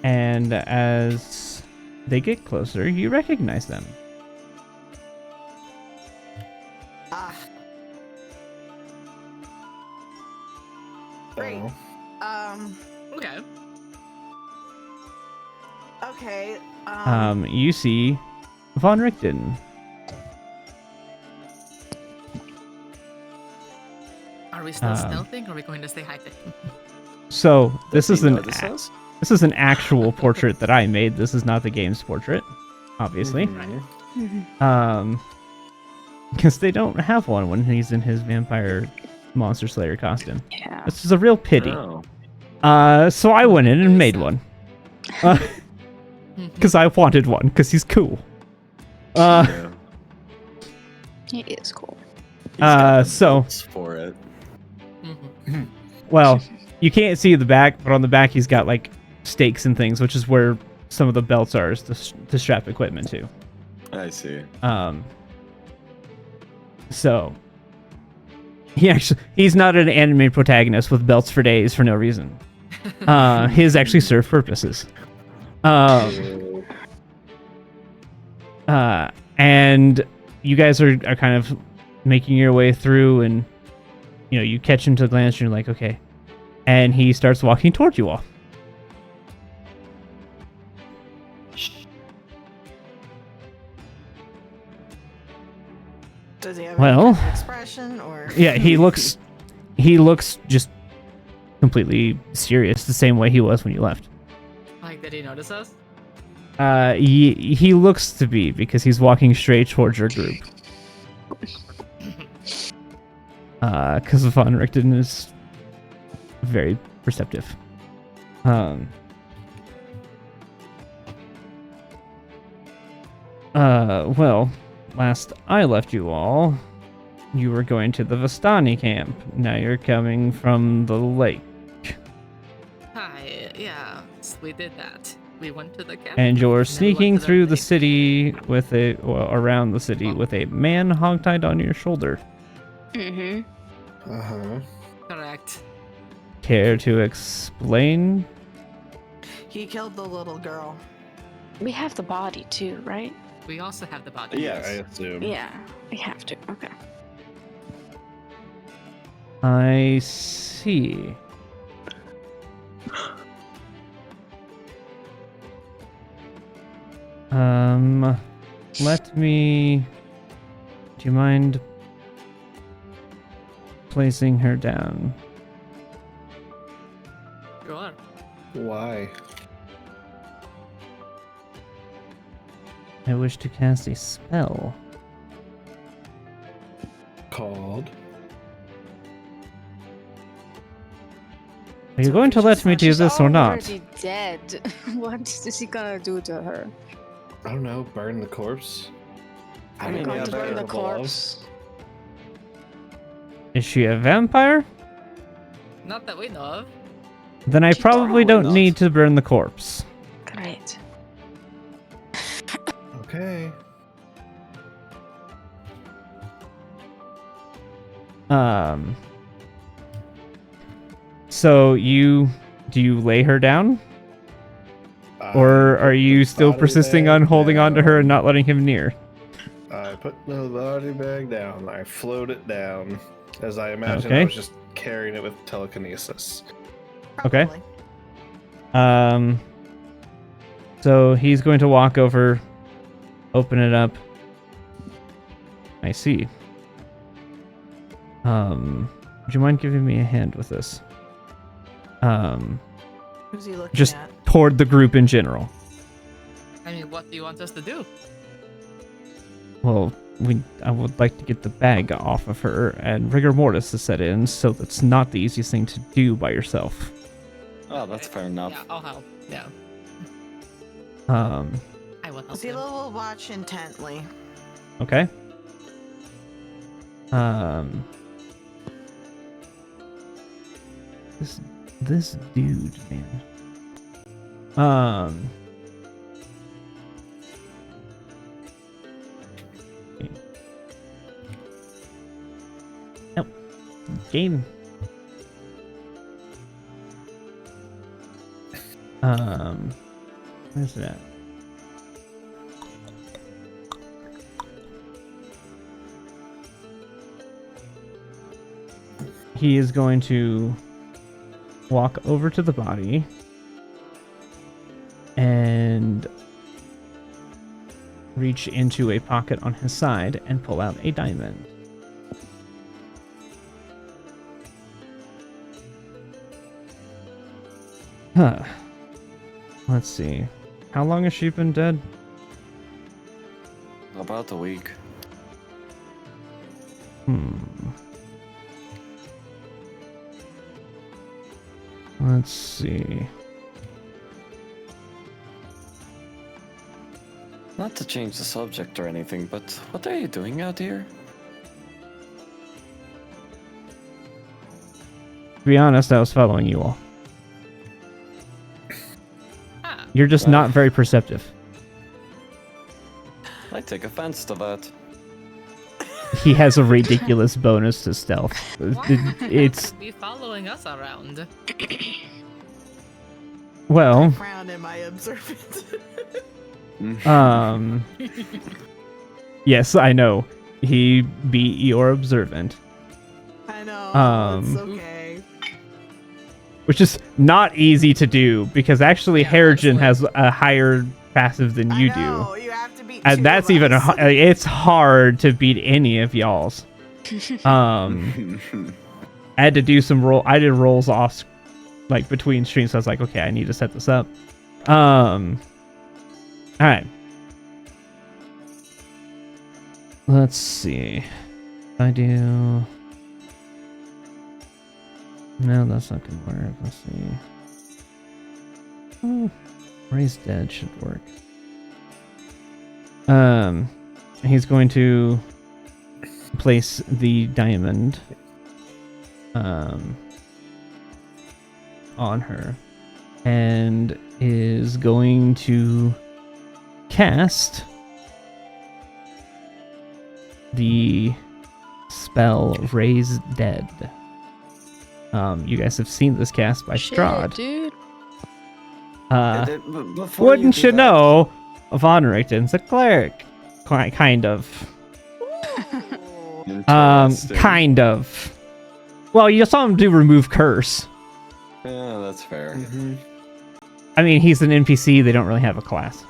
And as they get closer, you recognize them. Ah. Great. Oh. Okay. Okay. You see Von Richten. Are we still Um, stealthing, or are we going to say hi to him? So this Does is he an notice us? this is an actual portrait that I made. This is not the game's portrait, obviously. Mhm. Because they don't have one when he's in his vampire monster slayer costume. Yeah. This is a real pity. Oh. So I went in and made one. Mm-hmm. Because I wanted one, because he's cool. Yeah. He is cool. He's got the So, bolts for it. Mm-hmm. well, you can't see the back, but on the back he's got like stakes and things, which is where some of the belts are to strap equipment to. I see. So he's not an anime protagonist with belts for days for no reason. His actually serve purposes. And you guys are kind of making your way through, and you catch him to a glance, and you're like, okay. And he starts walking towards you all. Does he have Well, any kind of expression or? Yeah, he looks just completely serious, the same way he was when you left. Like, did he notice us? He looks to be, because he's walking straight towards your group. Because Von Richten is very perceptive. Well, last I left you all, you were going to the Vistani camp. Now you're coming from the lake. Hi, yeah, we did that. We went to the camp. And you're then we went sneaking to the through the lake. city with around the city with a man hogtied on your shoulder. Mm-hmm. Uh-huh. Correct. Care to explain? He killed the little girl. We have the body too, right? We also have the body. Yes. I assume. Yeah, we have to. Okay. I see. Let me... Do you mind placing her down? Sure. Why? I wish to cast a spell. Called? Are you going to let me do She's this or not? already dead. What is he gonna do to her? I don't know, burn the corpse? I Are you mean, going yeah, to burn the capable of. corpse? Is she a vampire? Not that we know of. Then I She probably probably don't not. need to burn the corpse. Great. Okay. So do you lay her down? Or are you still Body persisting bag on holding on to her and down. not letting him near? I put the body bag down. I float it down. As I imagine Okay. I was just carrying it with telekinesis. Okay. Probably. So he's going to walk over, open it up. I see. Would you mind giving me a hand with this? Who's he looking Just at? toward the group in general. I mean, what do you want us to do? Well, I would like to get the bag off of her, and rigor mortis is set in, so that's not the easiest thing to do by yourself. Oh, that's fair enough. Yeah, I'll help. Yeah, I will help. Zila him. will watch intently. Okay. This dude, man. Nope. Game. Where's that? He is going to walk over to the body and reach into a pocket on his side and pull out a diamond. Huh. Let's see. How long has she been dead? About a week. Let's see. Not to change the subject or anything, but what are you doing out here? To be honest, I was following you all. Ah, You're just not very perceptive. I take offense to that. He has a ridiculous bonus to stealth. why It's be following us around? well, Frown am I observant? yes, I know. He beat your observant, I know. Um, It's okay. which is not easy to do because actually Yeah, Harrigan honestly. has a higher passive than you I do. know, you have to beat And two that's of even us. it's hard to beat any of y'all's. I had to do some roll. I did rolls off, like between streams. So I was like, okay, I need to set this up. All right. Let's see. I do No, that's not gonna work. Let's see. Oh, Raise Dead should work. He's going to place the diamond on her and is going to cast the spell Raise Dead. You guys have seen this cast by Shit, Strahd. dude. Before Wouldn't do you that- know? Von Richten's a cleric. Kind of. Interesting. Kind of. Well, you saw him do remove curse. Yeah, that's fair. Mm-hmm. I mean, he's an NPC. They don't really have a class.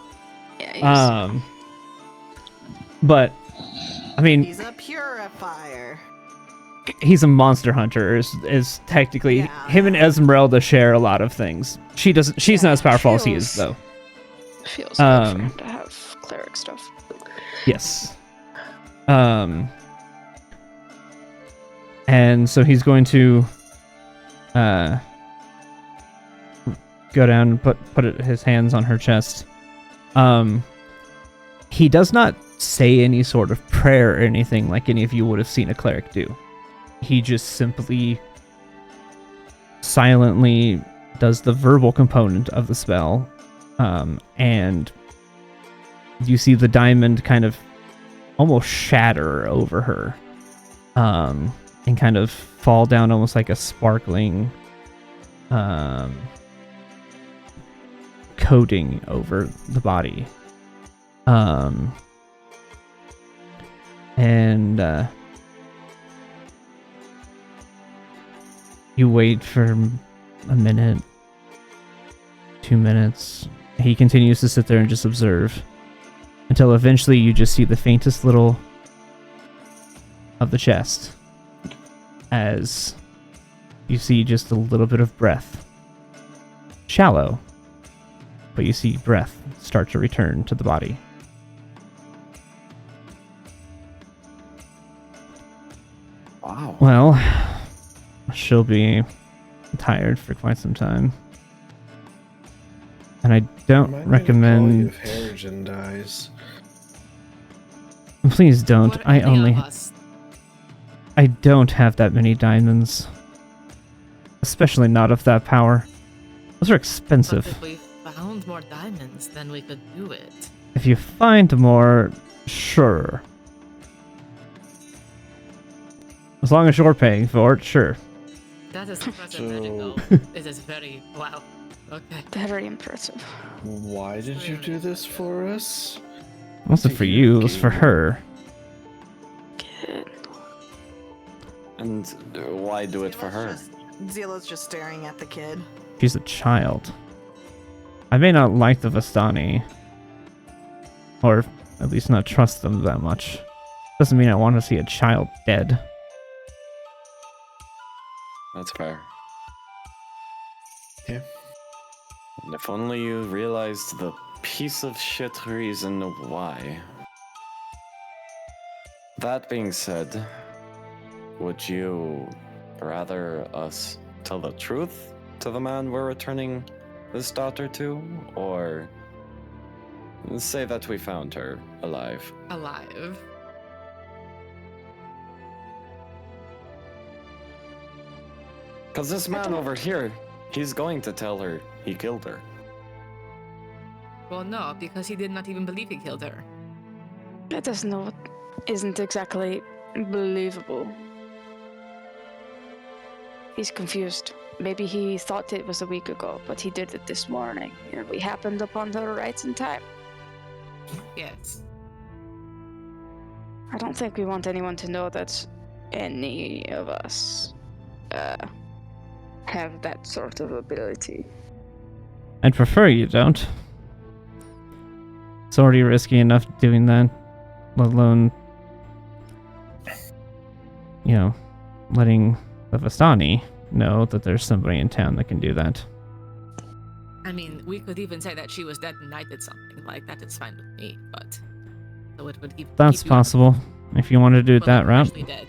Yeah, he's- But I mean, He's a purifier. he's a monster hunter. Is technically Yeah. him and Esmeralda share a lot of things. She doesn't. She's not as powerful as he is, though. Feels good for him to have cleric stuff. Yes. And so he's going to go down and put his hands on her chest. He does not say any sort of prayer or anything like any of you would have seen a cleric do. He just simply silently does the verbal component of the spell, and you see the diamond kind of almost shatter over her, and kind of fall down almost like a sparkling coating over the body. And you wait for a minute, 2 minutes. He continues to sit there and just observe until eventually you just see the faintest little of the chest as you see just a little bit of breath. Shallow, but you see breath start to return to the body. Wow. Well, she'll be tired for quite some time. And I don't recommend... If Harrigan dies. Please don't. Or I any only... of us. I don't have that many diamonds. Especially not of that power. Those are But expensive. if we found more diamonds, then we could do it. If you find more, sure. As long as you're paying for it, sure. That is impressive, magical. It is very wow. Okay. Very impressive. Why did you do this for us? It wasn't for you, it was for her. Good. And why do it for her? Zila's just staring at the kid. She's a child. I may not like the Vistani, or at least not trust them that much. Doesn't mean I want to see a child dead. That's fair. Yeah. And if only you realized the piece of shit reason why. That being said, would you rather us tell the truth to the man we're returning this daughter to, or say that we found her alive? Alive. Because this man over here, he's going to tell her he killed her. Well, no, because he did not even believe he killed her. That isn't exactly believable. He's confused. Maybe he thought it was a week ago, but he did it this morning. And we happened upon her right in time. Yes. I don't think we want anyone to know that any of us have that sort of ability. I'd prefer you don't. It's already risky enough doing that, let alone, you know, letting the Vistani know that there's somebody in town that can do that. I mean, we could even say that she was dead and I did something. Like, that is fine with me, but... So it would keep... That's keep you out of- possible. If you want to do it but that I'm route. actually dead.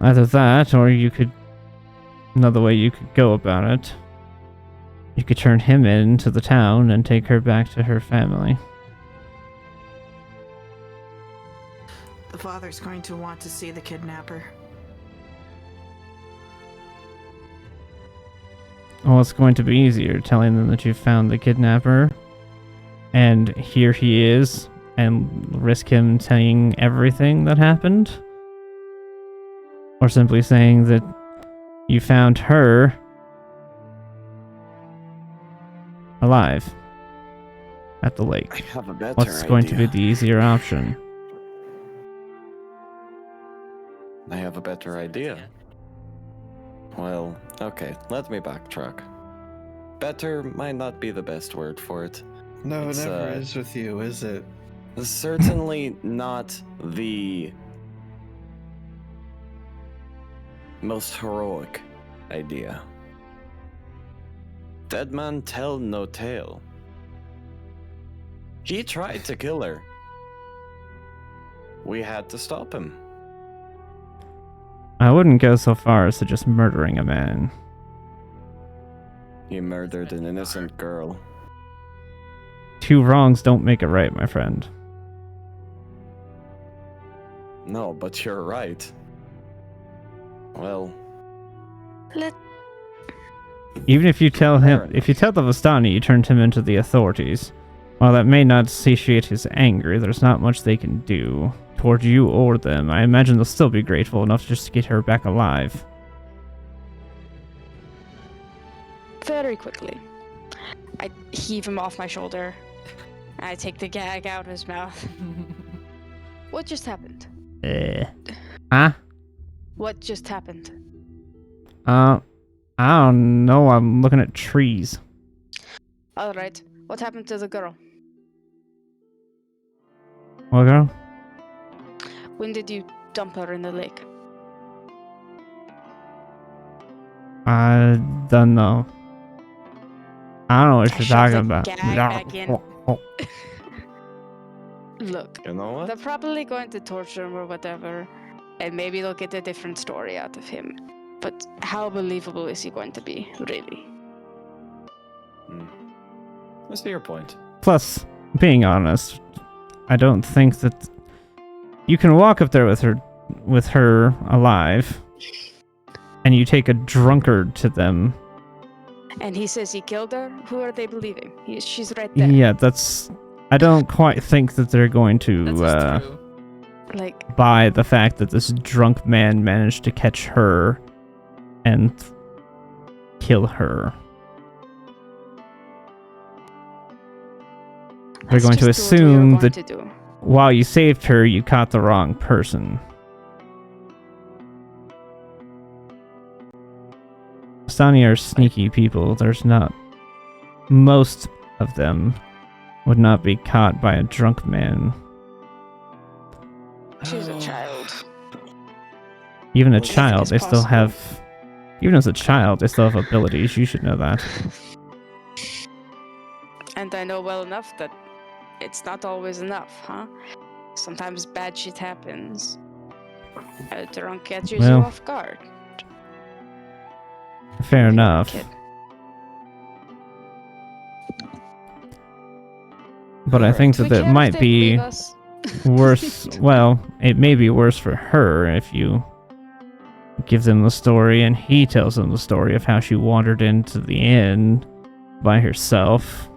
Either that, or you could... Another way you could go about it. You could turn him into the town and take her back to her family. The father's going to want to see the kidnapper. Well, it's going to be easier telling them that you found the kidnapper, and here he is, and risk him saying everything that happened? Or simply saying that you found her alive at the lake. I have a better What's going to be idea. the easier option? I have a better idea. Well, okay, let me backtrack. Better might not be the best word for it. No, It's, it never uh, is with you, is it? Certainly not the most heroic idea. Dead man tell no tale. He tried to kill her. We had to stop him. I wouldn't go so far as to just murdering a man. He murdered an innocent girl. Two wrongs don't make it right, my friend. No, but you're right. Well, Even if you tell him, Fair if you tell the Vistani you turned him into the authorities, while that may not satiate his anger, there's not much they can do toward you or them. I imagine they'll still be grateful enough just to get her back alive. Very quickly, I heave him off my shoulder. I take the gag out of his mouth. What just happened? Huh? What just happened? I don't know. I'm looking at trees. All right. What happened to the girl? What girl? When did you dump her in the lake? I don't know. I don't know what I you're shove talking the about. gag back in. Look, you know what? they're probably going to torture him or whatever, and maybe they'll get a different story out of him. But how believable is he going to be, really? I see your point. Plus, being honest, I don't think that you can walk up there with her alive, and you take a drunkard to them. And he says he killed her? Who are they believing? She's right there. Yeah, I don't quite think that they're going to That's true. Like, buy the fact that this drunk man managed to catch her and kill her. They're let's going to just do what we were assume going that to do. while you saved her, you caught the wrong person. Stani are sneaky people. There's not... Most of them would not be caught by a drunk man. She's a child. Even a Well, child, it's they still possible. have... Even as a child, they still have abilities. You should know that. And I know well enough that it's not always enough, huh? Sometimes bad shit happens. A drunk catches Well, you off guard. Fair You're a enough. kid. But I think Do we that it care if might they be believe us? worse. Well, it may be worse for her if you give them the story and he tells them the story of how she wandered into the inn by herself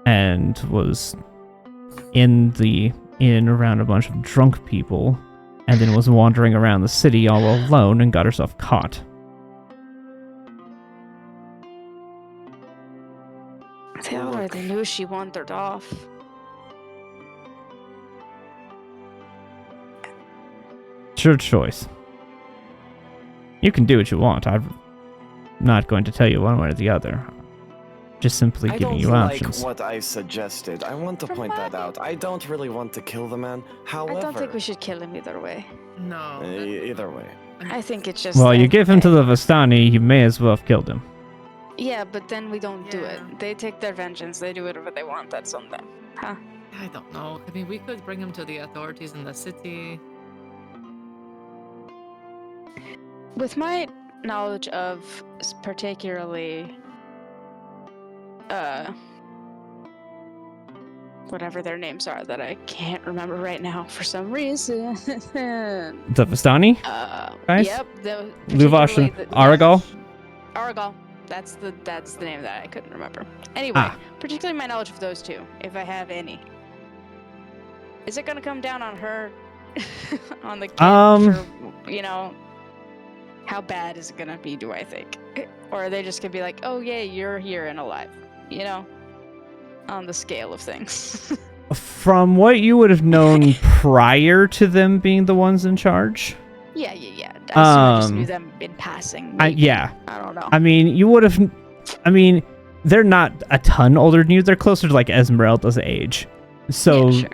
and was in the inn around a bunch of drunk people and then was wandering around the city all alone and got herself caught. They already knew she wandered off. It's your choice. You can do what you want. I'm not going to tell you one way or the other. Just simply I giving don't you like options. what I suggested. I want to point that out. I don't really want to kill the man. However, I don't think we should kill him either way. No. Either way. I think it's just. Well, you like, give him to the Vistani, you may as well have killed him. Yeah, but then we don't do it. Yeah. They take their vengeance. They do whatever they want. That's on them. Huh? I don't know. I mean, we could bring him to the authorities in the city. with my knowledge of particularly whatever their names are that I can't remember right now for some reason. The Vistani? Guys? Yep. Luvash and Aragal? Aragal. That's the name that I couldn't remember. Anyway, particularly my knowledge of those two, if I have any. Is it gonna come down on her on the kid for, how bad is it gonna be, do I think? Or are they just gonna be like, oh yeah, you're here and alive, on the scale of things? From what you would have known prior to them being the ones in charge? Yeah. I just knew them in passing. Yeah. I don't know. I mean, you would have... I mean, they're not a ton older than you. They're closer to, like, Esmeralda's age. So yeah, sure.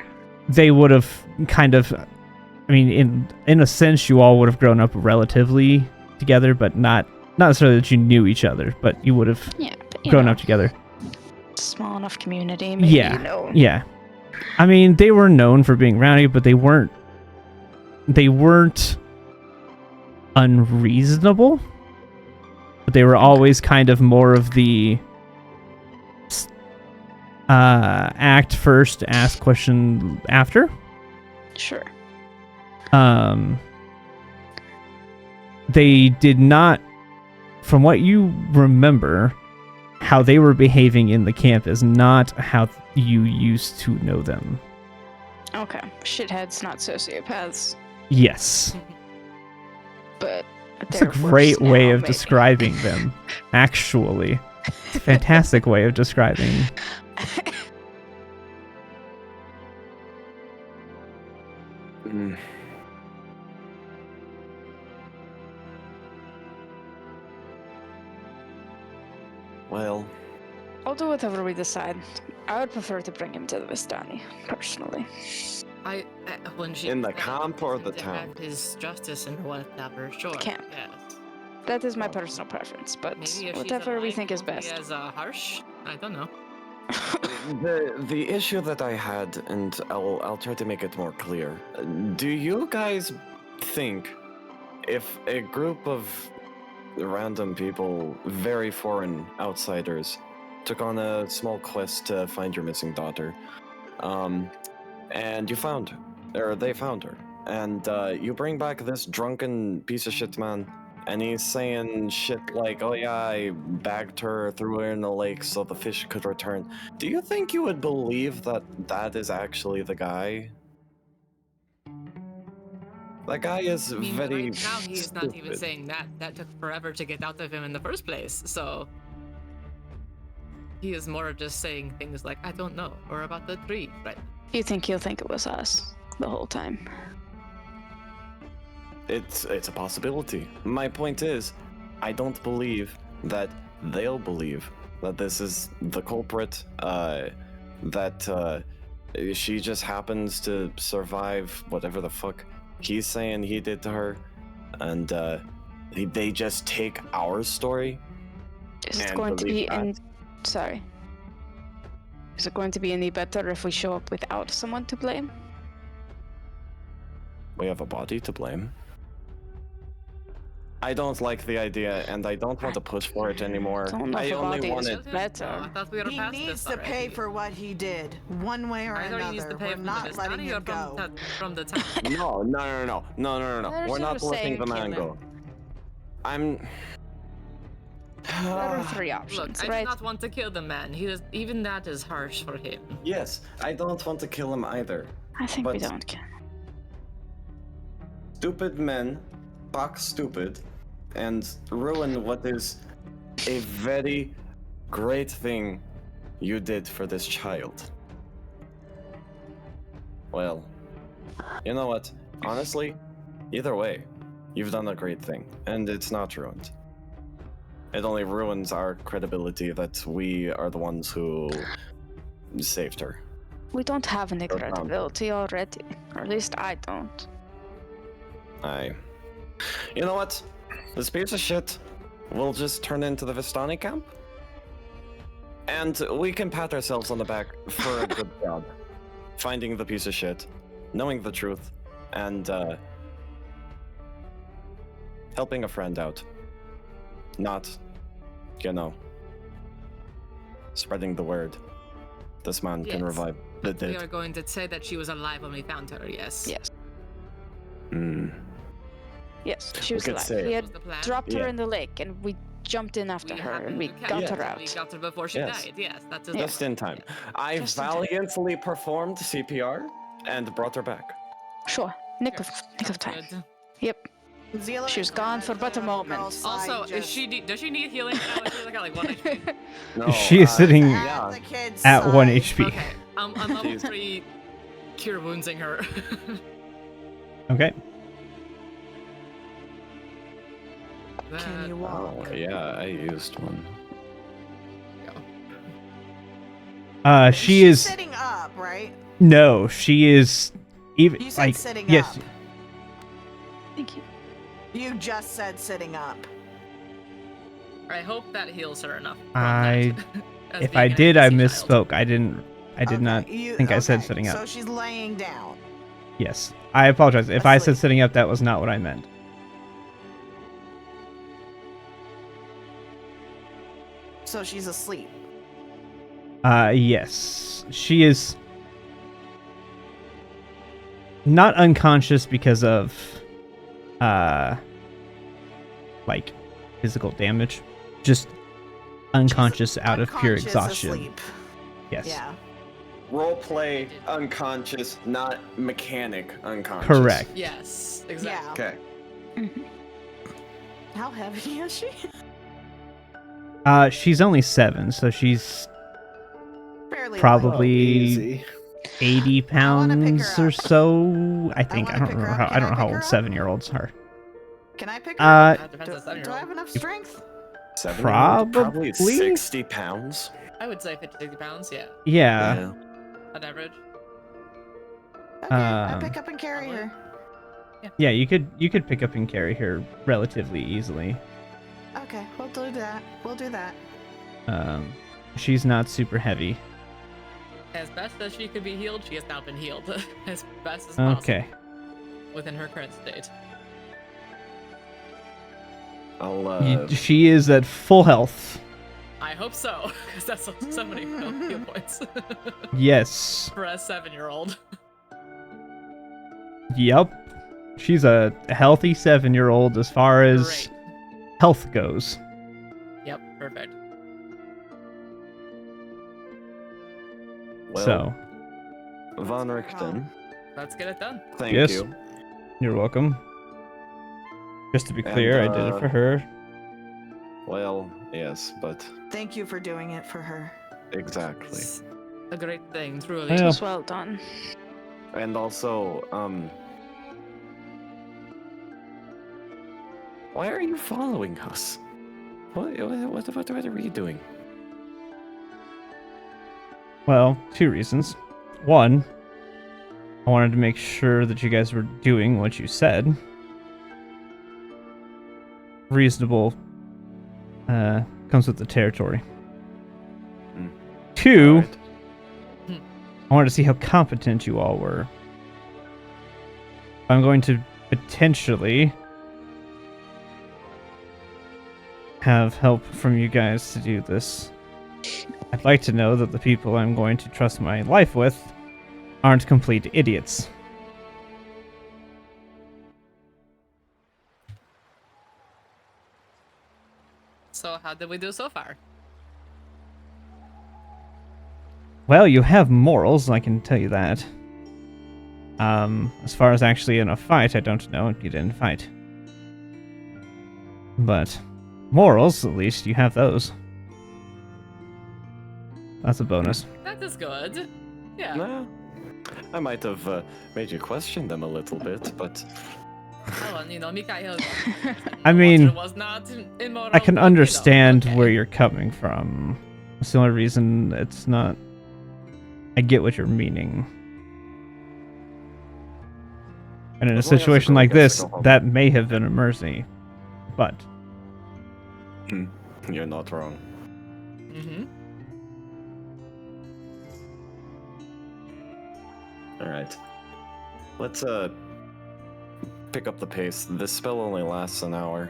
they would have kind of... I mean, in a sense, you all would have grown up relatively together, but not necessarily that you knew each other, but you would have grown up together. Small enough community, maybe, Yeah. I mean, they were known for being rowdy, but they weren't unreasonable. But they were always kind of more of the act first, ask question after. Sure. They did not, from what you remember, how they were behaving in the camp is not how you used to know them. Okay. Shitheads, not sociopaths. Yes. But it's a great way of describing them, actually. It's a fantastic way of describing. Well, I'll do whatever we decide. I would prefer to bring him to the Vistani, personally. When she in the camp or the to town? have his justice and whatever, sure. Camp. Yes. That is my personal preference, but Maybe if whatever she's we alive, think is won't be best. as harsh. I don't know. The issue that I had, and I'll try to make it more clear. Do you guys think if a group of random people, very foreign outsiders, took on a small quest to find your missing daughter, and you found her, or they found her, and you bring back this drunken piece of shit man, and he's saying shit like, oh yeah, I bagged her, threw her in the lake so the fish could return. Do you think you would believe that that is actually the guy? That guy is I mean, very right now he's not even stupid. saying that. That took forever to get out of him in the first place, so... He is more just saying things like, I don't know, or about the tree, right? You think he'll think it was us the whole time? It's a possibility. My point is, I don't believe that they'll believe that this is the culprit, that she just happens to survive whatever the fuck he's saying he did to her, and they just take our story. Is it and going to be believe that. in... Sorry. Is it going to be any better if we show up without someone to blame? We have a body to blame. I don't like the idea, and I don't want to push for it anymore. Don't know I if a only body is wanted. better. No, I thought we were He past needs this to pay already. for what he did, one way or Either he needs to another. pay We're from not the letting Vistani or him go. from the town. No. There's We're no not letting saying the man kill go. him. I'm. There are three options, Look, I right? do not want to kill the man. Even that is harsh for him. Yes, I don't want to kill him either. I think we but- don't kill. Stupid men talk stupid and ruin what is a very great thing you did for this child. Well, you know what? Honestly, either way, you've done a great thing, and it's not ruined. It only ruins our credibility that we are the ones who saved her. We don't have any Or found. credibility already. Or at least I don't. You know what? This piece of shit will just turn into the Vistani camp. And we can pat ourselves on the back for a good job. Finding the piece of shit, knowing the truth, and helping a friend out. Not, spreading the word. This man can Yes, revive the But we dead. are going to say that she was alive when we found her, yes. Yes. Hmm. Yes, she We was could alive. say We it. had Was the plan? dropped her Yeah. in the lake, and we jumped in after We her, and happened we to catch got Yeah. her her. out. We got her before she Yes. died, yes. That's Just in time. I Just in time. valiantly performed CPR and brought her back. Sure. Nick Sure, of time. Good. Yep. Zila She was is gone at for but a the moment. girl's side, Also, is just- she does she need healing now? She's like got like 1 HP. No, She is sitting at yeah. the kid's at 1 side. HP. Okay, I'm level Jeez. 3 cure woundsing her. Okay. Can you Oh, walk? yeah, I used one. She She's is sitting up, right? no, she is even You said like sitting yes, up. Thank you. You just said sitting up. I hope that heals her enough. from I- that, as if being I an did, I NPC child. misspoke. I did Okay, not think I said okay, sitting up. So she's laying down. Yes, I apologize. If I said Asleep. sitting up, that was not what I meant. So she's asleep. Yes, she is not unconscious because of, like physical damage, just unconscious out of pure Unconscious, exhaustion. Asleep. Yes, Yeah. Roleplay unconscious, not mechanic unconscious. correct. Yes, exactly. Okay. How heavy is she? She's only 7, so she's Fairly probably Easy. 80 I wanna pick her pounds or up. so. I think I wanna don't pick her remember up. how. I Can don't I know how pick old her up? 7-year-olds are. Can I pick her up? That depends on Do I 7-year-old. have enough strength? 7-year-old, probably Probably? 60 pounds. I would say 50, 60 pounds, yeah, Yeah. on average. Okay, I Um, pick up and carry her. Yeah, you could pick up and carry her relatively easily. Okay, we'll do that. We'll do that. She's not super heavy. As best as she could be healed, she has now been healed. As best as possible. Okay. Within her current state. I'll, She is at full health. I hope so, because that's so many heal points Yes. for a 7-year-old. Yep. She's a healthy 7-year-old as far as Great. health goes. Yep, perfect. well, So, Von Richten, Let's get it done. thank Yes. you. you're welcome. Just to be And, clear, I did it for her. Well, yes, but Thank you for doing it for her. exactly. It's a great thing, truly. Well, It was well done. And also, why are you following us? What are you doing? Well, 2 reasons. One, I wanted to make sure that you guys were doing what you said. Reasonable comes with the territory. Hmm. 2, Alright. I wanted to see how competent you all were. I'm going to potentially have help from you guys to do this. I'd like to know that the people I'm going to trust my life with aren't complete idiots. So how did we do so far? Well, you have morals, I can tell you that. As far as actually in a fight, I don't know. You didn't fight. But morals, at least, you have those. That's a bonus. That is good. Yeah. Nah, I might have made you question them a little bit, but Well, you know, Mikhail. I mean, was not immoral, I can but, you know, understand okay. where you're coming from. That's the only reason it's not... I get what you're meaning. And in a As long as the situation girl like gets this, to go home. that may have been a mercy. But you're not wrong. Mm-hmm. All right, let's pick up the pace. This spell only lasts an hour.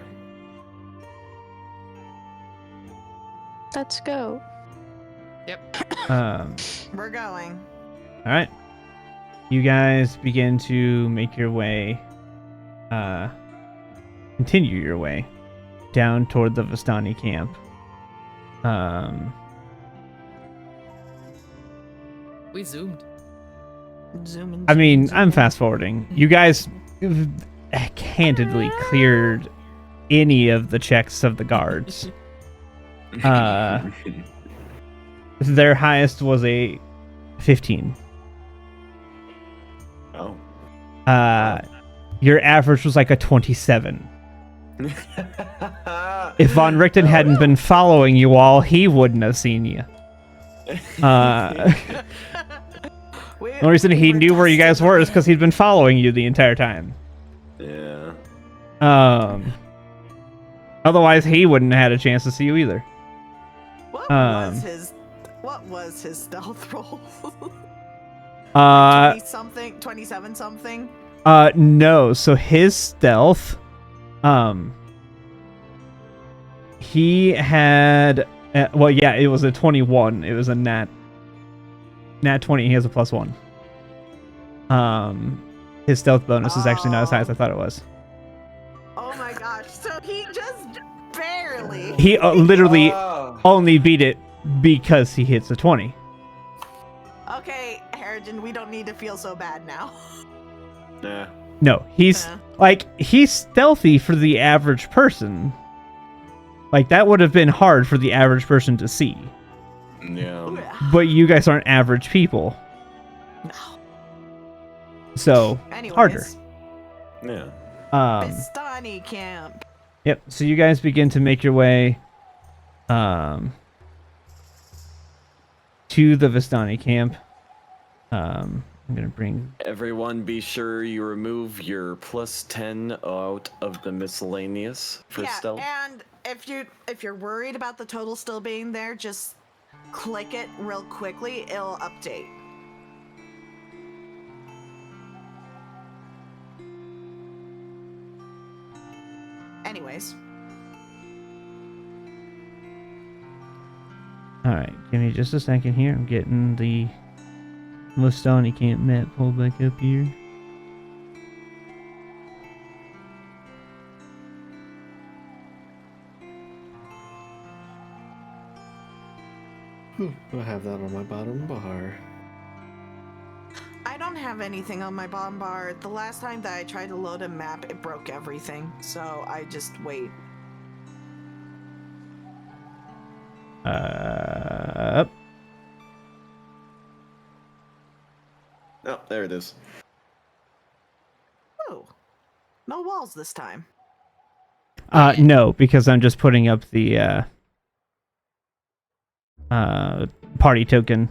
Let's go. We're going. All right. You guys begin to make your way, continue your way down toward the Vistani camp. We zoomed. Zoom in. I mean, zoom I'm in. fast forwarding. You guys candidly cleared any of the checks of the guards. Their highest was a 15. Oh. Your average was like a 27. If Von Richten hadn't been following you all, he wouldn't have seen you. The only reason he knew where you guys were is because he'd been following you the entire time. Yeah. Otherwise, he wouldn't have had a chance to see you either. What was his stealth roll? 20 something, 27 something. No. So his stealth, he had, well, yeah, it was a 21. It was a nat 20. He has a +1. His stealth bonus is actually not as high as I thought it was. Oh my gosh! So he just barely. He literally only beat it because he hits a 20. Okay, Harrigan, we don't need to feel so bad now. Yeah. No, he's he's stealthy for the average person. Like, that would have been hard for the average person to see. Yeah. But you guys aren't average people. No. So, Anyways, harder. Yeah. Vistani camp. Yep, so you guys begin to make your way to the Vistani camp. I'm going to bring... Everyone be sure you remove your +10 out of the miscellaneous for stealth. And if you're worried about the total still being there, just click it real quickly. It'll update. Anyways. Alright, give me just a second here. I'm getting the Vistani camp map pulled back up here. I have that on my bottom bar. I don't have anything on my bottom bar. The last time that I tried to load a map, it broke everything. So I just wait. Up. Oh, there it is. Oh, no walls this time. No, because I'm just putting up the party token,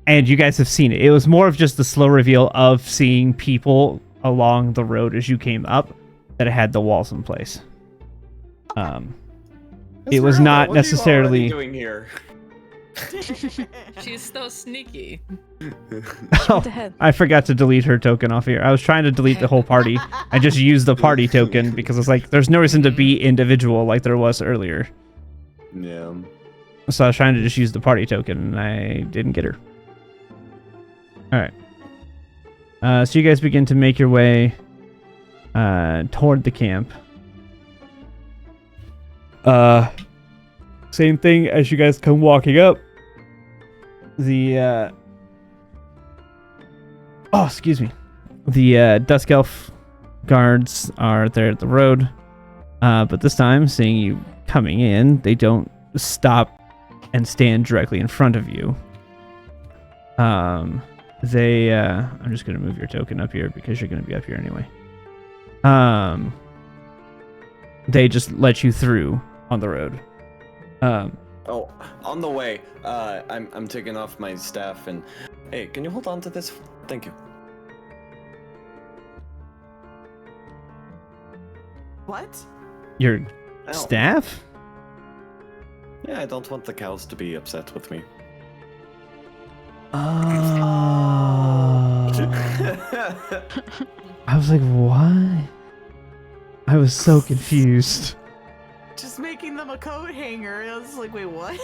and you guys have seen it. It was more of just the slow reveal of seeing people along the road as you came up that it had the walls in place. It was not What necessarily are you already doing here? She's so sneaky. Oh, the head. I forgot to delete her token off here. I was trying to delete the whole party. I just used the party token because it's like there's no reason to be individual like there was earlier. Yeah. So I was trying to just use the party token, and I didn't get her. Alright. So you guys begin to make your way toward the camp. Same thing as you guys come walking up. The, oh, excuse me. The Dusk Elf guards are there at the road. But this time, seeing you coming in, they don't stop and stand directly in front of you. I'm just going to move your token up here because you're going to be up here anyway. They just let you through on the road. Oh, on the way, I'm taking off my staff and... Hey, can you hold on to this? Thank you. What? Your Ow. staff? Yeah, I don't want the cows to be upset with me. Oh. I was like, what? I was so confused. Just making them a coat hanger. I was like, wait, what?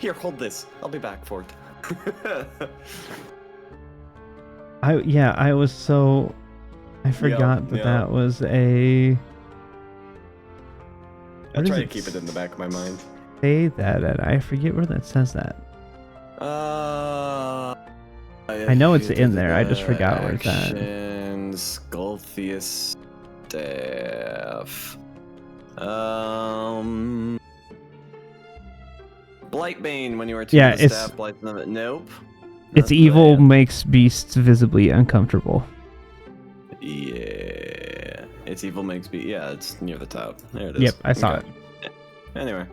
Here, hold this. I'll be back for it. I was so... I forgot that was a... I try to keep it in the back of my mind. Say that, and I forget where that says that. I know it's in there, I just forgot where it's at. Actions, Golthius staff. Blightbane when you are Yeah, the it's... staff, Blight none of it. Nope. Its Not evil that. makes beasts visibly uncomfortable. Yeah. Its evil makes be. Yeah, it's near the top. There it is. Yep, I saw it. Anyway.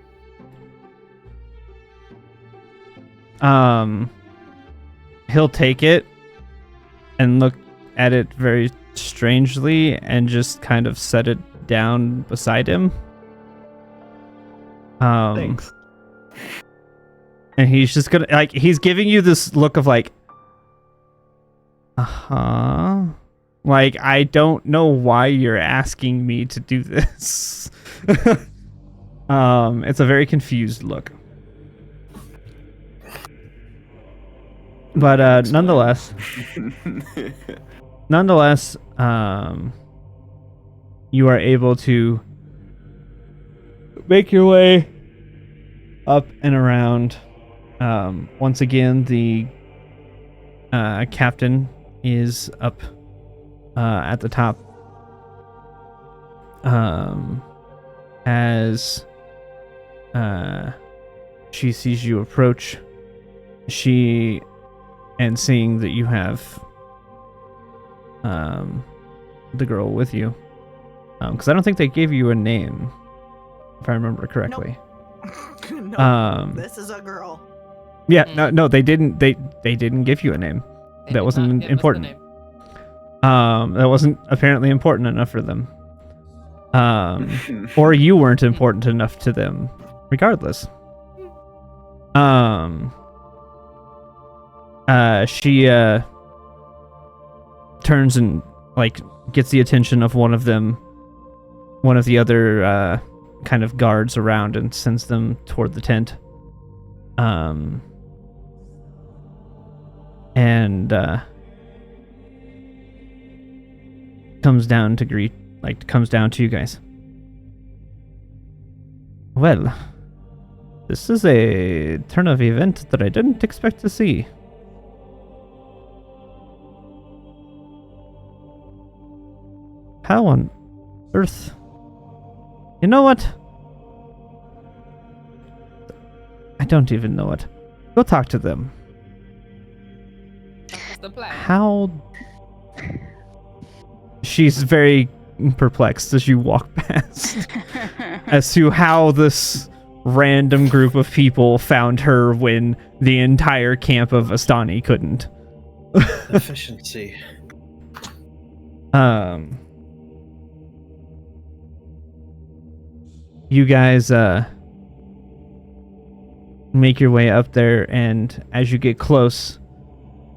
He'll take it and look at it very strangely and just kind of set it down beside him. Thanks. And he's just gonna, like, he's giving you this look of like, uh-huh. Like, I don't know why you're asking me to do this. It's a very confused look. But nonetheless, you are able to make your way up and around. Once again, the captain is up at the top. As she sees you approach, and seeing that you have the girl with you, because I don't think they gave you a name, if I remember correctly. No, this is a girl. Yeah, no, they didn't. They didn't give you a name. That wasn't important. That wasn't apparently important enough for them. Or you weren't important enough to them. Regardless. She turns and like gets the attention of one of the other kind of guards around, and sends them toward the tent. And comes down to you guys. Well, this is a turn of event that I didn't expect to see. How on earth? You know what? I don't even know it. Go talk to them. That's the plan. How? She's very perplexed as you walk past as to how this random group of people found her when the entire camp of Astani couldn't. Efficiency. You guys make your way up there, and as you get close,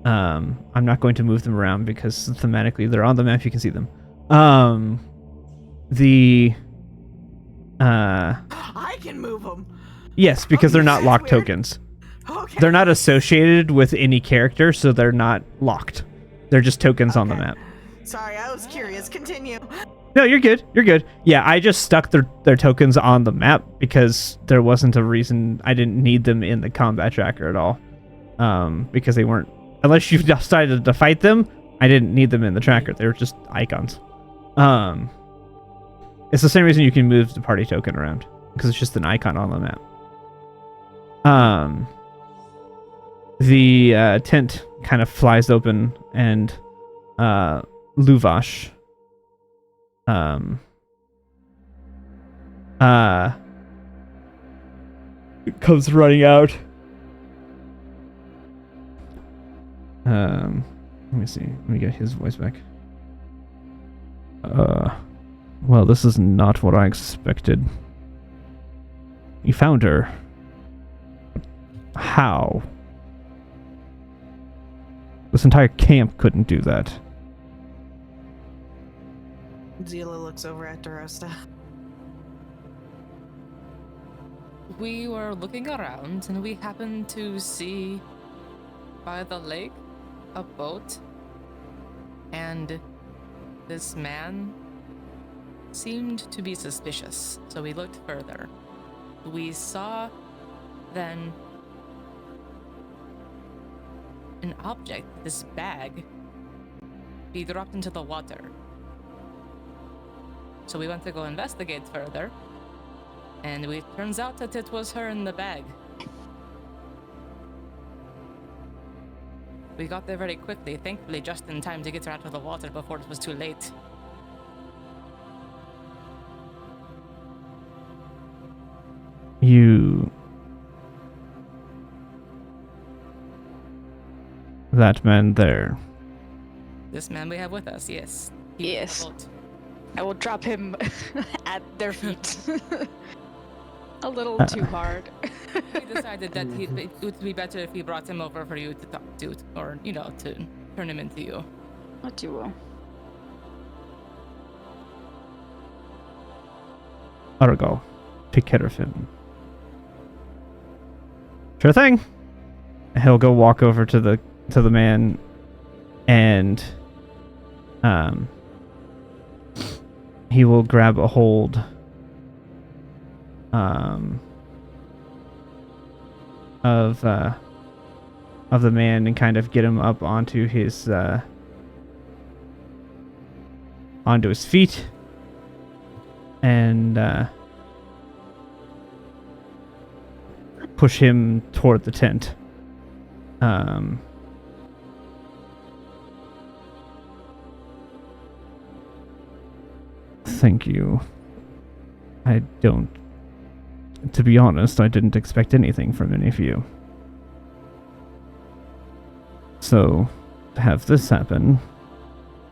I'm not going to move them around because thematically they're on the map, you can see them. I can move them. Yes, because they're not that's locked weird. tokens. Okay. They're not associated with any character, so they're not locked. They're just tokens on the Okay. map. Sorry, I was curious. Continue. No, you're good. You're good. Yeah, I just stuck their tokens on the map because there wasn't a reason. I didn't need them in the combat tracker at all. Because they weren't. Unless you decided to fight them, I didn't need them in the tracker. They were just icons. It's the same reason you can move the party token around, because it's just an icon on the map. The tent kind of flies open, and Luvash comes running out. Let me see. Let me get his voice back. Well, this is not what I expected. You found her. How? This entire camp couldn't do that. Zila looks over at Darosta. We were looking around and we happened to see by the lake a boat, and this man seemed to be suspicious, so we looked further. We saw then an object, this bag, be dropped into the water. So we went to go investigate further, and it turns out that it was her in the bag. We got there very quickly, thankfully just in time to get her out of the water before it was too late. That man there. This man we have with us, yes. He Yes. boat. I will drop him at their feet. A little too hard. We decided that it would be better if we brought him over for you to talk to, or, to turn him into you. What you will. I'll go take care of him. Sure thing. He'll go walk over to the man, and he will grab a hold of the man and kind of get him up onto his feet, and push him toward the tent. Thank you. To be honest, I didn't expect anything from any of you. So, to have this happen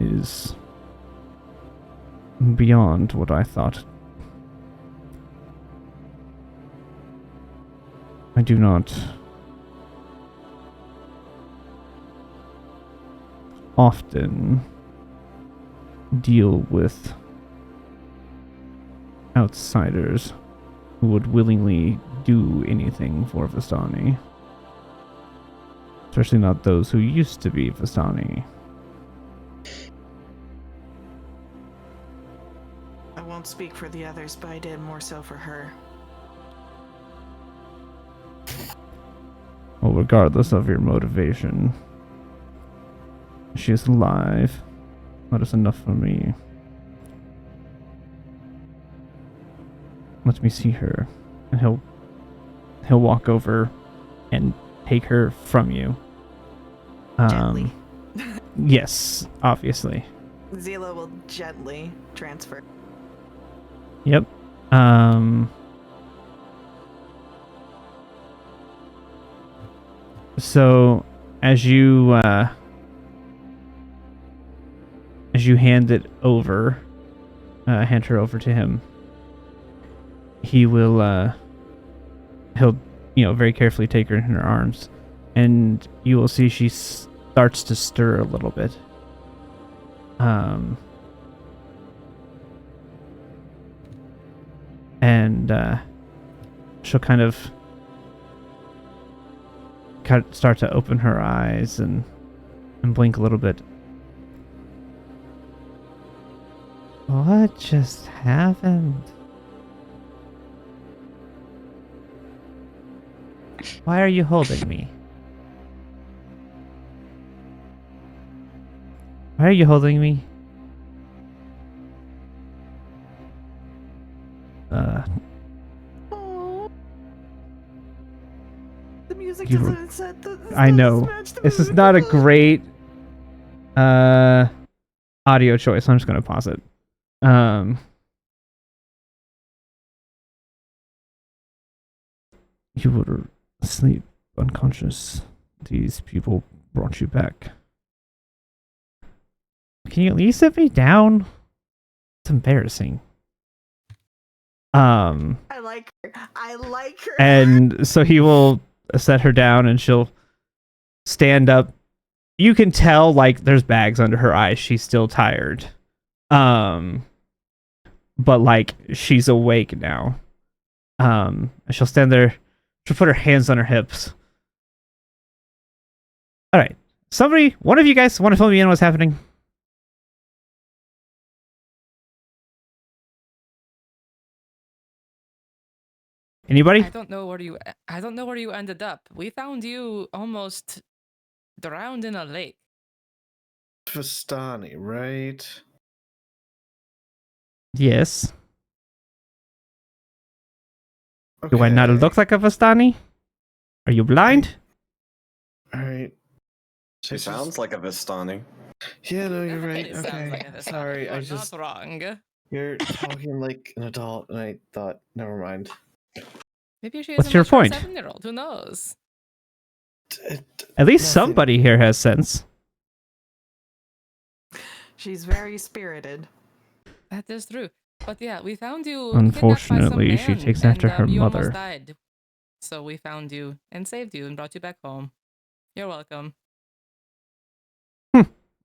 is beyond what I thought. I do not often deal with outsiders who would willingly do anything for Vistani. Especially not those who used to be Vistani. I won't speak for the others, but I did more so for her. Well, regardless of your motivation, she is alive. That is enough for me. Let me see her. And he'll walk over and take her from you. Gently. Yes, obviously. Zila will gently transfer. Yep. So as you hand her over to him, he'll very carefully take her in her arms, and you will see she starts to stir a little bit. And she'll kind of start to open her eyes and blink a little bit. What just happened? Why are you holding me? Why are you holding me? Oh, the music You- doesn't set the. I know. This is not a great audio choice. I'm just gonna pause it. You were asleep, unconscious. These people brought you back. Can you at least sit me down? It's embarrassing. I like her. I like her. And so he will set her down, and she'll stand up. You can tell, like, there's bags under her eyes. She's still tired. but like she's awake now. She'll stand there. She'll put her hands on her hips. All right, one of you guys, want to fill me in what's happening? Anybody? I don't know where you ended up. We found you almost drowned in a lake. Vistani, right? Yes. Okay. Do I not look like a Vistani? Are you blind? All right. She sounds like a Vistani. Yeah, no, you're right. Everybody sounds Okay. like a Vistani. Sorry, You I are just not wrong. you're talking like an adult, and I thought, never mind. Maybe she is What's a your mature point? 7-year-old. Who knows? At least Nothing. somebody here has sense. She's very spirited. That is true. But yeah, we found you. Unfortunately, kidnapped by some she man, takes after and, her you mother. almost died. So we found you and saved you and brought you back home. You're welcome.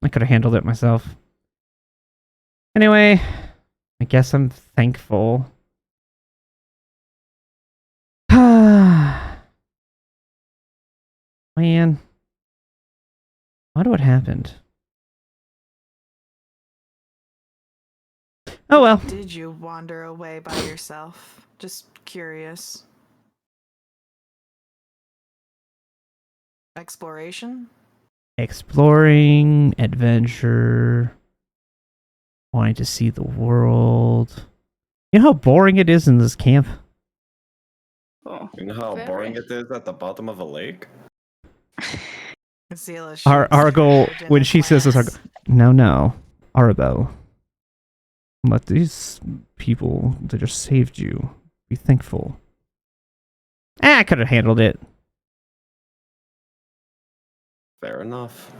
I could have handled it myself. Anyway, I guess I'm thankful. Man. Why do it happened? Oh well. Did you wander away by yourself? Just curious. Exploration? Exploring, adventure, wanting to see the world. You know how boring it is in this camp? Oh, You know how very. boring it is at the bottom of a lake? Zila shoots Our goal, Virgin when a she says this, glance. no, Arabelle. But these people that just saved you, be thankful. I could have handled it. Fair enough.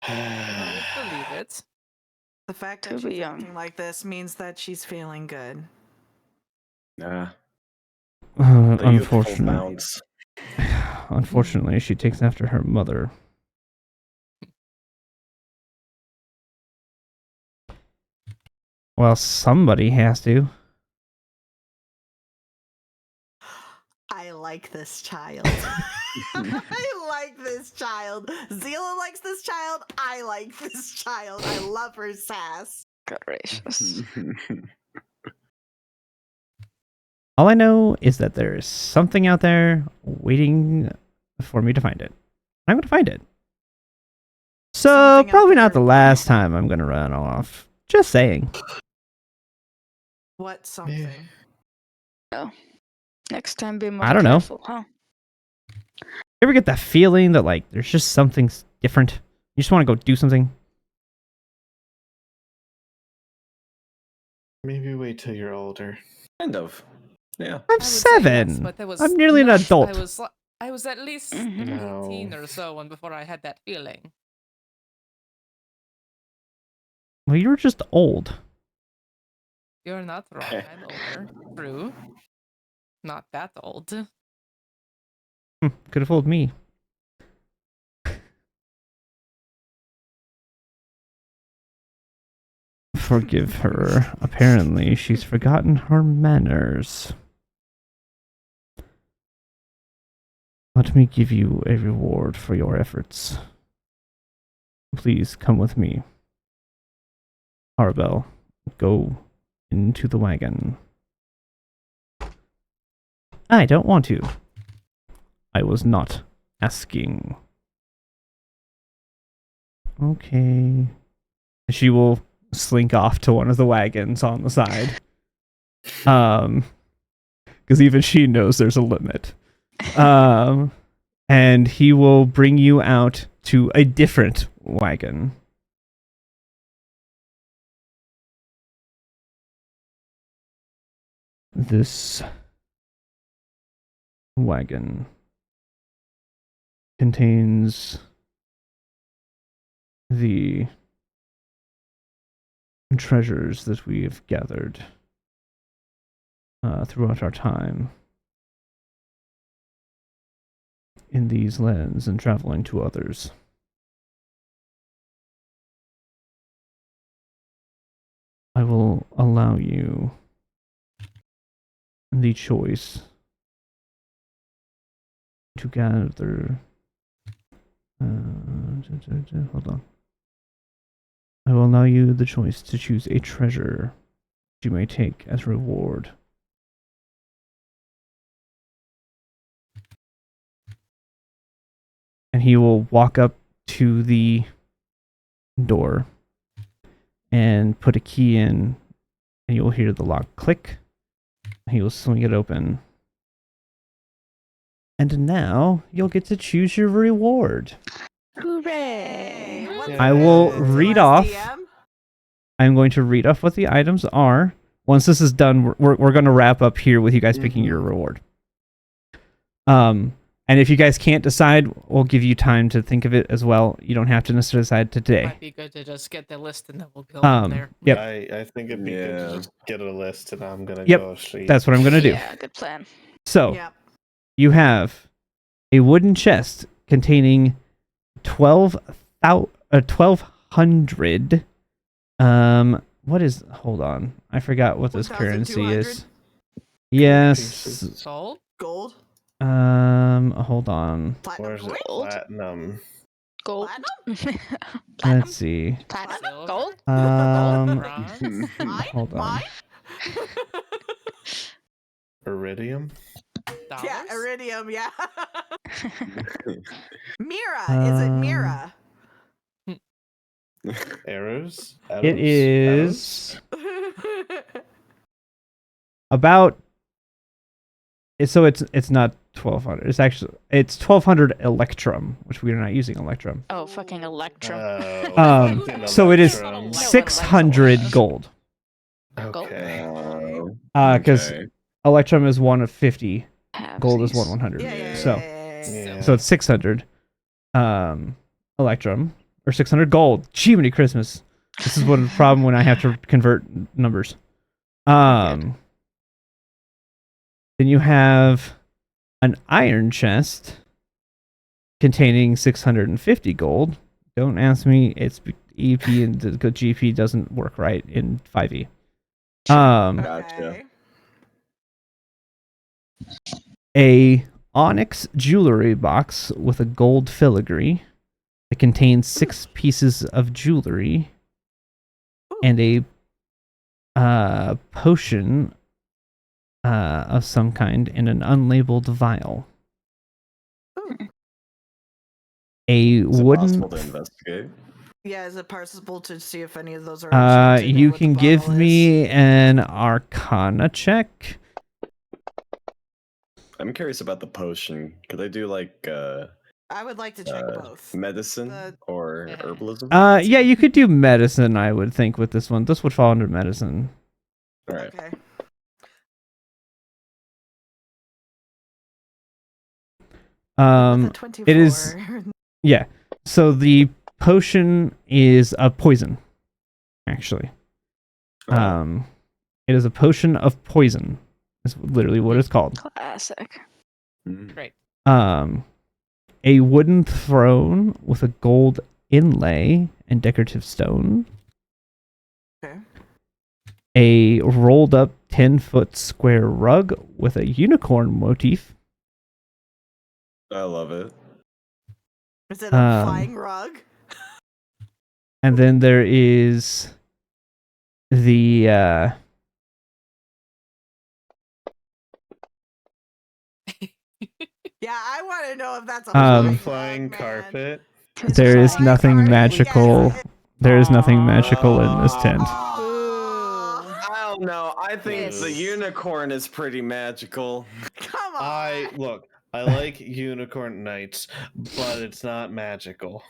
I would believe it. The fact To that be she's young. acting like this means that she's feeling good. Yeah. The youthful Unfortunately, bounce. unfortunately, she takes after her mother. Well, somebody has to. I like this child. I like this child. Zila likes this child. I like this child. I love her sass. Gracious. All I know is that there is something out there waiting for me to find it. I'm going to find it. So, Something out probably there. not the last time I'm going to run off. Just saying. What something? Next time, be more I don't know. careful, huh? You ever get that feeling that, like, there's just something different? You just want to go do something? Maybe wait till you're older. Kind of. Yeah. I'm I would say 7. yes, but that was I'm nearly an not- adult. I was at least Mhm. 18 No. or so when before I had that feeling. Well, you're just old. You're not wrong. I'm older. True. Not that old. Could have fooled me. Forgive her. Apparently, she's forgotten her manners. Let me give you a reward for your efforts. Please come with me. Arabelle, go into the wagon. I don't want to. I was not asking. Okay. She will slink off to one of the wagons on the side. Because even she knows there's a limit. And he will bring you out to a different wagon. This wagon contains the treasures that we have gathered throughout our time in these lands and traveling to others. I will allow you the choice to gather. Hold on. I will allow you the choice to choose a treasure you may take as reward. And he will walk up to the door and put a key in, and you will hear the lock click. He will swing it open. And now you'll get to choose your reward. Hooray! What's I will this? read US off. DM? I'm going to read off what the items are. Once this is done, we're going to wrap up here with you guys picking your reward. And if you guys can't decide, we'll give you time to think of it as well. You don't have to necessarily decide today. Might be good to just get the list and then we'll go from there. Yep, I think it'd be good to Yeah. just get a list, and I'm gonna Yep, go sleep. that's what I'm going to do. Yeah, good plan. So, Yep. you have a wooden chest containing 1,200. What is? Hold on, I forgot what this currency is. 1,200? Yes. Sold? Gold? Hold on. Platinum? Where's it? Gold? Platinum. Gold. Platinum? Let's see. Platinum. Silver? Gold. Bronze? Mine? Hold on. Mine? Iridium. Dollars? Yeah, iridium, yeah. Mira, is it Mira? Arrows. It Arrows? is about. So it's not 1,200. It's 1,200 electrum, which we are not using electrum. Oh, fucking Electrum. So it is Electrum. 600 gold. Okay. Because electrum is one of 50. Gold is Halvesies. 100. Yeah. So it's 600 electrum or 600 gold. Gee, many Christmas. This is one problem when I have to convert numbers. Then you have an iron chest containing 650 gold. Don't ask me. It's EP and the GP doesn't work right in 5e. Gotcha. A onyx jewelry box with a gold filigree that contains 6 pieces of jewelry and a potion of some kind in an unlabeled vial. A Is it wooden. possible to investigate? Yeah, is it possible to see if any of those are? actually to know You what the can give bottle is? me an Arcana check. I'm curious about the potion. Could I do like I would like to check both. medicine The- or Yeah. herbalism? Yeah, you could do medicine. I would think with this one. This would fall under medicine. All right. Okay. With a 24. It is. Yeah. So the potion is a poison. Actually, Oh. it is a potion of poison. Is literally what it's called. Classic. Mm. Great. A wooden throne with a gold inlay and decorative stone. Okay. A rolled up 10-foot square rug with a unicorn motif. I love it. Is it a flying rug? And then there is the Yeah, I want to know if that's a Um, Flying rug, man. carpet. there is Flying nothing carpet, magical. yes. There is nothing magical in this tent. I don't know. I think the Yes. unicorn is pretty magical. Come on. I like unicorn knights, but it's not magical.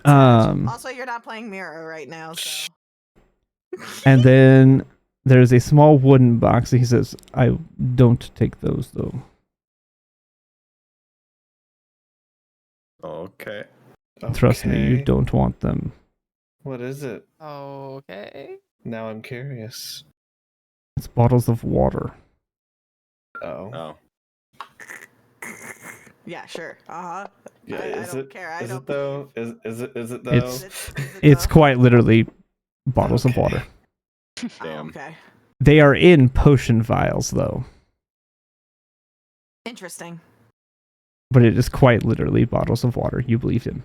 Also, you're not playing Mirror right now, so. And then there's a small wooden box. He says, "I don't take those though." Okay. Trust me, you Okay. don't want them. What is it? Okay. Now I'm curious. It's bottles of water. Oh. Oh. Yeah, sure. Uh huh. Yeah, I is don't it? care. I Is don't it though? Is it though? It's- Is it It's though? quite literally bottles of Okay. water. Damn. Oh, okay. They are in potion vials, though, Interesting. but it is quite literally bottles of water. You believed him.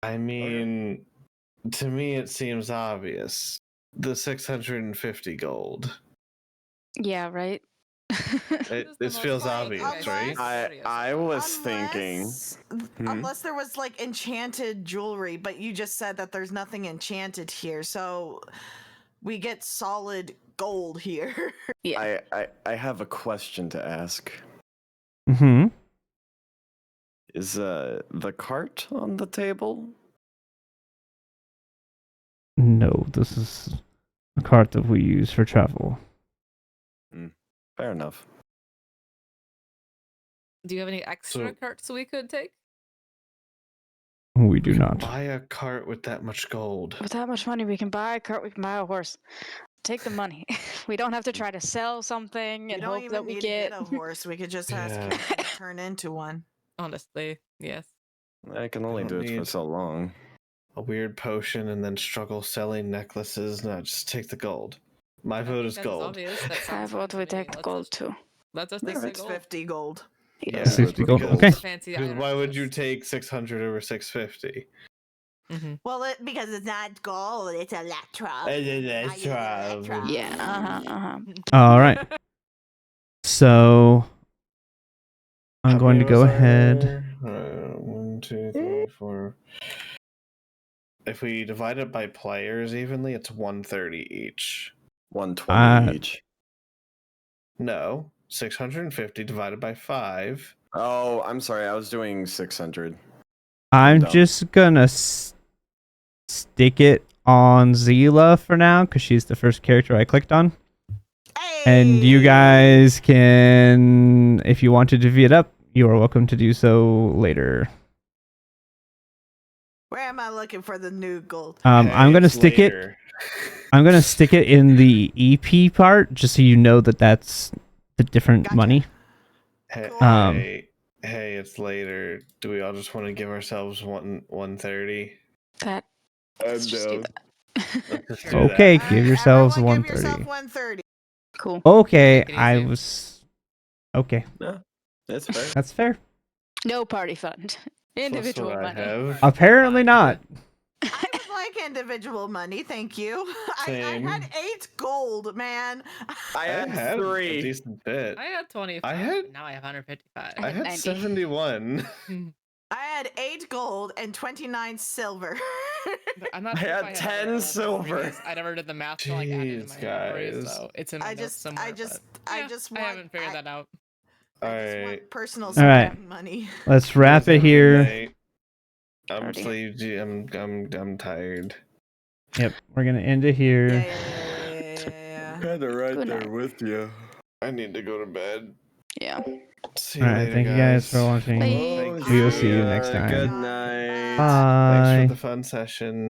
I mean, to me, it seems obvious. The 650 gold. Yeah, right. This feels obvious, right? I was thinking. Unless there was like enchanted jewelry, but you just said that there's nothing enchanted here, so we get solid gold here. Yeah. I have a question to ask. Mm-hmm. Is the cart on the table? No, this is a cart that we use for travel. Fair enough. Do you have any extra So- carts we could take? We do not. Buy a cart with that much gold. With that much money, we can buy a cart. We can buy a horse. Take the money. We don't have to try to sell something We and don't hope even that we need get. to get a horse. We could just ask Yeah. him to turn into one. Honestly, yes. I can only don't do it for need- so long. A weird potion and then struggle selling necklaces. No, just take the gold. My vote is That is gold. obvious. That I sounds vote fine we to me. take the gold too. Let's just The take the gold. 650 gold. Yeah, 60 gold. because- Okay. Fancy Because iron why would you necklace. take 600 over 650? Well, because it's not gold, it's electrum. Electrum. Yeah. All right. So I'm How going many to go was ahead. there? 1, 2, 3, 4. If we divide it by players evenly, it's 130 each. 120 each. No, 650 divided by 5. Oh, I'm sorry. I was doing 600. I'm dumb. just gonna stick it on Zila for now because she's the first character I clicked on. And you guys can, if you want to divvy it up, you are welcome to do so later. Where am I looking for the new gold? I'm gonna It's stick it. later. I'm gonna stick it in the EP part just so you know that that's the different Gotcha. money. Hey, Cool. hey, it's later. Do we all just want to give ourselves 130? That. Let's just do that. Let's just do Okay, that. give yourselves everyone give yourself 130. 130. Cool. Okay, Take it I easy. was. Okay, Yeah, that's fair. that's fair. No party fund. Plus Individual what I money. have. Apparently not. I would like individual money, thank you. I Same. had 8 gold, man. I had had a 3. decent bit. I had 25. I had- Now I have 155. I had 90. 71. I had 8 gold and 29 silver. But I'm not I sure had if I 10 had gold silver. because I never did the math to like add it in Jeez, my inventory, guys. so it's in my notes somewhere. I but just I want. haven't figured that out. I just Alright. want personal All right. spending money. Let's wrap it here. Night. I'm Party. sleepy. I'm tired. Yep, we're gonna end it here. Yeah. Kinda right Good there night. with you. I need to go to bed. Yeah. See you All right, later, thank you guys for watching. Bye. We will see you next time. Good night. Bye. Thanks for the fun session.